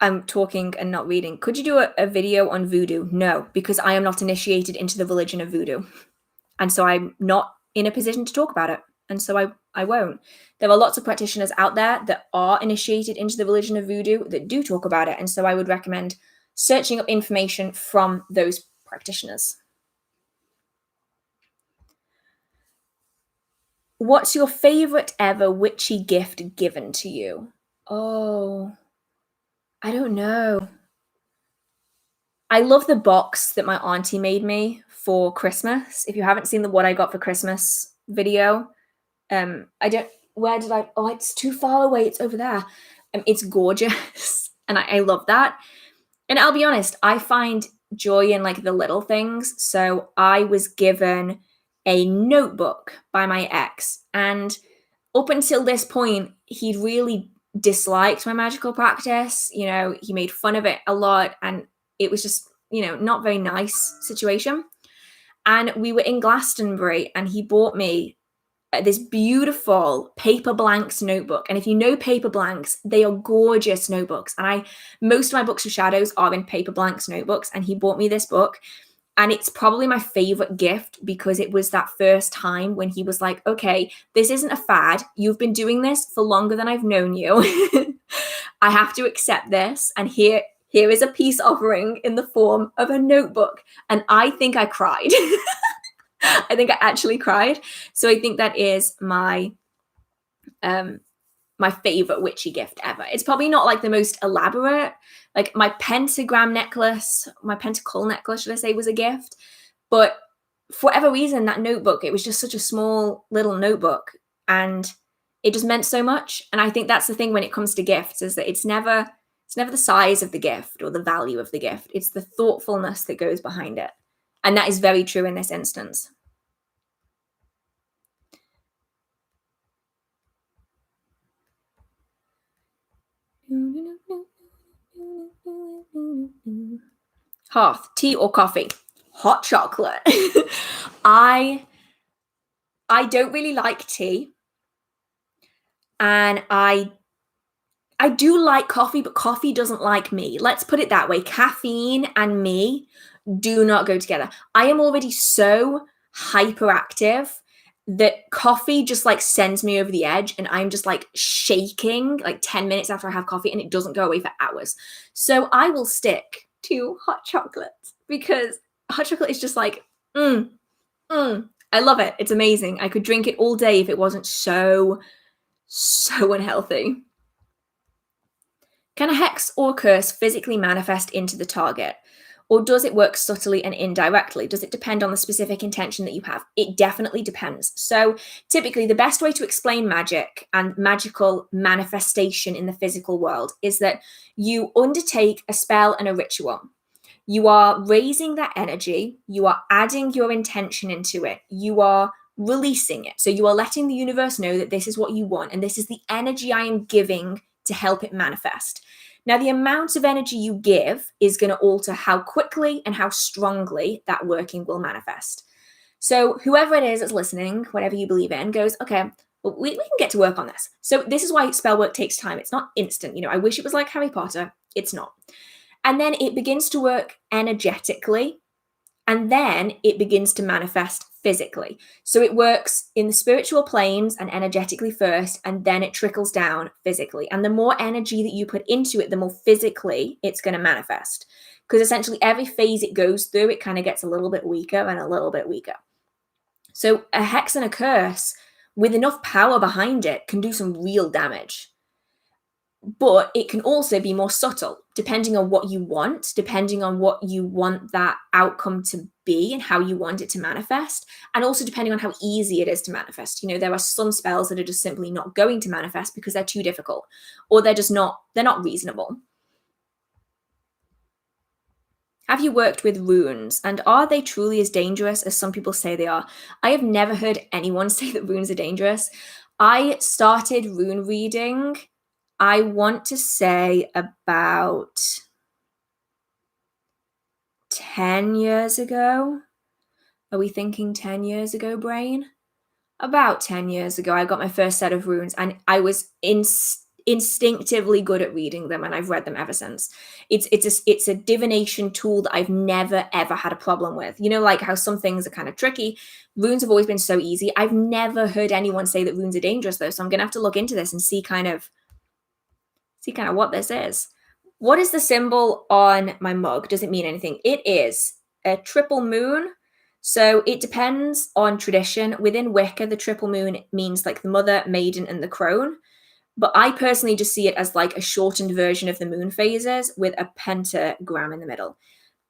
I'm talking and not reading. Could you do a video on voodoo? No, because I am not initiated into the religion of voodoo. And so I'm not in a position to talk about it. And so I won't. There are lots of practitioners out there that are initiated into the religion of voodoo that do talk about it. And so I would recommend searching up information from those practitioners. What's your favorite ever witchy gift given to you? Oh, I don't know. I love the box that my auntie made me for Christmas. If you haven't seen the What I Got for Christmas video, oh, it's too far away. It's over there. It's gorgeous. And I love that. And I'll be honest, I find joy in like the little things. So I was given a notebook by my ex. And up until this point, he'd really disliked my magical practice. You know, he made fun of it a lot. And it was just, not very nice situation. And we were in Glastonbury and he bought me this beautiful paper blanks notebook. And if you know paper blanks, they are gorgeous notebooks. And most of my books of shadows are in paper blanks notebooks. And he bought me this book. And it's probably my favorite gift because it was that first time when he was like, okay, this isn't a fad. You've been doing this for longer than I've known you. I have to accept this. And here is a peace offering in the form of a notebook. And I think I cried. I think I actually cried. So I think that is my favorite witchy gift ever. It's probably not like the most elaborate. Like my pentacle necklace, should I say, was a gift. But for whatever reason, that notebook, it was just such a small little notebook. And it just meant so much. And I think that's the thing when it comes to gifts, is that it's never the size of the gift or the value of the gift. It's the thoughtfulness that goes behind it. And that is very true in this instance. Hearth, tea or coffee? Hot chocolate. I don't really like tea. And I do like coffee, but coffee doesn't like me. Let's put it that way. Caffeine and me do not go together. I am already so hyperactive that coffee just like sends me over the edge, and I'm just like shaking like 10 minutes after I have coffee, and it doesn't go away for hours. So I will stick to hot chocolate because hot chocolate is just like, I love it. It's amazing. I could drink it all day if it wasn't so unhealthy. Can a hex or curse physically manifest into the target? Or does it work subtly and indirectly? Does it depend on the specific intention that you have? It definitely depends. So typically the best way to explain magic and magical manifestation in the physical world is that you undertake a spell and a ritual. You are raising that energy. You are adding your intention into it. You are releasing it. So you are letting the universe know that this is what you want, and this is the energy I am giving to help it manifest. Now, the amount of energy you give is going to alter how quickly and how strongly that working will manifest. So whoever it is that's listening, whatever you believe in, goes, okay, well, we can get to work on this. So this is why spell work takes time. It's not instant. I wish it was like Harry Potter. It's not. And then it begins to work energetically, and then it begins to manifest physically. So it works in the spiritual planes and energetically first, and then it trickles down physically. And the more energy that you put into it, the more physically it's going to manifest. Because essentially every phase it goes through, it kind of gets a little bit weaker and a little bit weaker. So a hex and a curse with enough power behind it can do some real damage. But it can also be more subtle, depending on what you want, depending on what you want that outcome to be and how you want it to manifest, and also depending on how easy it is to manifest. There are some spells that are just simply not going to manifest because they're too difficult, or they're not reasonable. Have you worked with runes, and are they truly as dangerous as some people say they are? I have never heard anyone say that runes are dangerous. I started rune reading, I want to say about 10 years ago. Are we thinking 10 years ago, brain? About 10 years ago, I got my first set of runes, and I was instinctively good at reading them, and I've read them ever since. It's a divination tool that I've never, ever had a problem with. Like how some things are kind of tricky. Runes have always been so easy. I've never heard anyone say that runes are dangerous, though, so I'm going to have to look into this and see kind of what this is. What is the symbol on my mug? Does it mean anything? It is a triple moon. So it depends on tradition. Within Wicca, the triple moon means like the mother, maiden, and the crone. But I personally just see it as like a shortened version of the moon phases with a pentagram in the middle.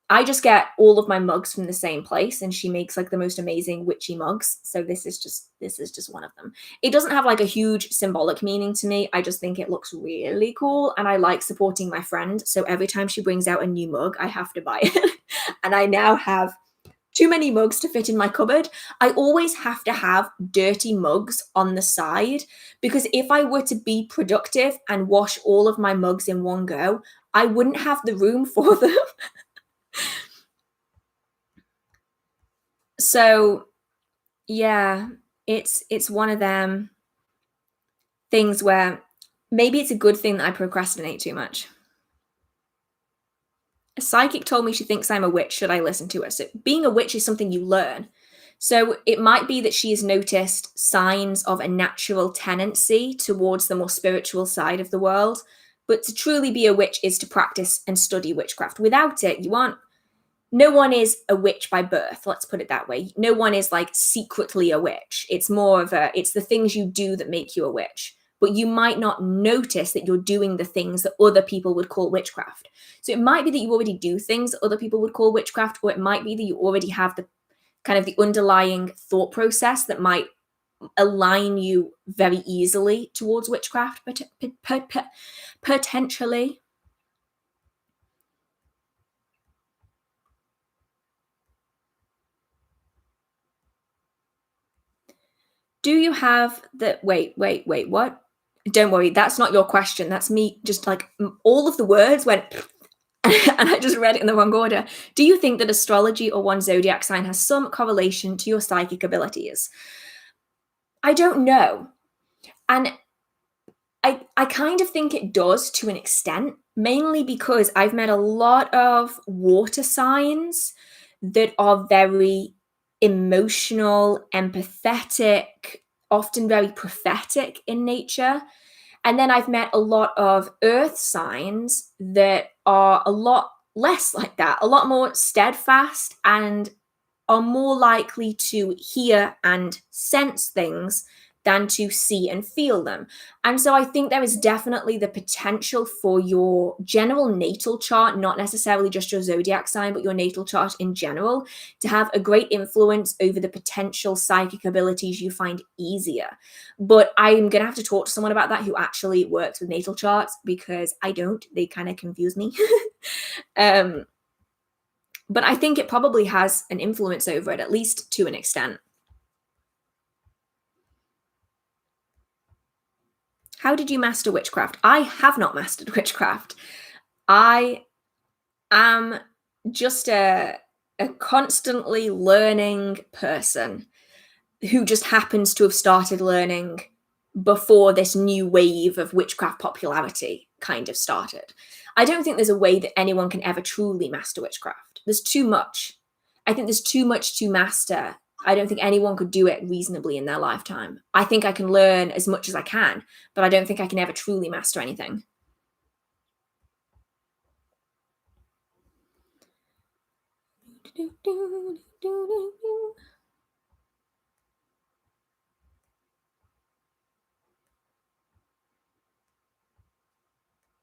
I just get all of my mugs from the same place, and she makes like the most amazing witchy mugs. So this is just one of them. It doesn't have like a huge symbolic meaning to me. I just think it looks really cool, and I like supporting my friend. So every time she brings out a new mug, I have to buy it. And I now have too many mugs to fit in my cupboard. I always have to have dirty mugs on the side, because if I were to be productive and wash all of my mugs in one go, I wouldn't have the room for them. So yeah, it's one of them things where maybe it's a good thing that I procrastinate too much. A psychic told me she thinks I'm a witch. Should I listen to her? So being a witch is something you learn. So it might be that she has noticed signs of a natural tendency towards the more spiritual side of the world. But to truly be a witch is to practice and study witchcraft. Without it, you aren't. No one is a witch by birth, let's put it that way. No one is like secretly a witch. It's more of it's the things you do that make you a witch. But you might not notice that you're doing the things that other people would call witchcraft. So it might be that you already do things that other people would call witchcraft, or it might be that you already have the kind of the underlying thought process that might align you very easily towards witchcraft, potentially. Do you have the wait, what? Don't worry, that's not your question. That's me just like all of the words went and I just read it in the wrong order. Do you think that astrology or one's zodiac sign has some correlation to your psychic abilities? I don't know. And I kind of think it does to an extent, mainly because I've met a lot of water signs that are very emotional, empathetic, often very prophetic in nature. And then I've met a lot of earth signs that are a lot less like that, a lot more steadfast, and are more likely to hear and sense things than to see and feel them. And so I think there is definitely the potential for your general natal chart, not necessarily just your zodiac sign, but your natal chart in general, to have a great influence over the potential psychic abilities you find easier. But I'm going to have to talk to someone about that who actually works with natal charts, because I don't. They kind of confuse me. But I think it probably has an influence over it, at least to an extent. How did you master witchcraft? I have not mastered witchcraft. I am just a constantly learning person who just happens to have started learning before this new wave of witchcraft popularity kind of started. I don't think there's a way that anyone can ever truly master witchcraft. There's too much. I think there's too much to master. I don't think anyone could do it reasonably in their lifetime. I think I can learn as much as I can, but I don't think I can ever truly master anything.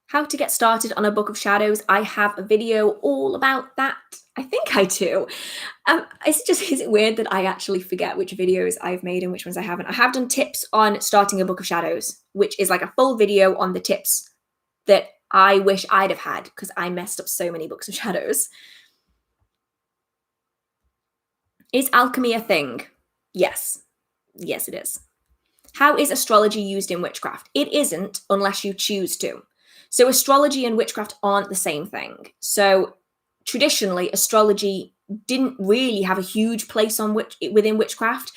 How to get started on a book of shadows. I have a video all about that. I think I do. Is it weird that I actually forget which videos I've made and which ones I haven't? I have done tips on starting a book of shadows, which is like a full video on the tips that I wish I'd have had, because I messed up so many books of shadows. Is alchemy a thing? Yes. Yes, it is. How is astrology used in witchcraft? It isn't, unless you choose to. So astrology and witchcraft aren't the same thing. So traditionally, astrology didn't really have a huge place within witchcraft.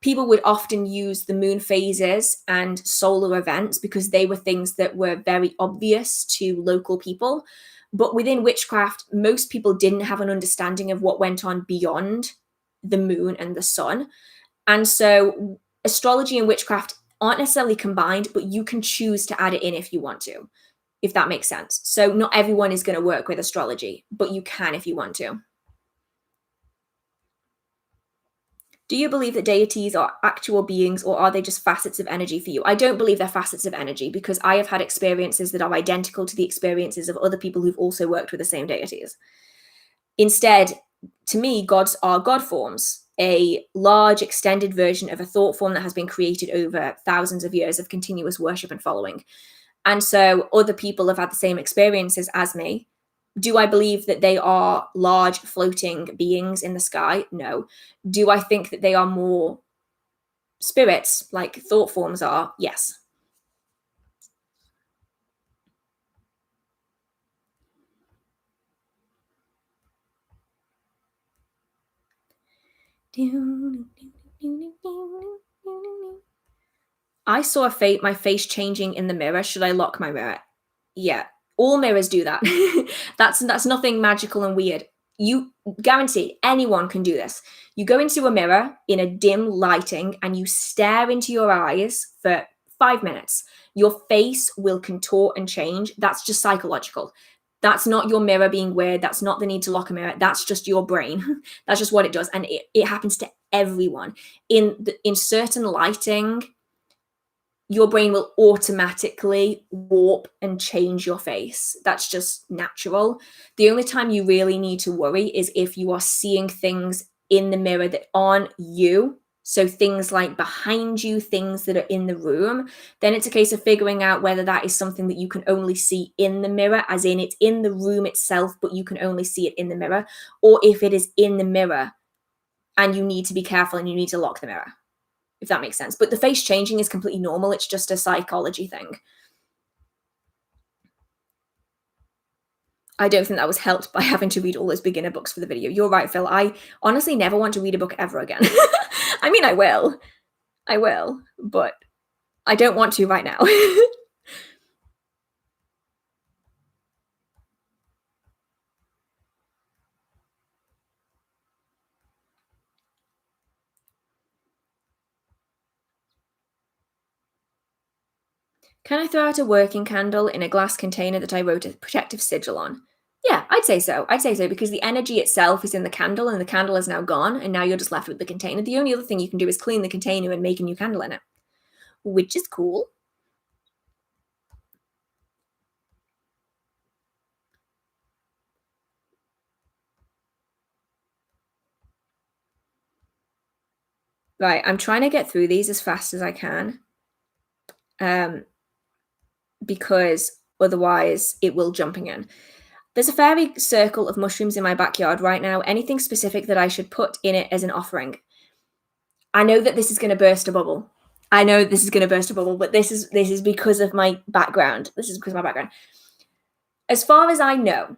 People would often use the moon phases and solar events because they were things that were very obvious to local people. But within witchcraft, most people didn't have an understanding of what went on beyond the moon and the sun. And so astrology and witchcraft aren't necessarily combined, but you can choose to add it in if you want to, if that makes sense. So not everyone is going to work with astrology, but you can if you want to. Do you believe that deities are actual beings, or are they just facets of energy for you? I don't believe they're facets of energy, because I have had experiences that are identical to the experiences of other people who've also worked with the same deities. Instead, to me, gods are god forms, a large extended version of a thought form that has been created over thousands of years of continuous worship and following. And so other people have had the same experiences as me. Do I believe that they are large floating beings in the sky? No. Do I think that they are more spirits like thought forms are? Yes. I saw my face changing in the mirror. Should I lock my mirror? Yeah. All mirrors do that. That's nothing magical and weird. You guarantee anyone can do this. You go into a mirror in a dim lighting and you stare into your eyes for 5 minutes. Your face will contort and change. That's just psychological. That's not your mirror being weird. That's not the need to lock a mirror. That's just your brain. That's just what it does. And it happens to everyone. In certain lighting, your brain will automatically warp and change your face. That's just natural. The only time you really need to worry is if you are seeing things in the mirror that aren't you. So things like behind you, things that are in the room, then it's a case of figuring out whether that is something that you can only see in the mirror, as in it's in the room itself, but you can only see it in the mirror, or if it is in the mirror and you need to be careful and you need to lock the mirror, if that makes sense. But the face changing is completely normal. It's just a psychology thing. I don't think that was helped by having to read all those beginner books for the video. You're right, Phil. I honestly never want to read a book ever again. I mean, I will, but I don't want to right now. Can I throw out a working candle in a glass container that I wrote a protective sigil on? Yeah, I'd say so. I'd say so because the energy itself is in the candle and the candle is now gone and now you're just left with the container. The only other thing you can do is clean the container and make a new candle in it, which is cool. Right, I'm trying to get through these as fast as I can. Because otherwise it will jumping in. There's a fairy circle of mushrooms in my backyard right now. Anything specific that I should put in it as an offering? I know that this is going to burst a bubble. But this is because of my background. As far as I know,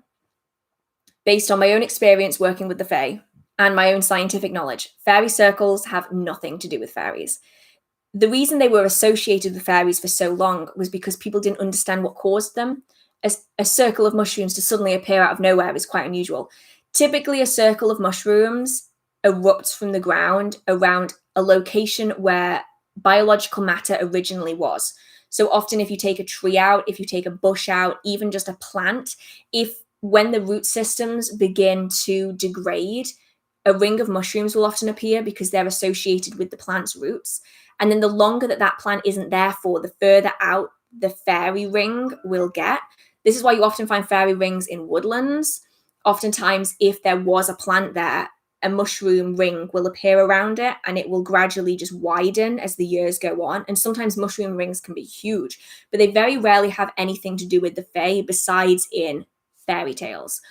based on my own experience working with the fae and my own scientific knowledge, fairy circles have nothing to do with fairies. The reason they were associated with fairies for so long was because people didn't understand what caused them. A circle of mushrooms to suddenly appear out of nowhere is quite unusual. Typically, a circle of mushrooms erupts from the ground around a location where biological matter originally was. So often, if you take a tree out, if you take a bush out, even just a plant, when the root systems begin to degrade, a ring of mushrooms will often appear because they're associated with the plant's roots. And then the longer that plant isn't there for, the further out the fairy ring will get. This is why you often find fairy rings in woodlands. Oftentimes, if there was a plant there, a mushroom ring will appear around it and it will gradually just widen as the years go on. And sometimes mushroom rings can be huge, but they very rarely have anything to do with the fae besides in fairy tales.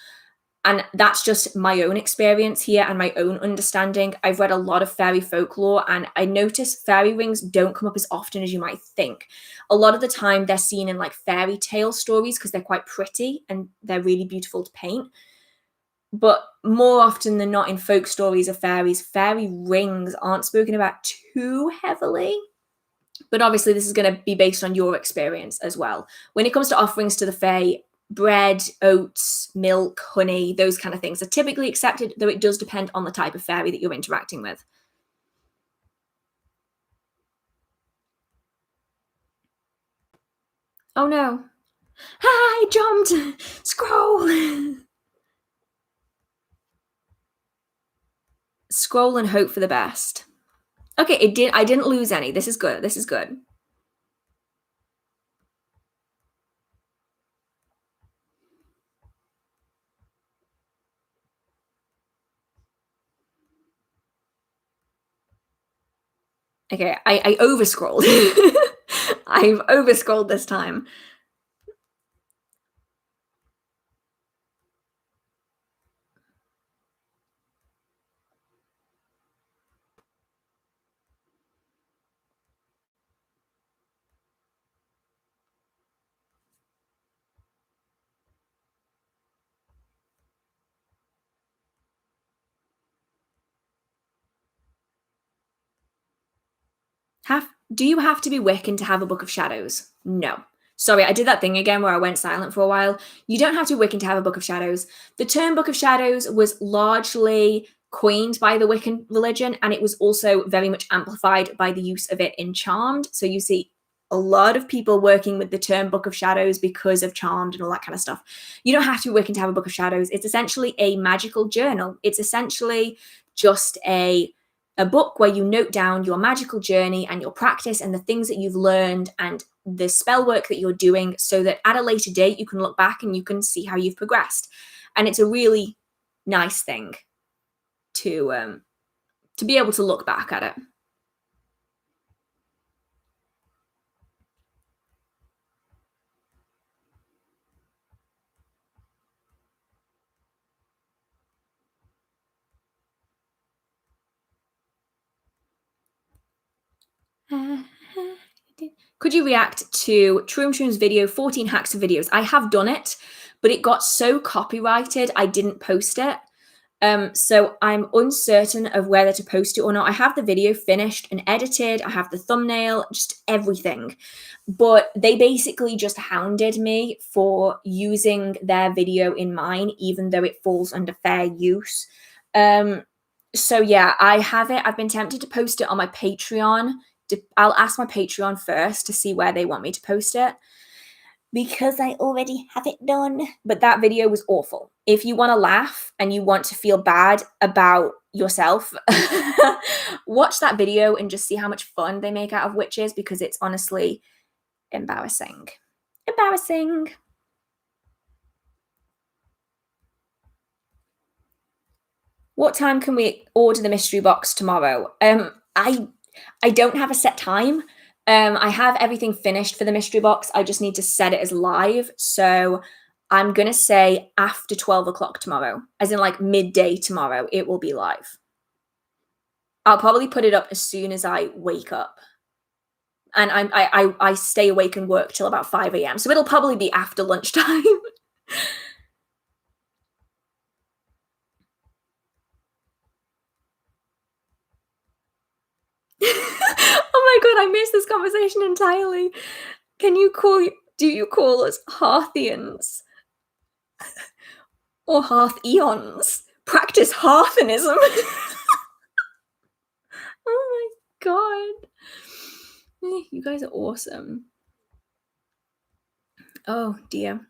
And that's just my own experience here and my own understanding. I've read a lot of fairy folklore and I notice fairy rings don't come up as often as you might think. A lot of the time they're seen in like fairy tale stories because they're quite pretty and they're really beautiful to paint. But more often than not in folk stories of fairies, fairy rings aren't spoken about too heavily. But obviously this is going to be based on your experience as well. When it comes to offerings to the fae, bread, oats, milk, honey, those kind of things are typically accepted, though it does depend on the type of fairy that you're interacting with. Oh no. I jumped! Scroll! Scroll and hope for the best. Okay, I didn't lose any. This is good. Okay, I over-scrolled. I've over-scrolled this time. Do you have to be Wiccan to have a Book of Shadows? No. Sorry, I did that thing again where I went silent for a while. You don't have to be Wiccan to have a Book of Shadows. The term Book of Shadows was largely coined by the Wiccan religion, and it was also very much amplified by the use of it in Charmed. So you see a lot of people working with the term Book of Shadows because of Charmed and all that kind of stuff. You don't have to be Wiccan to have a Book of Shadows. It's essentially a magical journal. It's essentially just a book where you note down your magical journey and your practice and the things that you've learned and the spell work that you're doing so that at a later date you can look back and you can see how you've progressed. And it's a really nice thing to be able to look back at it. Could you react to Troom's video 14 hacks of videos? I have done it, but it got so copyrighted, I didn't post it. So I'm uncertain of whether to post it or not. I have the video finished and edited. I have the thumbnail, just everything. But they basically just hounded me for using their video in mine, even though it falls under fair use. So yeah, I have it. I've been tempted to post it on my Patreon. I'll ask my Patreon first to see where they want me to post it, because I already have it done. But that video was awful. If you want to laugh and you want to feel bad about yourself, watch that video and just see how much fun they make out of witches, because it's honestly embarrassing. Embarrassing. What time can we order the mystery box tomorrow? I don't have a set time. I have everything finished for the mystery box. I just need to set it as live. So I'm going to say after 12 o'clock tomorrow, as in like midday tomorrow, it will be live. I'll probably put it up as soon as I wake up. And I stay awake and work till about 5 a.m. So it'll probably be after lunchtime. Oh my god, I missed this conversation entirely. Do you call us Hearthians? Or Hearth-eons? Practice Hearthianism. Oh my god. You guys are awesome. Oh dear.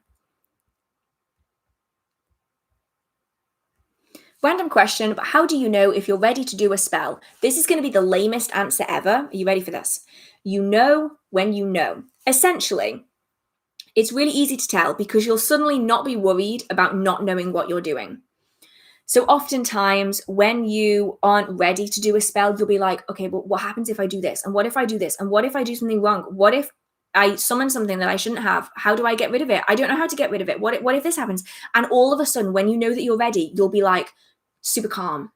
Random question, but how do you know if you're ready to do a spell? This is going to be the lamest answer ever. Are you ready for this? You know when you know. Essentially, it's really easy to tell because you'll suddenly not be worried about not knowing what you're doing. So oftentimes when you aren't ready to do a spell, you'll be like, okay, but what happens if I do this? And what if I do this? And what if I do something wrong? What if I summon something that I shouldn't have? How do I get rid of it? I don't know how to get rid of it. What if this happens? And all of a sudden, when you know that you're ready, you'll be like super calm.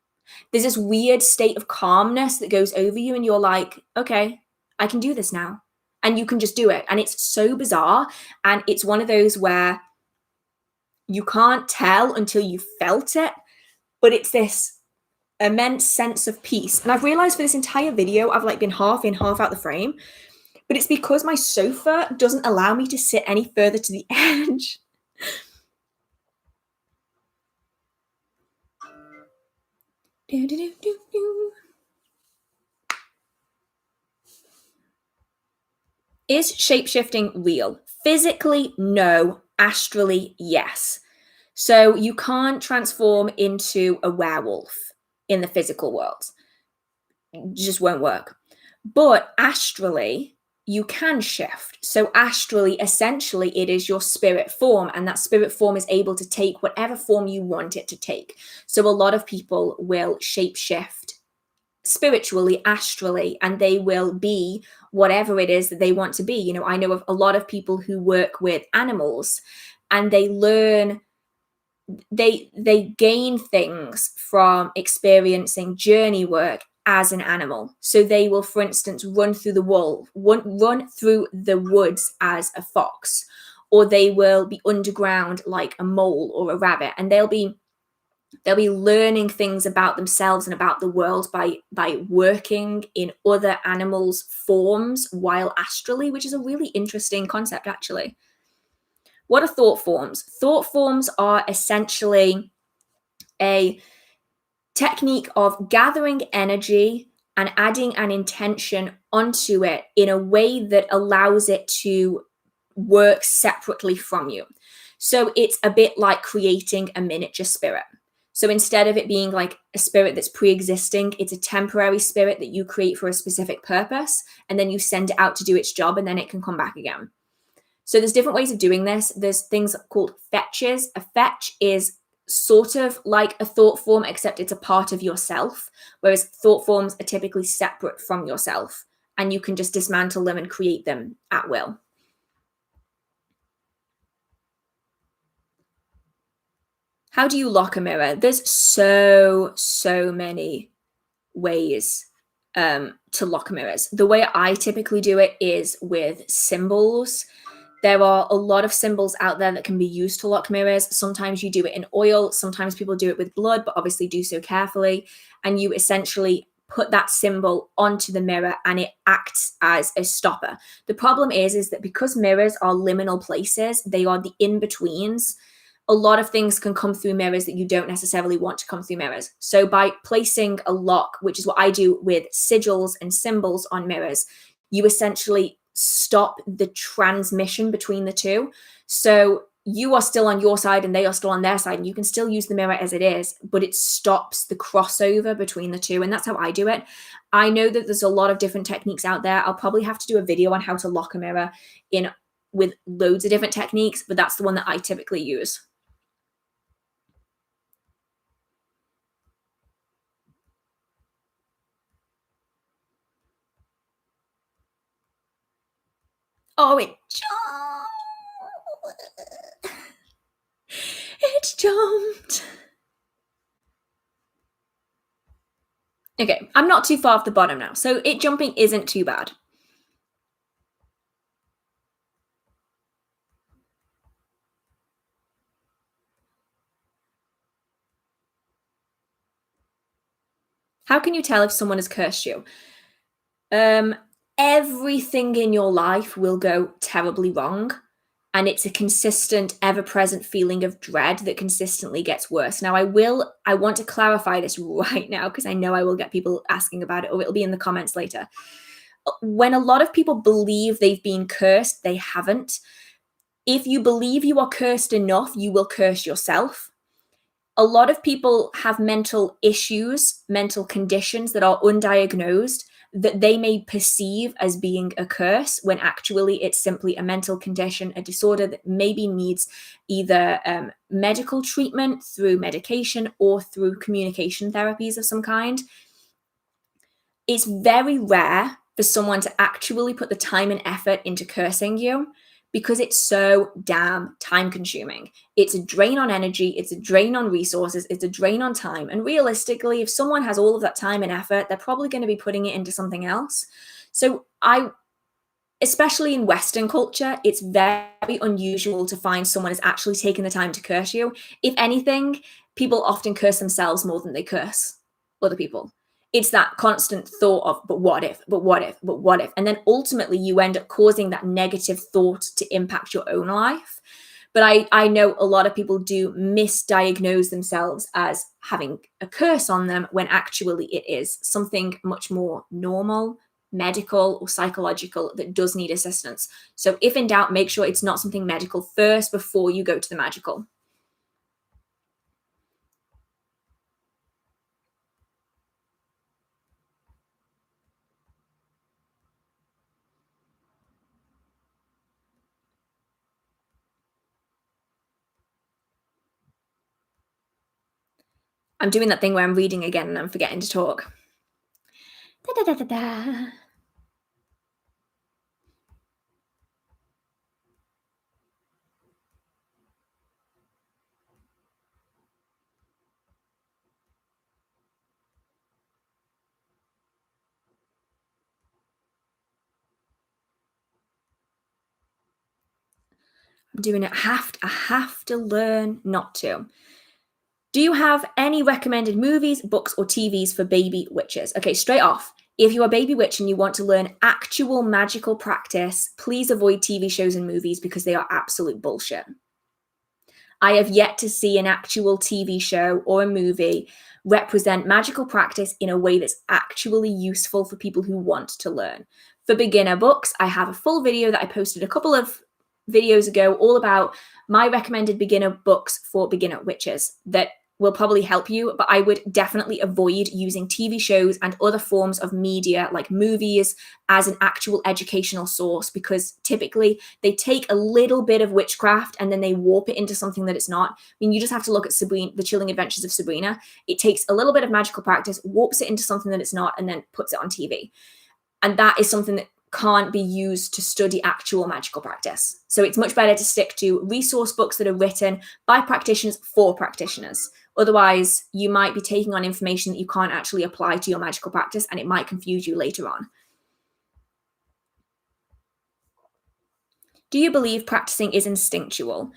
There's this weird state of calmness that goes over you and you're like, okay, I can do this now. And you can just do it. And it's so bizarre. And it's one of those where you can't tell until you felt it, but it's this immense sense of peace. And I've realized for this entire video, I've like been half in, half out the frame, but it's because my sofa doesn't allow me to sit any further to the edge. Is shapeshifting real? Physically, no. Astrally, yes. So you can't transform into a werewolf in the physical world. It just won't work. But astrally, you can shift. So astrally, essentially, it is your spirit form, and that spirit form is able to take whatever form you want it to take. So a lot of people will shapeshift spiritually, astrally, and they will be whatever it is that they want to be. You know, I know of a lot of people who work with animals, and they learn, they gain things from experiencing journey work as an animal. So they will, for instance, run through the woods as a fox, or they will be underground like a mole or a rabbit, and they'll be learning things about themselves and about the world by working in other animals' forms while astrally, which is a really interesting concept, actually. What are thought forms? Thought forms are essentially a technique of gathering energy and adding an intention onto it in a way that allows it to work separately from you. So it's a bit like creating a miniature spirit. So instead of it being like a spirit that's pre-existing, it's a temporary spirit that you create for a specific purpose, and then you send it out to do its job, and then it can come back again. So there's different ways of doing this. There's things called fetches. A fetch is sort of like a thought form, except it's a part of yourself, whereas thought forms are typically separate from yourself, and you can just dismantle them and create them at will. How do you lock a mirror? There's so many ways to lock mirrors. The way I typically do it is with symbols. There are a lot of symbols out there that can be used to lock mirrors. Sometimes you do it in oil, sometimes people do it with blood, but obviously do so carefully. And you essentially put that symbol onto the mirror and it acts as a stopper. The problem is that because mirrors are liminal places, they are the in-betweens. A lot of things can come through mirrors that you don't necessarily want to come through mirrors. So by placing a lock, which is what I do with sigils and symbols on mirrors, you essentially stop the transmission between the two. So you are still on your side and they are still on their side, and you can still use the mirror as it is, but it stops the crossover between the two. And that's how I do it. I know that there's a lot of different techniques out there. I'll probably have to do a video on how to lock a mirror in with loads of different techniques, but that's the one that I typically use. Oh, it jumped. It jumped. Okay, I'm not too far off the bottom now, so it jumping isn't too bad. How can you tell if someone has cursed you? Everything in your life will go terribly wrong. And it's a consistent, ever-present feeling of dread that consistently gets worse. Now, I want to clarify this right now because I know I will get people asking about it, or it'll be in the comments later. When a lot of people believe they've been cursed, they haven't. If you believe you are cursed enough, you will curse yourself. A lot of people have mental issues, mental conditions that are undiagnosed, that they may perceive as being a curse when actually it's simply a mental condition, a disorder that maybe needs either medical treatment through medication or through communication therapies of some kind. It's very rare for someone to actually put the time and effort into cursing you because it's so damn time consuming. It's a drain on energy, it's a drain on resources, it's a drain on time. And realistically, if someone has all of that time and effort, they're probably going to be putting it into something else. So especially in Western culture, it's very unusual to find someone has actually taken the time to curse you. If anything, people often curse themselves more than they curse other people. It's that constant thought of, but what if, but what if, but what if? And then ultimately you end up causing that negative thought to impact your own life. But I know a lot of people do misdiagnose themselves as having a curse on them when actually it is something much more normal, medical or psychological that does need assistance. So if in doubt, make sure it's not something medical first before you go to the magical. I'm doing that thing where I'm reading again and I'm forgetting to talk. Da, da, da, da, da. I'm doing it. I have to learn not to. Do you have any recommended movies, books, or TVs for baby witches? Okay, straight off. If you're a baby witch and you want to learn actual magical practice, please avoid TV shows and movies because they are absolute bullshit. I have yet to see an actual TV show or a movie represent magical practice in a way that's actually useful for people who want to learn. For beginner books, I have a full video that I posted a couple of videos ago all about my recommended beginner books for beginner witches that will probably help you, but I would definitely avoid using TV shows and other forms of media like movies as an actual educational source because typically they take a little bit of witchcraft and then they warp it into something that it's not. I mean, you just have to look at Sabrina, The Chilling Adventures of Sabrina. It takes a little bit of magical practice, warps it into something that it's not, and then puts it on TV. And that is something that can't be used to study actual magical practice. So it's much better to stick to resource books that are written by practitioners for practitioners. Otherwise, you might be taking on information that you can't actually apply to your magical practice, and it might confuse you later on. Do you believe practicing is instinctual?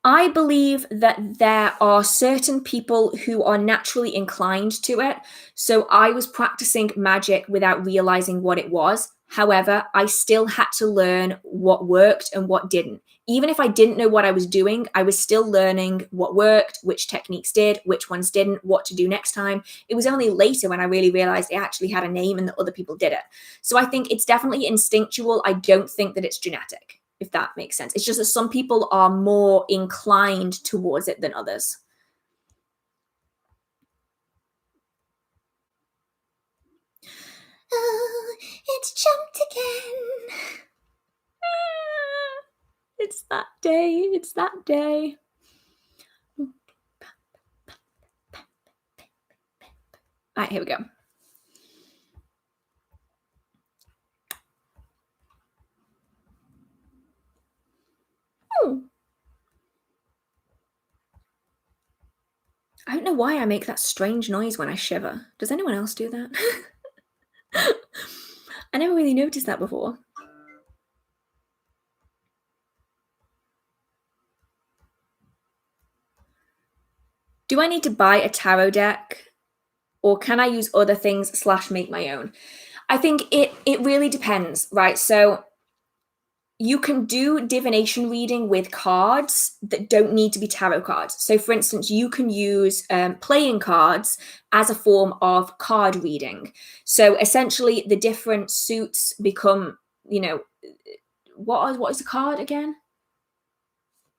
I believe that there are certain people who are naturally inclined to it. So I was practicing magic without realizing what it was. However, I still had to learn what worked and what didn't. Even if I didn't know what I was doing, I was still learning what worked, which techniques did, which ones didn't, what to do next time. It was only later when I really realized it actually had a name and that other people did it. So I think it's definitely instinctual. I don't think that it's genetic, if that makes sense. It's just that some people are more inclined towards it than others. Oh, it's jumped again. It's that day. It's that day. All right, here we go. I don't know why I make that strange noise when I shiver. Does anyone else do that? I never really noticed that before. Do I need to buy a tarot deck, or can I use other things / make my own? I think it really depends, right? So you can do divination reading with cards that don't need to be tarot cards. So, for instance, you can use playing cards as a form of card reading. So, essentially, the different suits become, what is the card again?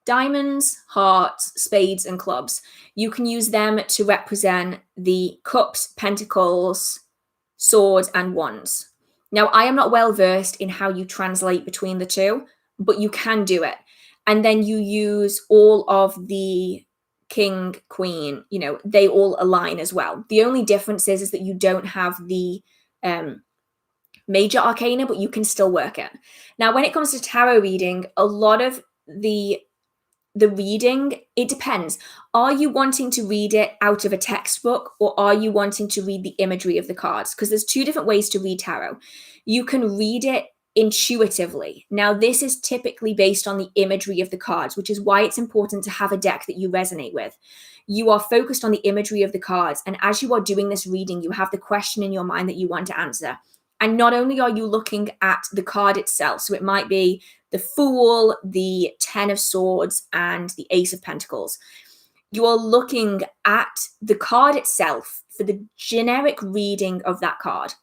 Diamonds, hearts, spades, and clubs. You can use them to represent the cups, pentacles, swords, and wands. Now, I am not well versed in how you translate between the two, but you can do it. And then you use all of the king, queen, they all align as well. The only difference is that you don't have the major arcana, but you can still work it. Now, when it comes to tarot reading, a lot of the reading, it depends. Are you wanting to read it out of a textbook, or are you wanting to read the imagery of the cards? Because there's two different ways to read tarot. You can read it intuitively. Now, this is typically based on the imagery of the cards, which is why it's important to have a deck that you resonate with. You are focused on the imagery of the cards, and as you are doing this reading, you have the question in your mind that you want to answer. And not only are you looking at the card itself, so it might be the Fool, the 10 of Swords, and the Ace of Pentacles. You are looking at the card itself for the generic reading of that card.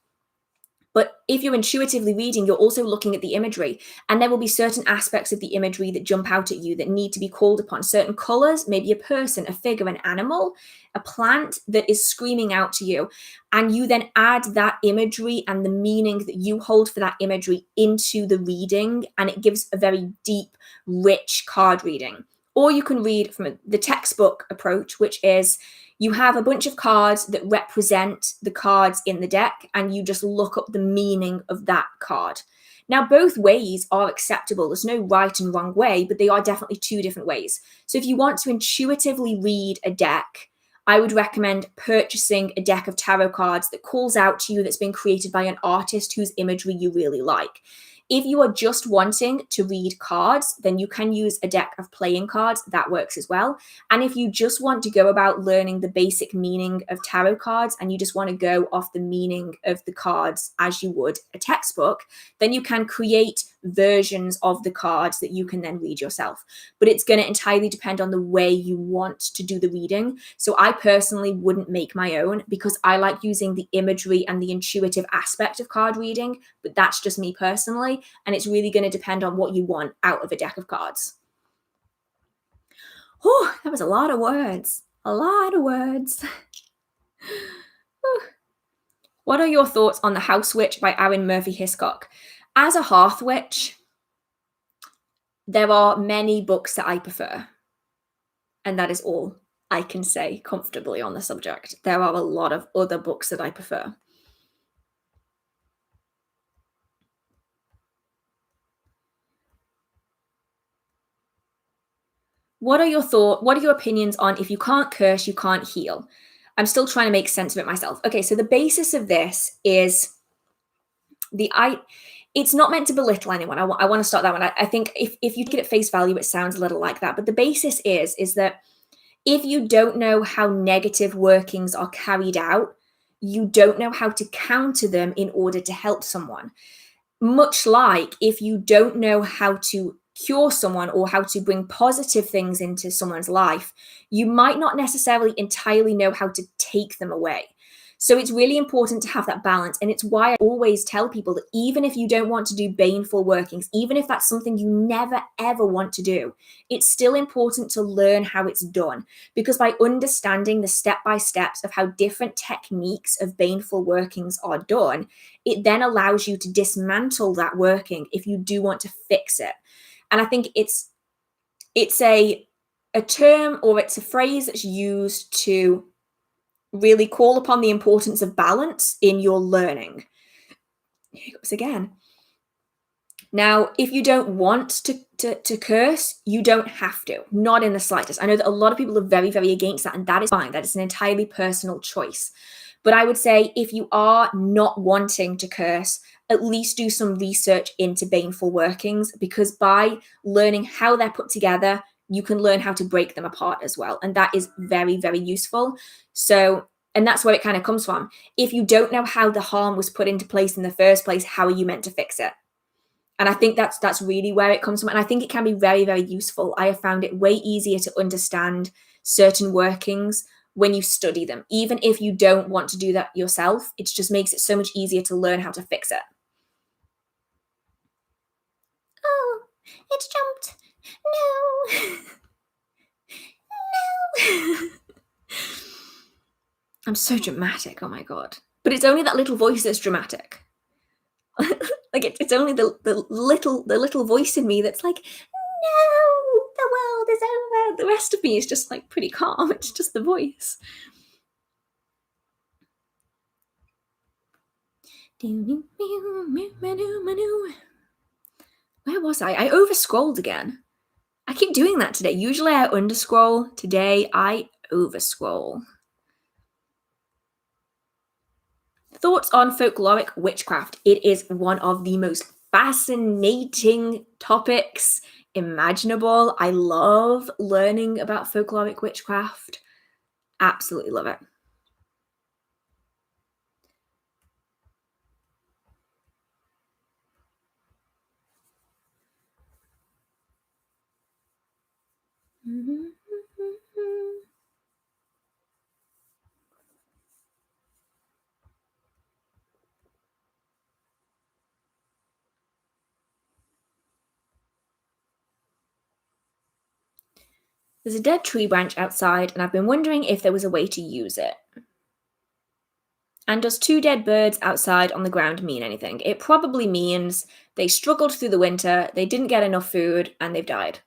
But if you're intuitively reading, you're also looking at the imagery, and there will be certain aspects of the imagery that jump out at you that need to be called upon. Certain colors, maybe a person, a figure, an animal, a plant that is screaming out to you. And you then add that imagery and the meaning that you hold for that imagery into the reading, and it gives a very deep, rich card reading. Or you can read from the textbook approach, which is you have a bunch of cards that represent the cards in the deck, and you just look up the meaning of that card. Now, both ways are acceptable. There's no right and wrong way, but they are definitely two different ways. So if you want to intuitively read a deck, I would recommend purchasing a deck of tarot cards that calls out to you, that's been created by an artist whose imagery you really like. If you are just wanting to read cards, then you can use a deck of playing cards. That works as well. And if you just want to go about learning the basic meaning of tarot cards, and you just want to go off the meaning of the cards as you would a textbook, then you can create versions of the cards that you can then read yourself. But it's going to entirely depend on the way you want to do the reading. So I personally wouldn't make my own, because I like using the imagery and the intuitive aspect of card reading, but that's just me personally. And it's really going to depend on what you want out of a deck of cards. Oh, that was a lot of words. A lot of words. What are your thoughts on The House Witch by Aaron Murphy Hiscock? As a Hearth Witch, there are many books that I prefer. And that is all I can say comfortably on the subject. There are a lot of other books that I prefer. What are your opinions on if you can't curse, you can't heal? I'm still trying to make sense of it myself. Okay, so the basis of this is it's not meant to belittle anyone. I want to start that one. I think if you take it at face value, it sounds a little like that. But the basis is that if you don't know how negative workings are carried out, you don't know how to counter them in order to help someone. Much like if you don't know how to cure someone or how to bring positive things into someone's life, you might not necessarily entirely know how to take them away. So it's really important to have that balance. And it's why I always tell people that even if you don't want to do baneful workings, even if that's something you never, ever want to do, it's still important to learn how it's done. Because by understanding the step-by-steps of how different techniques of baneful workings are done, it then allows you to dismantle that working if you do want to fix it. And I think it's a term, or it's a phrase that's used to really call upon the importance of balance in your learning. Here it goes again. Now, if you don't want to curse, you don't have to, not in the slightest. I know that a lot of people are very, very against that, and that is fine. That is an entirely personal choice. But I would say if you are not wanting to curse, at least do some research into baneful workings, because by learning how they're put together, you can learn how to break them apart as well. And that is very, very useful. So, and that's where it kind of comes from. If you don't know how the harm was put into place in the first place, how are you meant to fix it? And I think that's really where it comes from. And I think it can be very, very useful. I have found it way easier to understand certain workings when you study them. Even if you don't want to do that yourself, it just makes it so much easier to learn how to fix it. Oh, it's jumped. No. No. I'm so dramatic. Oh my God. But it's only that little voice that's dramatic. Like it's only the little voice in me that's like, no, the world is over. The rest of me is just like pretty calm. It's just the voice. Where was I? I overscrolled again. I keep doing that today. Usually I underscroll. Today I overscroll. Thoughts on folkloric witchcraft. It is one of the most fascinating topics imaginable. I love learning about folkloric witchcraft. Absolutely love it. There's a dead tree branch outside, and I've been wondering if there was a way to use it. And does 2 dead birds outside on the ground mean anything? It probably means they struggled through the winter, they didn't get enough food, and they've died.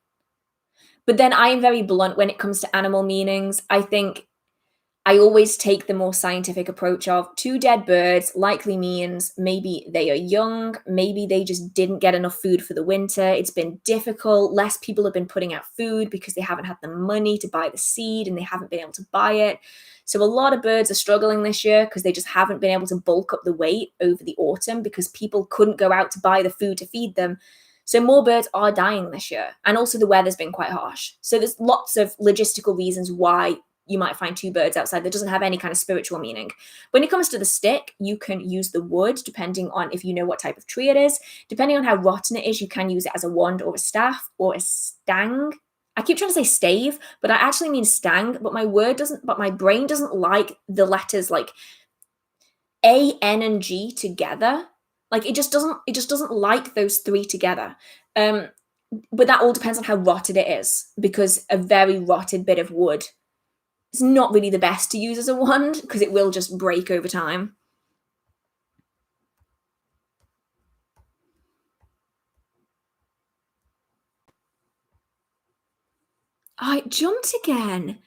But then I am very blunt when it comes to animal meanings. I think I always take the more scientific approach of 2 dead birds likely means maybe they are young, maybe they just didn't get enough food for the winter, it's been difficult, less people have been putting out food because they haven't had the money to buy the seed and they haven't been able to buy it. So a lot of birds are struggling this year because they just haven't been able to bulk up the weight over the autumn because people couldn't go out to buy the food to feed them. So more birds are dying this year. And also the weather's been quite harsh. So there's lots of logistical reasons why you might find 2 birds outside that doesn't have any kind of spiritual meaning. When it comes to the stick, you can use the wood depending on if you know what type of tree it is. Depending on how rotten it is, you can use it as a wand or a staff or a stang. I keep trying to say stave, but I actually mean stang, but my brain doesn't like the letters like A, N, and G together. Like it just doesn't like those 3 together. But that all depends on how rotted it is, because a very rotted bit of wood is not really the best to use as a wand because it will just break over time. Oh, it jumped again.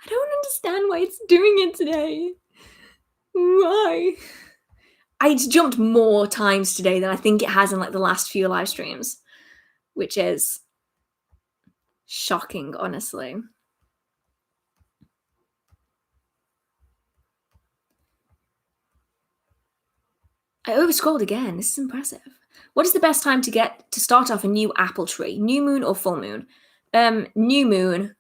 I don't understand why it's doing it today. Why? It's jumped more times today than I think it has in like the last few live streams, which is shocking, honestly. I overscrolled again. This is impressive. What is the best time to start off a new apple tree? New moon or full moon? New moon,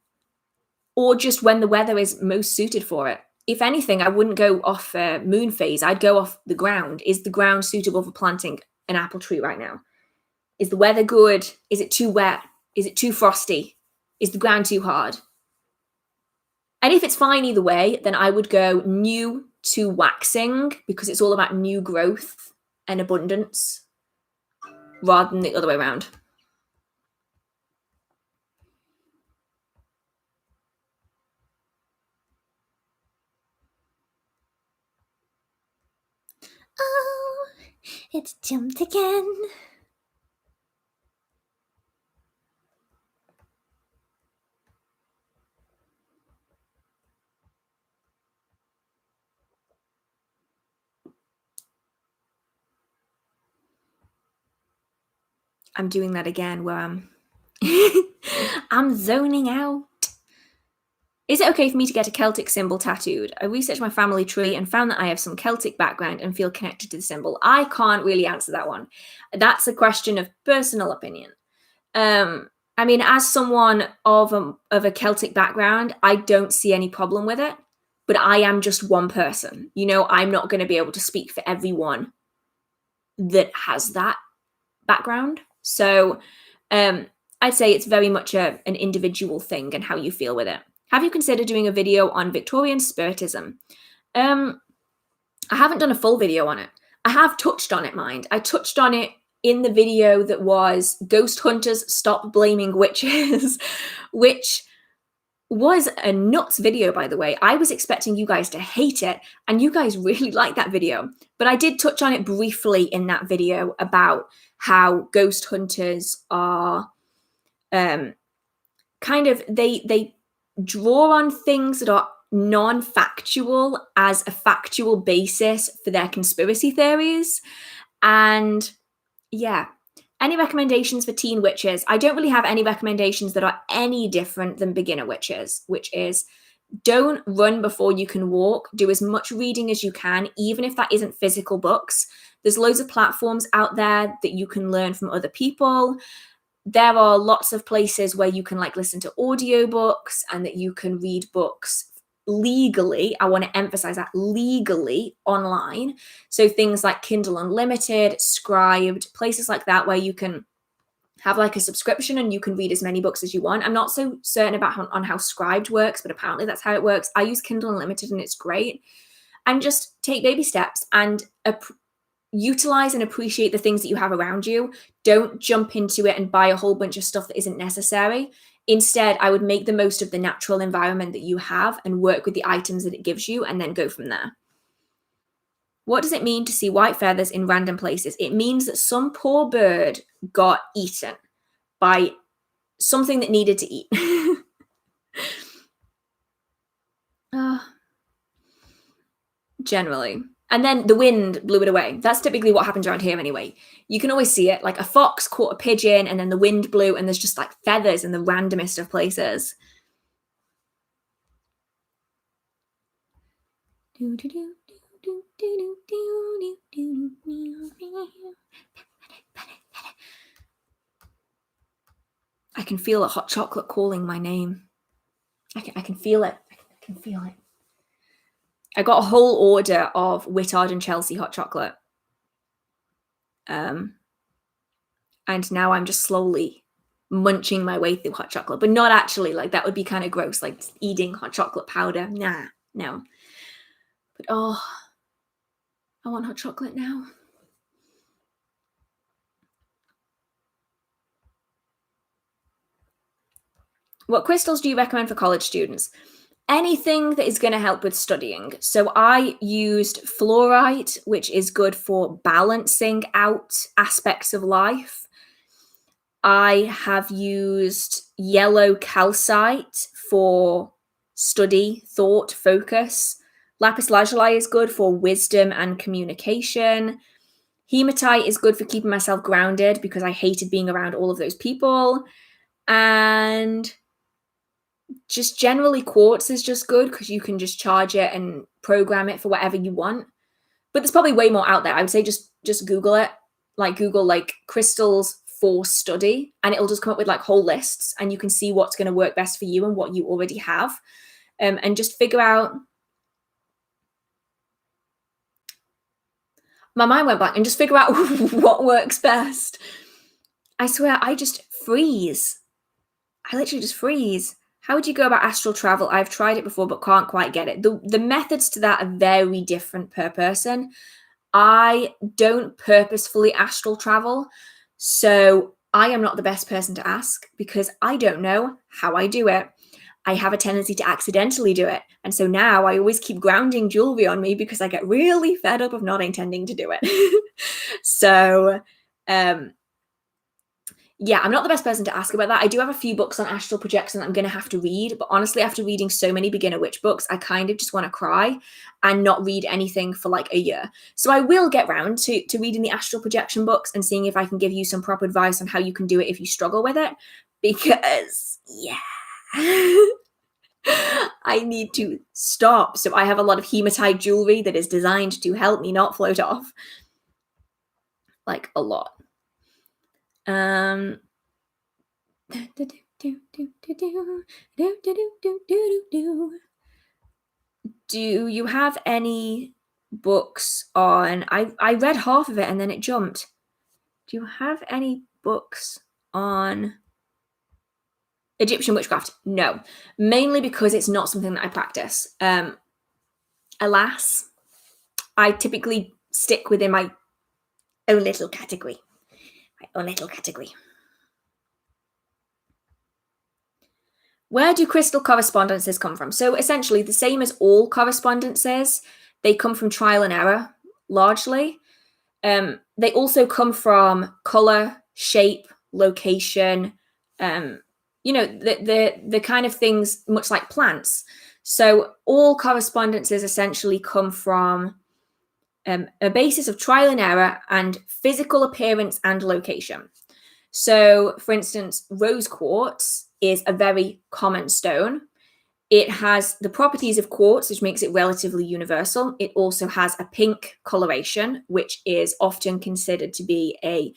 or just when the weather is most suited for it. If anything, I wouldn't go off moon phase. I'd go off the ground. Is the ground suitable for planting an apple tree right now? Is the weather good? Is it too wet? Is it too frosty? Is the ground too hard? And if it's fine either way, then I would go new to waxing, because it's all about new growth and abundance rather than the other way around. Oh, it's jumped again. I'm doing that again where I'm zoning out. Is it okay for me to get a Celtic symbol tattooed? I researched my family tree and found that I have some Celtic background and feel connected to the symbol. I can't really answer that one. That's a question of personal opinion. I mean, as someone of a Celtic background, I don't see any problem with it, but I am just one person. You know, I'm not going to be able to speak for everyone that has that background. So I'd say it's very much an individual thing and how you feel with it. Have you considered doing a video on Victorian Spiritism? I haven't done a full video on it. I have touched on it, mind. I touched on it in the video that was Ghost Hunters Stop Blaming Witches, which was a nuts video, by the way. I was expecting you guys to hate it, and you guys really liked that video. But I did touch on it briefly in that video about how ghost hunters are kind of, they draw on things that are non-factual as a factual basis for their conspiracy theories. And yeah, any recommendations for teen witches? I don't really have any recommendations that are any different than beginner witches, which is don't run before you can walk. Do as much reading as you can, even if that isn't physical books. There's loads of platforms out there that you can learn from other people. There are lots of places where you can like listen to audiobooks and that you can read books legally. I want to emphasize that, legally online. So things like Kindle Unlimited, Scribed, places like that where you can have like a subscription and you can read as many books as you want. I'm not so certain about on how Scribed works, but apparently that's how it works. I use Kindle Unlimited and it's great. And just take baby steps and utilize and appreciate the things that you have around you. Don't jump into it and buy a whole bunch of stuff that isn't necessary. Instead, I would make the most of the natural environment that you have and work with the items that it gives you and then go from there. What does it mean to see white feathers in random places? It means that some poor bird got eaten by something that needed to eat. Generally. And then the wind blew it away. That's typically what happens around here anyway. You can always see it. Like a fox caught a pigeon and then the wind blew and there's just like feathers in the randomest of places. I can feel a hot chocolate calling my name. I can feel it. I can feel it. I got a whole order of Whittard and Chelsea hot chocolate. And now I'm just slowly munching my way through hot chocolate, but not actually, like that would be kind of gross, like eating hot chocolate powder. Nah, no. But oh, I want hot chocolate now. What crystals do you recommend for college students? Anything that is going to help with studying. So I used fluorite, which is good for balancing out aspects of life. I have used yellow calcite for study, thought, focus. Lapis lazuli is good for wisdom and communication. Hematite is good for keeping myself grounded because I hated being around all of those people. And just generally quartz is just good because you can just charge it and program it for whatever you want. but there's probably way more out there. I would say just Google it, like Google like crystals for study, and it'll just come up with like whole lists, and you can see what's going to work best for you and what you already have, and just figure out. My mind went blank, and just figure out what works best. I swear, I just freeze. I literally just freeze. How would you go about astral travel? I've tried it before, but can't quite get it. The methods to that are very different per person. I don't purposefully astral travel, so I am not the best person to ask because I don't know how I do it. I have a tendency to accidentally do it. And so now I always keep grounding jewelry on me because I get really fed up of not intending to do it. So, yeah, I'm not the best person to ask about that. I do have a few books on astral projection that I'm going to have to read, but honestly, after reading so many beginner witch books, I kind of just want to cry and not read anything for like a year. So I will get round to reading the astral projection books and seeing if I can give you some proper advice on how you can do it if you struggle with it, because yeah, I need to stop. So I have a lot of hematite jewelry that is designed to help me not float off, like a lot. Do you have any books on? I read half of it and then it jumped. Do you have any books on Egyptian witchcraft? No, mainly because it's not something that I practice. Alas, I typically stick within my own little category. Where do crystal correspondences come from? So essentially the same as all correspondences, they come from trial and error, largely. They also come from color, shape, location, the kind of things, much like plants. So all correspondences essentially come from a basis of trial and error and physical appearance and location. So, for instance, rose quartz is a very common stone. It has the properties of quartz, which makes it relatively universal. It also has a pink coloration, which is often considered to be a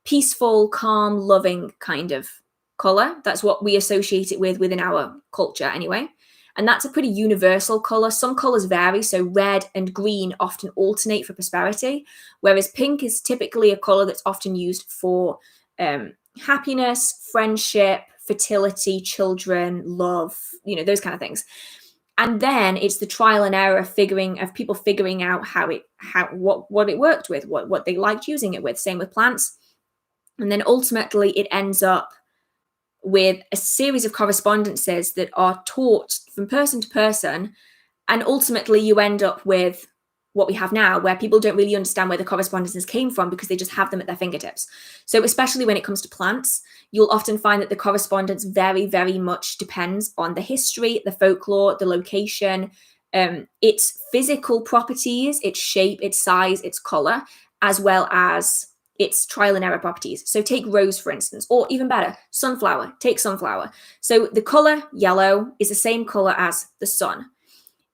peaceful, calm, loving kind of color. That's what we associate it with within our culture anyway. And that's a pretty universal color. Some colors vary. So red and green often alternate for prosperity, whereas pink is typically a color that's often used for happiness, friendship, fertility, children, love, those kind of things. And then it's the trial and error of people figuring out what it worked with, what they liked using it with. Same with plants. And then ultimately it ends up with a series of correspondences that are taught from person to person. And ultimately you end up with what we have now, where people don't really understand where the correspondences came from because they just have them at their fingertips. So especially when it comes to plants, you'll often find that the correspondence very, very much depends on the history, the folklore, the location, its physical properties, its shape, its size, its color, as well as its trial and error properties. So take rose, for instance, or even better, sunflower. Take sunflower. So the color yellow is the same color as the sun.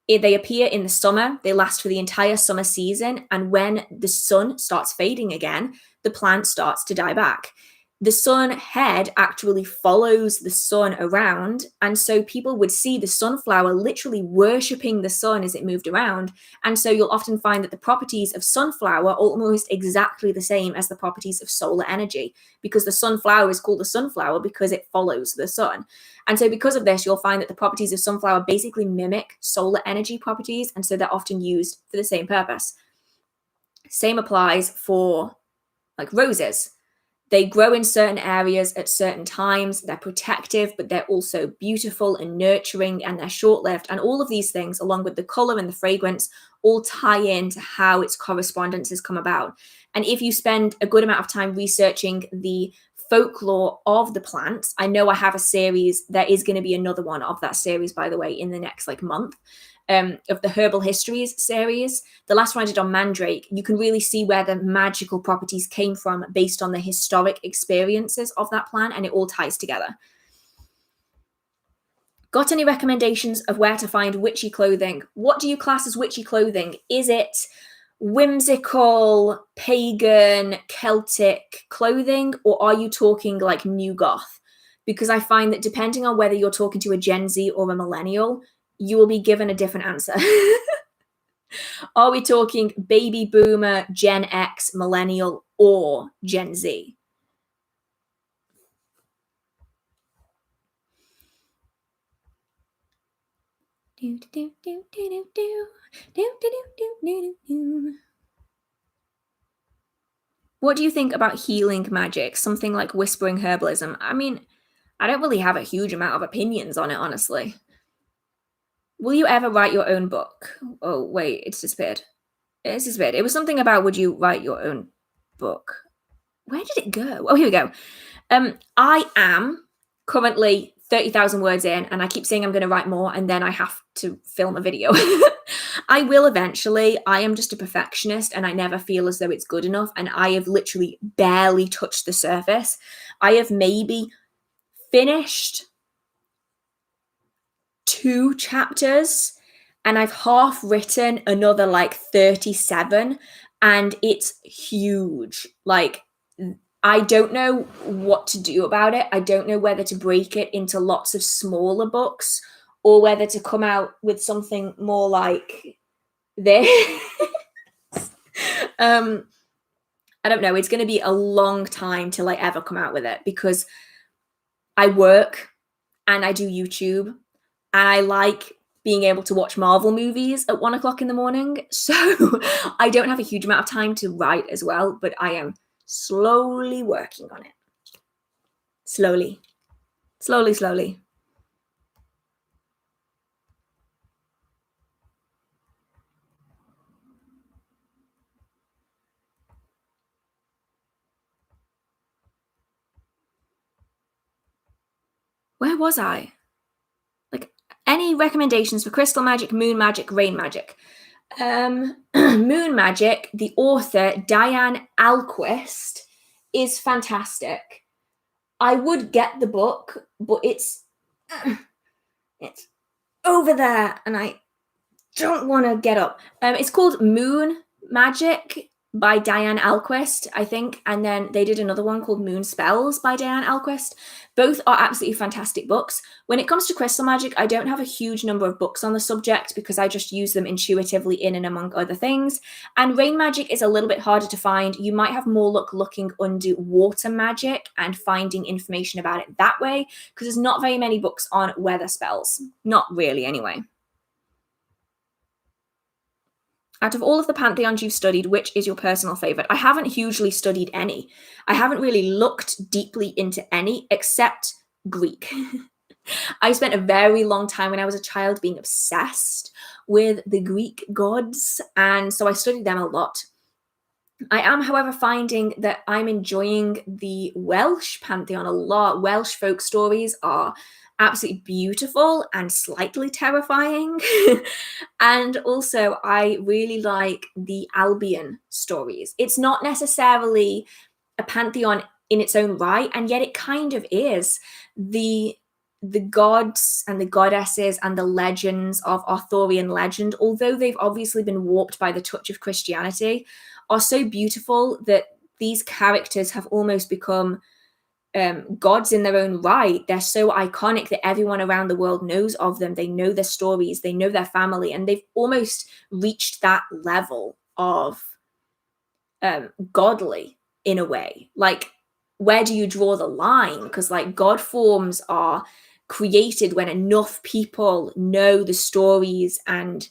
They appear in the summer, they last for the entire summer season, and when the sun starts fading again, the plant starts to die back. The sun head actually follows the sun around, and so people would see the sunflower literally worshipping the sun as it moved around, and so you'll often find that the properties of sunflower are almost exactly the same as the properties of solar energy, because the sunflower is called a sunflower because it follows the sun. And so because of this, you'll find that the properties of sunflower basically mimic solar energy properties, and so they're often used for the same purpose. Same applies for like roses. They grow in certain areas at certain times. They're protective, but they're also beautiful and nurturing, and they're short-lived. And all of these things, along with the color and the fragrance, all tie into how its correspondences come about. And if you spend a good amount of time researching the folklore of the plants, I know I have a series. There is going to be another one of that series, by the way, in the next month. Of the Herbal Histories series. The last one I did on Mandrake, you can really see where the magical properties came from based on the historic experiences of that plant, and it all ties together. Got any recommendations of where to find witchy clothing? What do you class as witchy clothing? Is it whimsical, pagan, Celtic clothing, or are you talking like new goth? Because I find that depending on whether you're talking to a Gen Z or a millennial, you will be given a different answer. Are we talking baby boomer, Gen X, millennial, or Gen Z? What do you think about healing magic? Something like whispering herbalism? I mean, I don't really have a huge amount of opinions on it, honestly. Will you ever write your own book? Oh, wait, it's disappeared. It's disappeared. It was something about would you write your own book? Where did it go? Oh, here we go. I am currently 30,000 words in, and I keep saying I'm going to write more, and then I have to film a video. I will eventually. I am just a perfectionist, and I never feel as though it's good enough, and I have literally barely touched the surface. I have maybe finished 2 chapters, and I've half written another like 37, and it's huge. Like, I don't know what to do about it. I don't know whether to break it into lots of smaller books or whether to come out with something more like this. I don't know. It's going to be a long time till I ever come out with it because I work and I do YouTube and I like being able to watch Marvel movies at 1 o'clock in the morning. So I don't have a huge amount of time to write as well, but I am slowly working on it. Slowly. Where was I? Like, any recommendations for crystal magic, moon magic, rain magic? Moon magic, the author, Diane Alquist, is fantastic. I would get the book, but it's over there, and I don't want to get up. It's called Moon Magic by Diane Alquist, I think, and then they did another one called Moon Spells by Diane Alquist. Both are absolutely fantastic books. When it comes to crystal magic, I don't have a huge number of books on the subject because I just use them intuitively in and among other things. And rain magic is a little bit harder to find. You might have more luck looking under water magic and finding information about it that way because there's not very many books on weather spells. Not really, anyway. Out of all of the pantheons you've studied, which is your personal favorite? I haven't hugely studied any. I haven't really looked deeply into any except Greek. I spent a very long time when I was a child being obsessed with the Greek gods, and so I studied them a lot. I am, however, finding that I'm enjoying the Welsh pantheon a lot. Welsh folk stories are absolutely beautiful and slightly terrifying. And also, I really like the Albion stories. It's not necessarily a pantheon in its own right, and yet it kind of is. The gods and the goddesses and the legends of Arthurian legend, although they've obviously been warped by the touch of Christianity, are so beautiful that these characters have almost become gods in their own right. They're so iconic that everyone around the world knows of them. They know their stories, they know their family, and they've almost reached that level of godly in a way. Like, where do you draw the line? Because like god forms are created when enough people know the stories and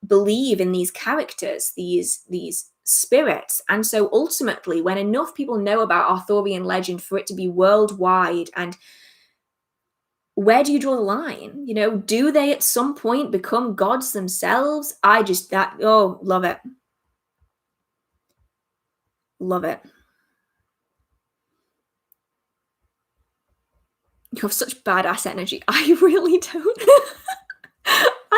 believe in these characters, these spirits. And so ultimately, when enough people know about Arthurian legend for it to be worldwide, and where do you draw the line? You know, do they at some point become gods themselves? Love it. Love it. You have such badass energy. I really don't.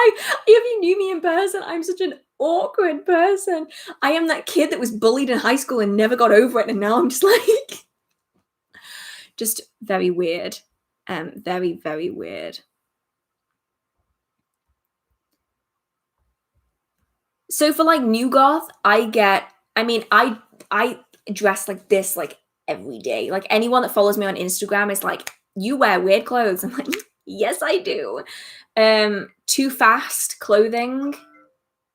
If you knew me in person, I'm such an awkward person. I am that kid that was bullied in high school and never got over it, and now I'm just like, just very weird. Very, very weird. So for like new goth, I dress like this like every day. Like anyone that follows me on Instagram is like, you wear weird clothes. I'm like, yes, I do. Too Fast clothing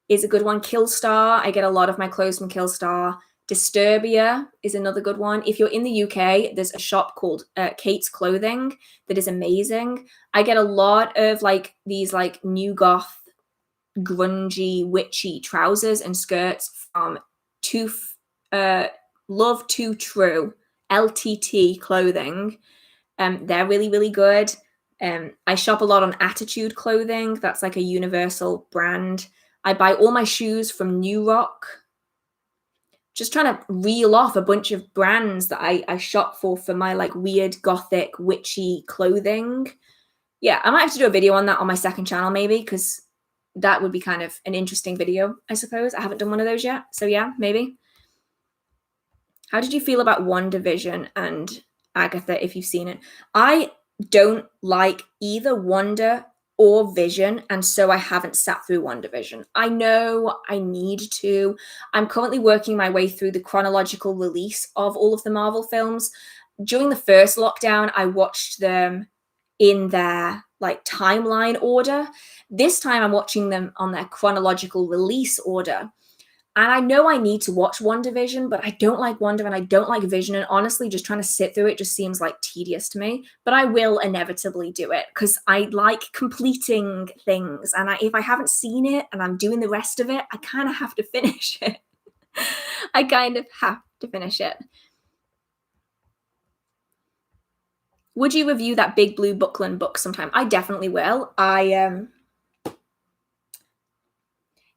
is a good one. Killstar, I get a lot of my clothes from Killstar. Disturbia is another good one. If you're in the UK, there's a shop called Kate's Clothing that is amazing. I get a lot of like these like new goth, grungy, witchy trousers and skirts from Love Too True, LTT clothing. They're really, really good. I shop a lot on Attitude Clothing. That's like a universal brand. I buy all my shoes from New Rock. Just trying to reel off a bunch of brands that I shop for my like weird gothic witchy clothing. Yeah, I might have to do a video on that on my second channel maybe, because that would be kind of an interesting video, I suppose. I haven't done one of those yet, so yeah, maybe. How did you feel about WandaVision and Agatha, if you've seen it? I don't like either Wanda or Vision, and so I haven't sat through WandaVision. I know I need to. I'm currently working my way through the chronological release of all of the Marvel films. During the first lockdown, I watched them in their like timeline order. This time I'm watching them on their chronological release order. And I know I need to watch WandaVision, but I don't like Wanda and I don't like Vision. And honestly, just trying to sit through it just seems like tedious to me. But I will inevitably do it because I like completing things. And if I haven't seen it and I'm doing the rest of it, I kind of have to finish it. I kind of have to finish it. Would you review that Big Blue Bookland book sometime? I definitely will.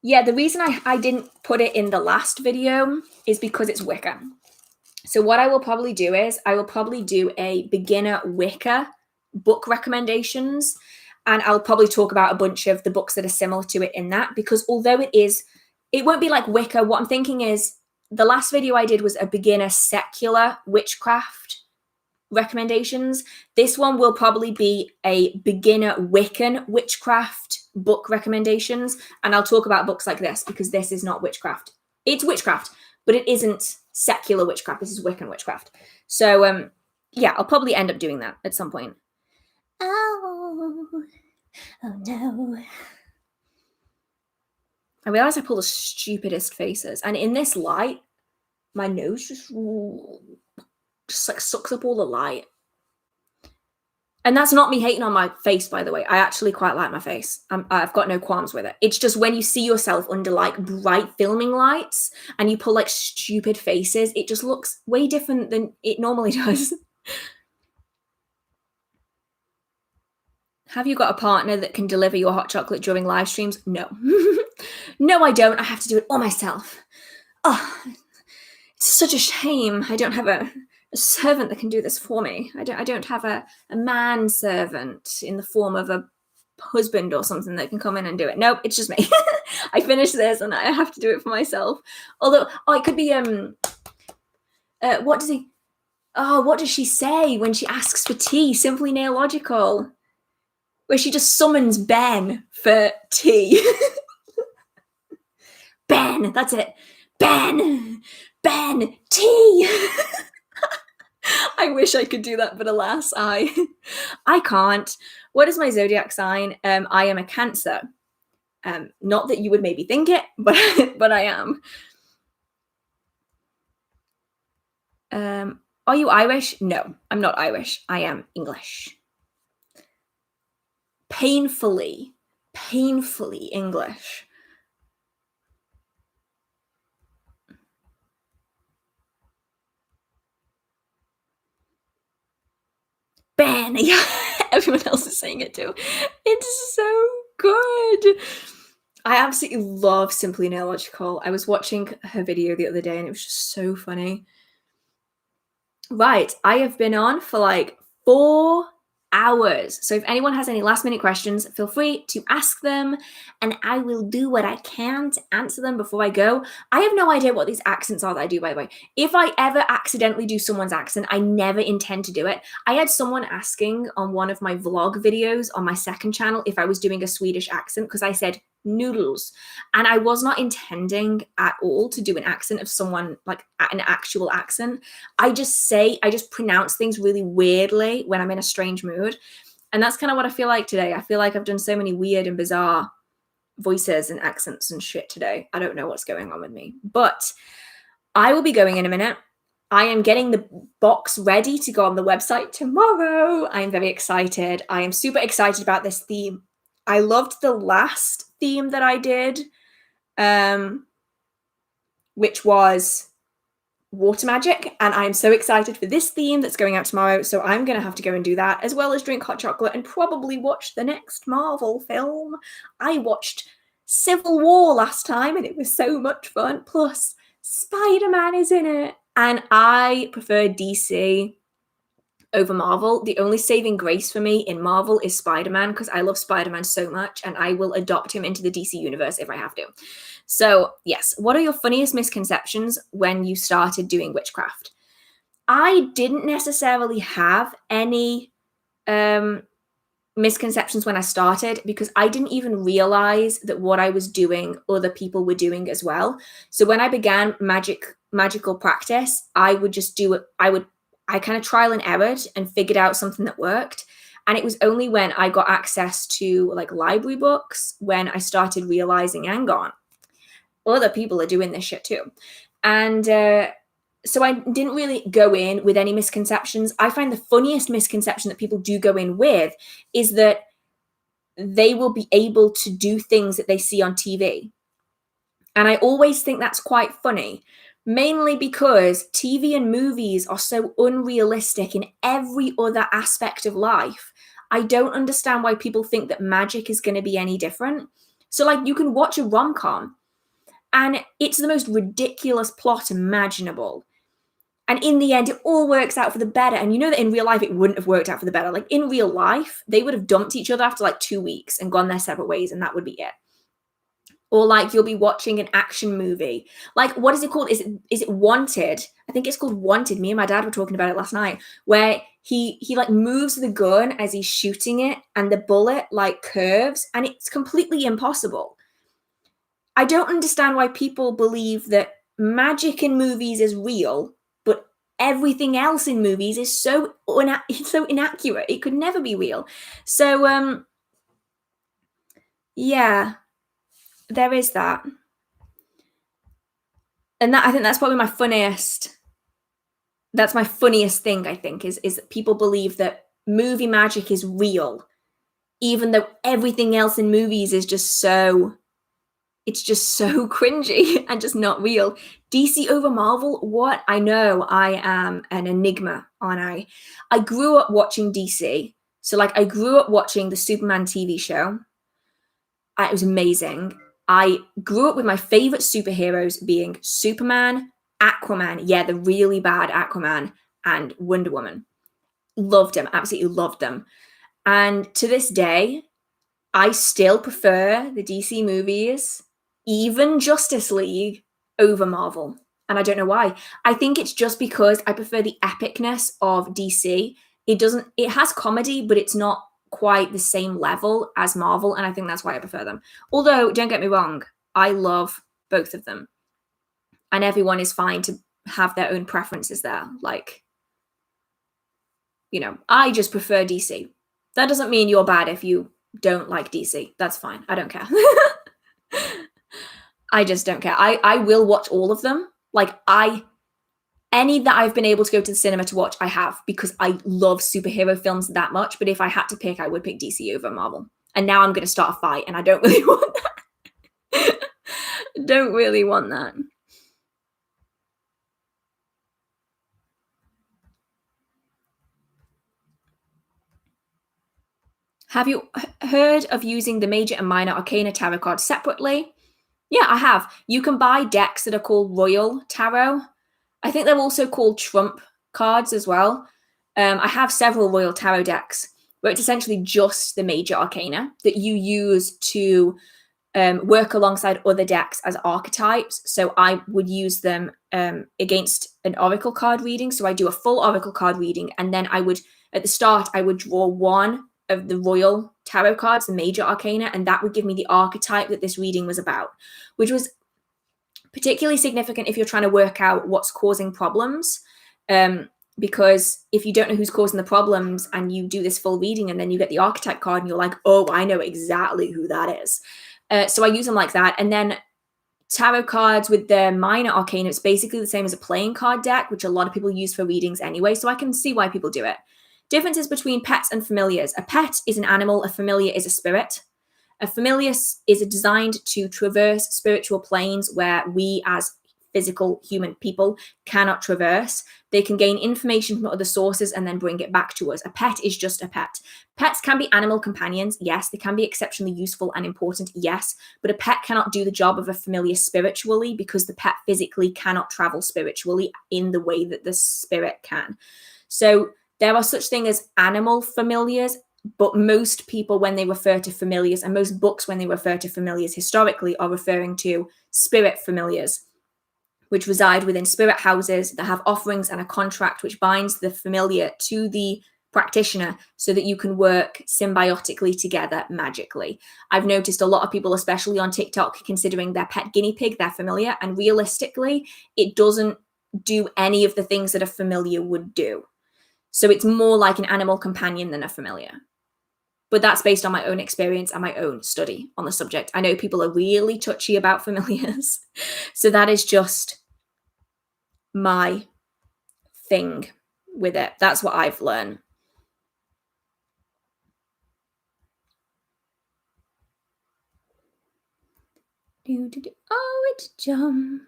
Yeah, the reason I didn't put it in the last video is because it's Wicca. So what I will probably do is I will probably do a beginner Wicca book recommendations, and I'll probably talk about a bunch of the books that are similar to it in that, because although it won't be like Wicca. What I'm thinking is the last video I did was a beginner secular witchcraft recommendations. This one will probably be a beginner Wiccan witchcraft book recommendations, and I'll talk about books like this because this is not witchcraft. It's witchcraft, but it isn't secular witchcraft. This is Wiccan witchcraft. So yeah, I'll probably end up doing that at some point. Oh no. I realize I pull the stupidest faces, and in this light, my nose just like sucks up all the light. And that's not me hating on my face, by the way. I actually quite like my face. I've got no qualms with it. It's just when you see yourself under like bright filming lights and you pull like stupid faces, it just looks way different than it normally does. Have you got a partner that can deliver your hot chocolate during live streams? No. No, I don't. I have to do it all myself. Oh, it's such a shame. I don't have a servant that can do this for me. I don't have a man servant in the form of a husband or something that can come in and do it. Nope, it's just me. I finish this and I have to do it for myself. Although, it could be what does she say when she asks for tea? Simply Nailogical, where she just summons Ben for tea. Ben, that's it. Ben, tea. I wish I could do that, but alas, I can't. What is my zodiac sign? I am a Cancer. Not that you would maybe think it, but I am. Are you Irish? No, I'm not Irish. I am English. Painfully English. Ben, yeah, everyone else is saying it too. It's so good. I absolutely love Simply Nailogical. I was watching her video the other day and it was just so funny. Right, I have been on for like 4 hours. So if anyone has any last minute questions, feel free to ask them and I will do what I can to answer them before I go. I have no idea what these accents are that I do, by the way. If I ever accidentally do someone's accent, I never intend to do it. I had someone asking on one of my vlog videos on my second channel if I was doing a Swedish accent because I said noodles. And I was not intending at all to do an accent of someone, like an actual accent. I just pronounce things really weirdly when I'm in a strange mood. And that's kind of what I feel like today. I feel like I've done so many weird and bizarre voices and accents and shit today. I don't know what's going on with me, but I will be going in a minute. I am getting the box ready to go on the website tomorrow. I am very excited. I am super excited about this theme. I loved the last theme that I did, which was water magic, and I'm so excited for this theme that's going out tomorrow. So I'm going to have to go and do that, as well as drink hot chocolate and probably watch the next Marvel film. I watched Civil War last time and it was so much fun. Plus, Spider-Man is in it. And I prefer DC over Marvel. The only saving grace for me in Marvel is Spider-Man, because I love Spider-Man so much and I will adopt him into the DC universe if I have to. So, yes, what are your funniest misconceptions when you started doing witchcraft? I didn't necessarily have any misconceptions when I started, because I didn't even realize that what I was doing other people were doing as well. So when I began magical practice, I would just do it. I kind of trial and errored and figured out something that worked. And it was only when I got access to like library books when I started realizing, hang on, other people are doing this shit too. And so I didn't really go in with any misconceptions. I find the funniest misconception that people do go in with is that they will be able to do things that they see on TV. And I always think that's quite funny, mainly because TV and movies are so unrealistic in every other aspect of life. I don't understand why people think that magic is going to be any different. So like, you can watch a rom-com and it's the most ridiculous plot imaginable. And in the end, it all works out for the better. And you know that in real life, it wouldn't have worked out for the better. Like in real life, they would have dumped each other after like 2 weeks and gone their separate ways, and that would be it. Or like, you'll be watching an action movie. Like, what is it called? Is it Wanted? I think it's called Wanted. Me and my dad were talking about it last night, where he like moves the gun as he's shooting it and the bullet like curves, and it's completely impossible. I don't understand why people believe that magic in movies is real, but everything else in movies is so inaccurate. It could never be real. So, yeah, there is that. And that, I think that's probably my funniest. That's my funniest thing, I think, is that people believe that movie magic is real, even though everything else in movies is just so, it's just so cringy and just not real. DC over Marvel? What? I know I am an enigma, aren't I? I grew up watching DC. So like, I grew up watching the Superman TV show. It was amazing. I grew up with my favorite superheroes being Superman, Aquaman, yeah, the really bad Aquaman, and Wonder Woman. Loved them, absolutely loved them. And to this day, I still prefer the DC movies, even Justice League, over Marvel. And I don't know why. I think it's just because I prefer the epicness of DC. It has comedy, but it's not quite the same level as Marvel, and I think that's why I prefer them. Although, don't get me wrong, I love both of them. And everyone is fine to have their own preferences there. Like, you know, I just prefer DC. That doesn't mean you're bad if you don't like DC. That's fine. I don't care. I just don't care. I will watch all of them. Like, any that I've been able to go to the cinema to watch, I have, because I love superhero films that much. But if I had to pick, I would pick DC over Marvel. And now I'm going to start a fight, and I don't really want that. Don't really want that. Have you heard of using the Major and Minor Arcana Tarot cards separately? Yeah, I have. You can buy decks that are called Royal Tarot. I think they're also called Trump cards as well. I have several Royal Tarot decks where it's essentially just the Major Arcana that you use to work alongside other decks as archetypes. So I would use them against an Oracle card reading. So I do a full Oracle card reading, and then I would, at the start, I would draw one of the Royal tarot cards, the major arcana, and that would give me the archetype that this reading was about, which was particularly significant if you're trying to work out what's causing problems. Because if you don't know who's causing the problems and you do this full reading and then you get the archetype card and you're like, oh, I know exactly who that is. So I use them like that. And then tarot cards with the minor arcana, it's basically the same as a playing card deck, which a lot of people use for readings anyway. So I can see why people do it. Differences between pets and familiars. A pet is an animal. A familiar is a spirit. A familiar is designed to traverse spiritual planes where we as physical human people cannot traverse. They can gain information from other sources and then bring it back to us. A pet is just a pet. Pets can be animal companions, yes. They can be exceptionally useful and important, yes. But a pet cannot do the job of a familiar spiritually because the pet physically cannot travel spiritually in the way that the spirit can. So there are such things as animal familiars, but most people, when they refer to familiars, and most books, when they refer to familiars historically, are referring to spirit familiars, which reside within spirit houses that have offerings and a contract which binds the familiar to the practitioner so that you can work symbiotically together magically. I've noticed a lot of people, especially on TikTok, considering their pet guinea pig their familiar, and realistically, it doesn't do any of the things that a familiar would do. So it's more like an animal companion than a familiar. But that's based on my own experience and my own study on the subject. I know people are really touchy about familiars. So that is just my thing with it. That's what I've learned. Oh, it jumped.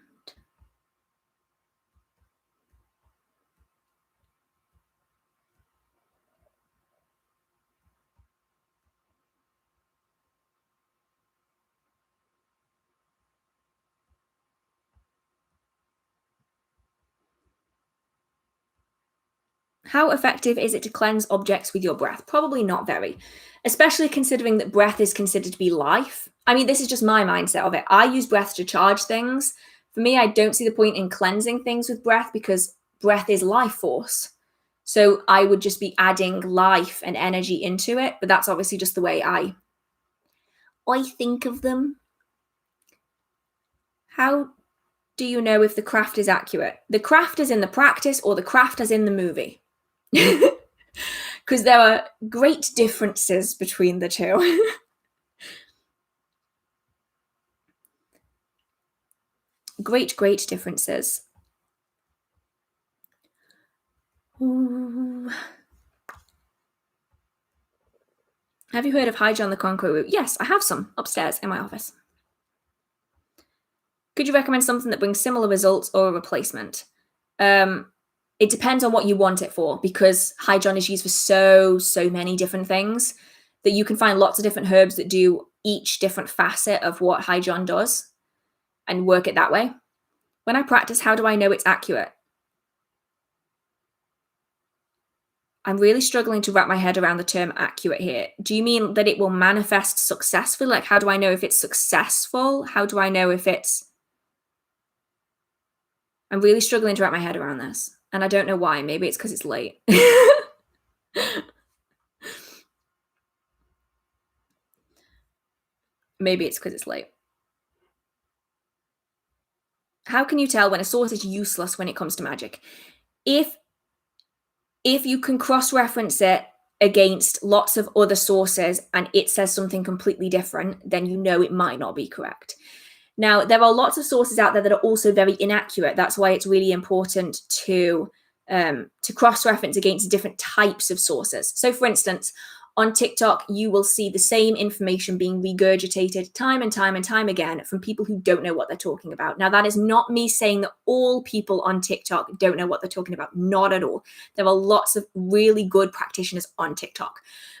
How effective is it to cleanse objects with your breath? Probably not very, especially considering that breath is considered to be life. I mean, this is just my mindset of it. I use breath to charge things. For me, I don't see the point in cleansing things with breath because breath is life force. So I would just be adding life and energy into it. But that's obviously just the way I think of them. How do you know if the craft is accurate? The craft is in the practice or the craft is in the movie? Because there are great differences between the two. Great differences. Ooh. Have you heard of Hydron the Conqueror root? Yes, I have some upstairs in my office. Could you recommend something that brings similar results or a replacement? It depends on what you want it for, because Hydron is used for so many different things that you can find lots of different herbs that do each different facet of what Hydron does and work it that way. When I practice, how do I know it's accurate? I'm really struggling to wrap my head around the term accurate here. Do you mean that it will manifest successfully? Like, how do I know if it's successful? How do I know if it's... I'm really struggling to wrap my head around this. And I don't know why. Maybe it's because it's late. Maybe it's because it's late. How can you tell when a source is useless when it comes to magic? If you can cross-reference it against lots of other sources and it says something completely different, then you know it might not be correct. Now, there are lots of sources out there that are also very inaccurate. That's why it's really important to cross-reference against different types of sources. So, for instance, on TikTok, you will see the same information being regurgitated time and time again from people who don't know what they're talking about. Now, that is not me saying that all people on TikTok don't know what they're talking about. Not at all. There are lots of really good practitioners on TikTok,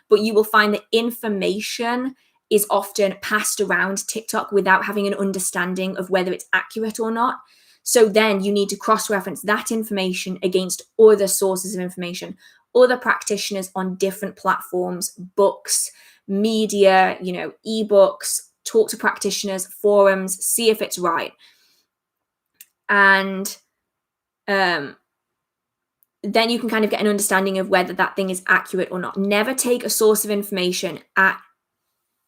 but you will find that information is often passed around TikTok without having an understanding of whether it's accurate or not. So then you need to cross-reference that information against other sources of information, other practitioners on different platforms, books, media, ebooks, talk to practitioners, forums, see if it's right. And then you can kind of get an understanding of whether that thing is accurate or not. Never take a source of information at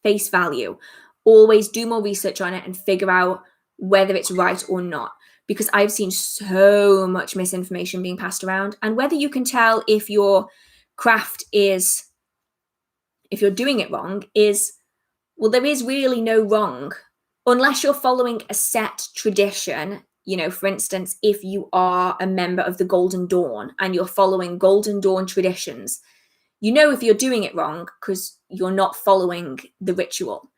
face value. Always do more research on it and figure out whether it's right or not, because I've seen so much misinformation being passed around. And whether you can tell if your craft is, if you're doing it wrong, is, well, there is really no wrong unless you're following a set tradition. You know, for instance, if you are a member of the Golden Dawn and you're following Golden Dawn traditions, you know if you're doing it wrong because you're not following the ritual.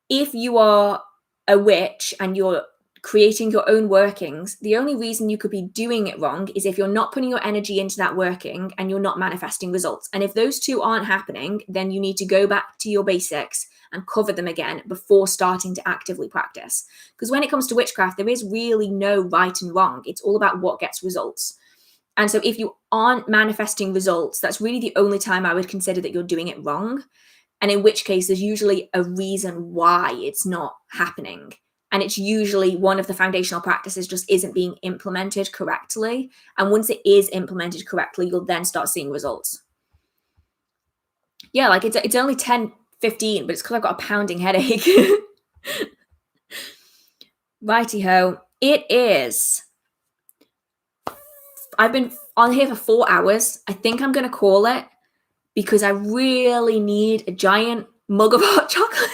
If you are a witch and you're creating your own workings, the only reason you could be doing it wrong is if you're not putting your energy into that working and you're not manifesting results. And if those two aren't happening, then you need to go back to your basics and cover them again before starting to actively practice. Because when it comes to witchcraft, there is really no right and wrong. It's all about what gets results. And so if you aren't manifesting results, that's really the only time I would consider that you're doing it wrong. And in which case, there's usually a reason why it's not happening. And it's usually one of the foundational practices just isn't being implemented correctly. And once it is implemented correctly, you'll then start seeing results. Yeah, like it's only 10:15, but it's because I've got a pounding headache. Righty-ho. It is. I've been on here for 4 hours. I think I'm going to call it because I really need a giant mug of hot chocolate.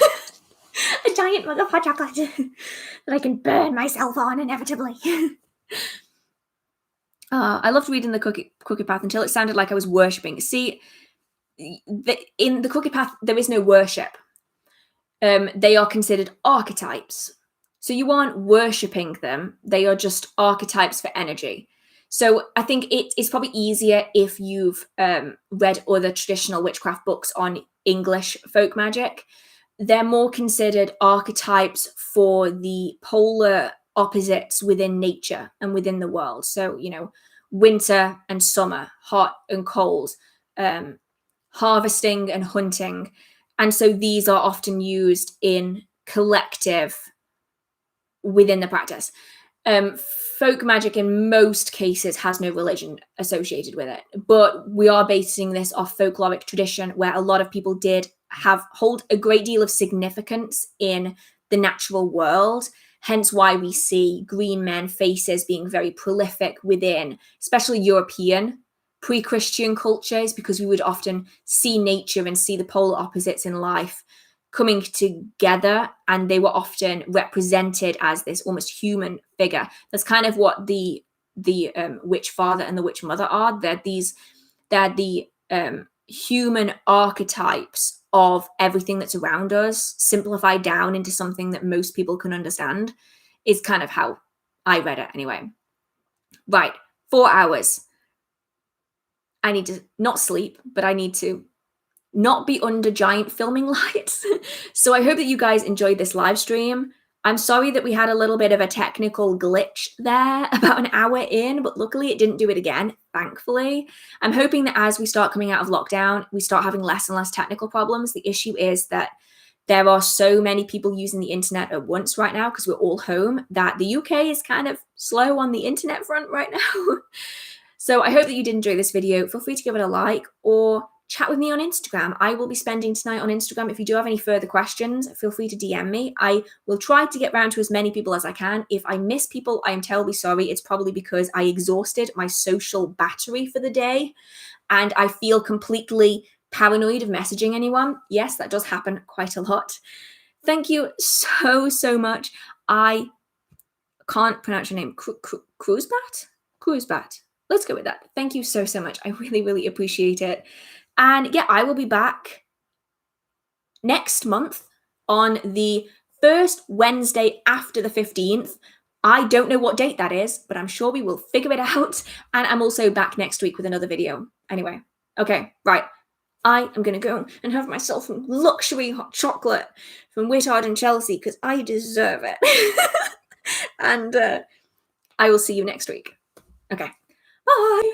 A giant mug of hot chocolate that I can burn myself on inevitably. I loved reading the cookie path until it sounded like I was worshipping. See, in the cookie path, there is no worship. They are considered archetypes. So you aren't worshipping them. They are just archetypes for energy. So I think it's probably easier if you've read other traditional witchcraft books on English folk magic. They're more considered archetypes for the polar opposites within nature and within the world. So, you know, winter and summer, hot and cold, harvesting and hunting. And so these are often used in collective within the practice. Folk magic in most cases has no religion associated with it, but we are basing this off folkloric tradition where a lot of people did hold a great deal of significance in the natural world, hence why we see green men faces being very prolific within, especially European pre-Christian cultures, because we would often see nature and see the polar opposites in life coming together, and they were often represented as this almost human figure. That's kind of what the witch father and the witch mother are. They're the human archetypes of everything that's around us, simplified down into something that most people can understand, is kind of how I read it anyway. Right, 4 hours. I need to not sleep, but I need to not be under giant filming lights. So I hope that you guys enjoyed this live stream. I'm sorry that we had a little bit of a technical glitch there about an hour in, but luckily it didn't do it again, thankfully. I'm hoping that as we start coming out of lockdown, we start having less and less technical problems. The issue is that there are so many people using the internet at once right now because we're all home that the UK is kind of slow on the internet front right now. So I hope that you did enjoy this video. Feel free to give it a like or chat with me on Instagram. I will be spending tonight on Instagram. If you do have any further questions, feel free to DM me. I will try to get round to as many people as I can. If I miss people, I am terribly sorry. It's probably because I exhausted my social battery for the day and I feel completely paranoid of messaging anyone. Yes, that does happen quite a lot. Thank you so much. I can't pronounce your name. Cruzbat? Let's go with that. Thank you so much. I really appreciate it. And yeah, I will be back next month on the first Wednesday after the 15th. I don't know what date that is, but I'm sure we will figure it out. And I'm also back next week with another video. Anyway, okay, right. I am going to go and have myself some luxury hot chocolate from Whittard and Chelsea because I deserve it. And I will see you next week. Okay, bye.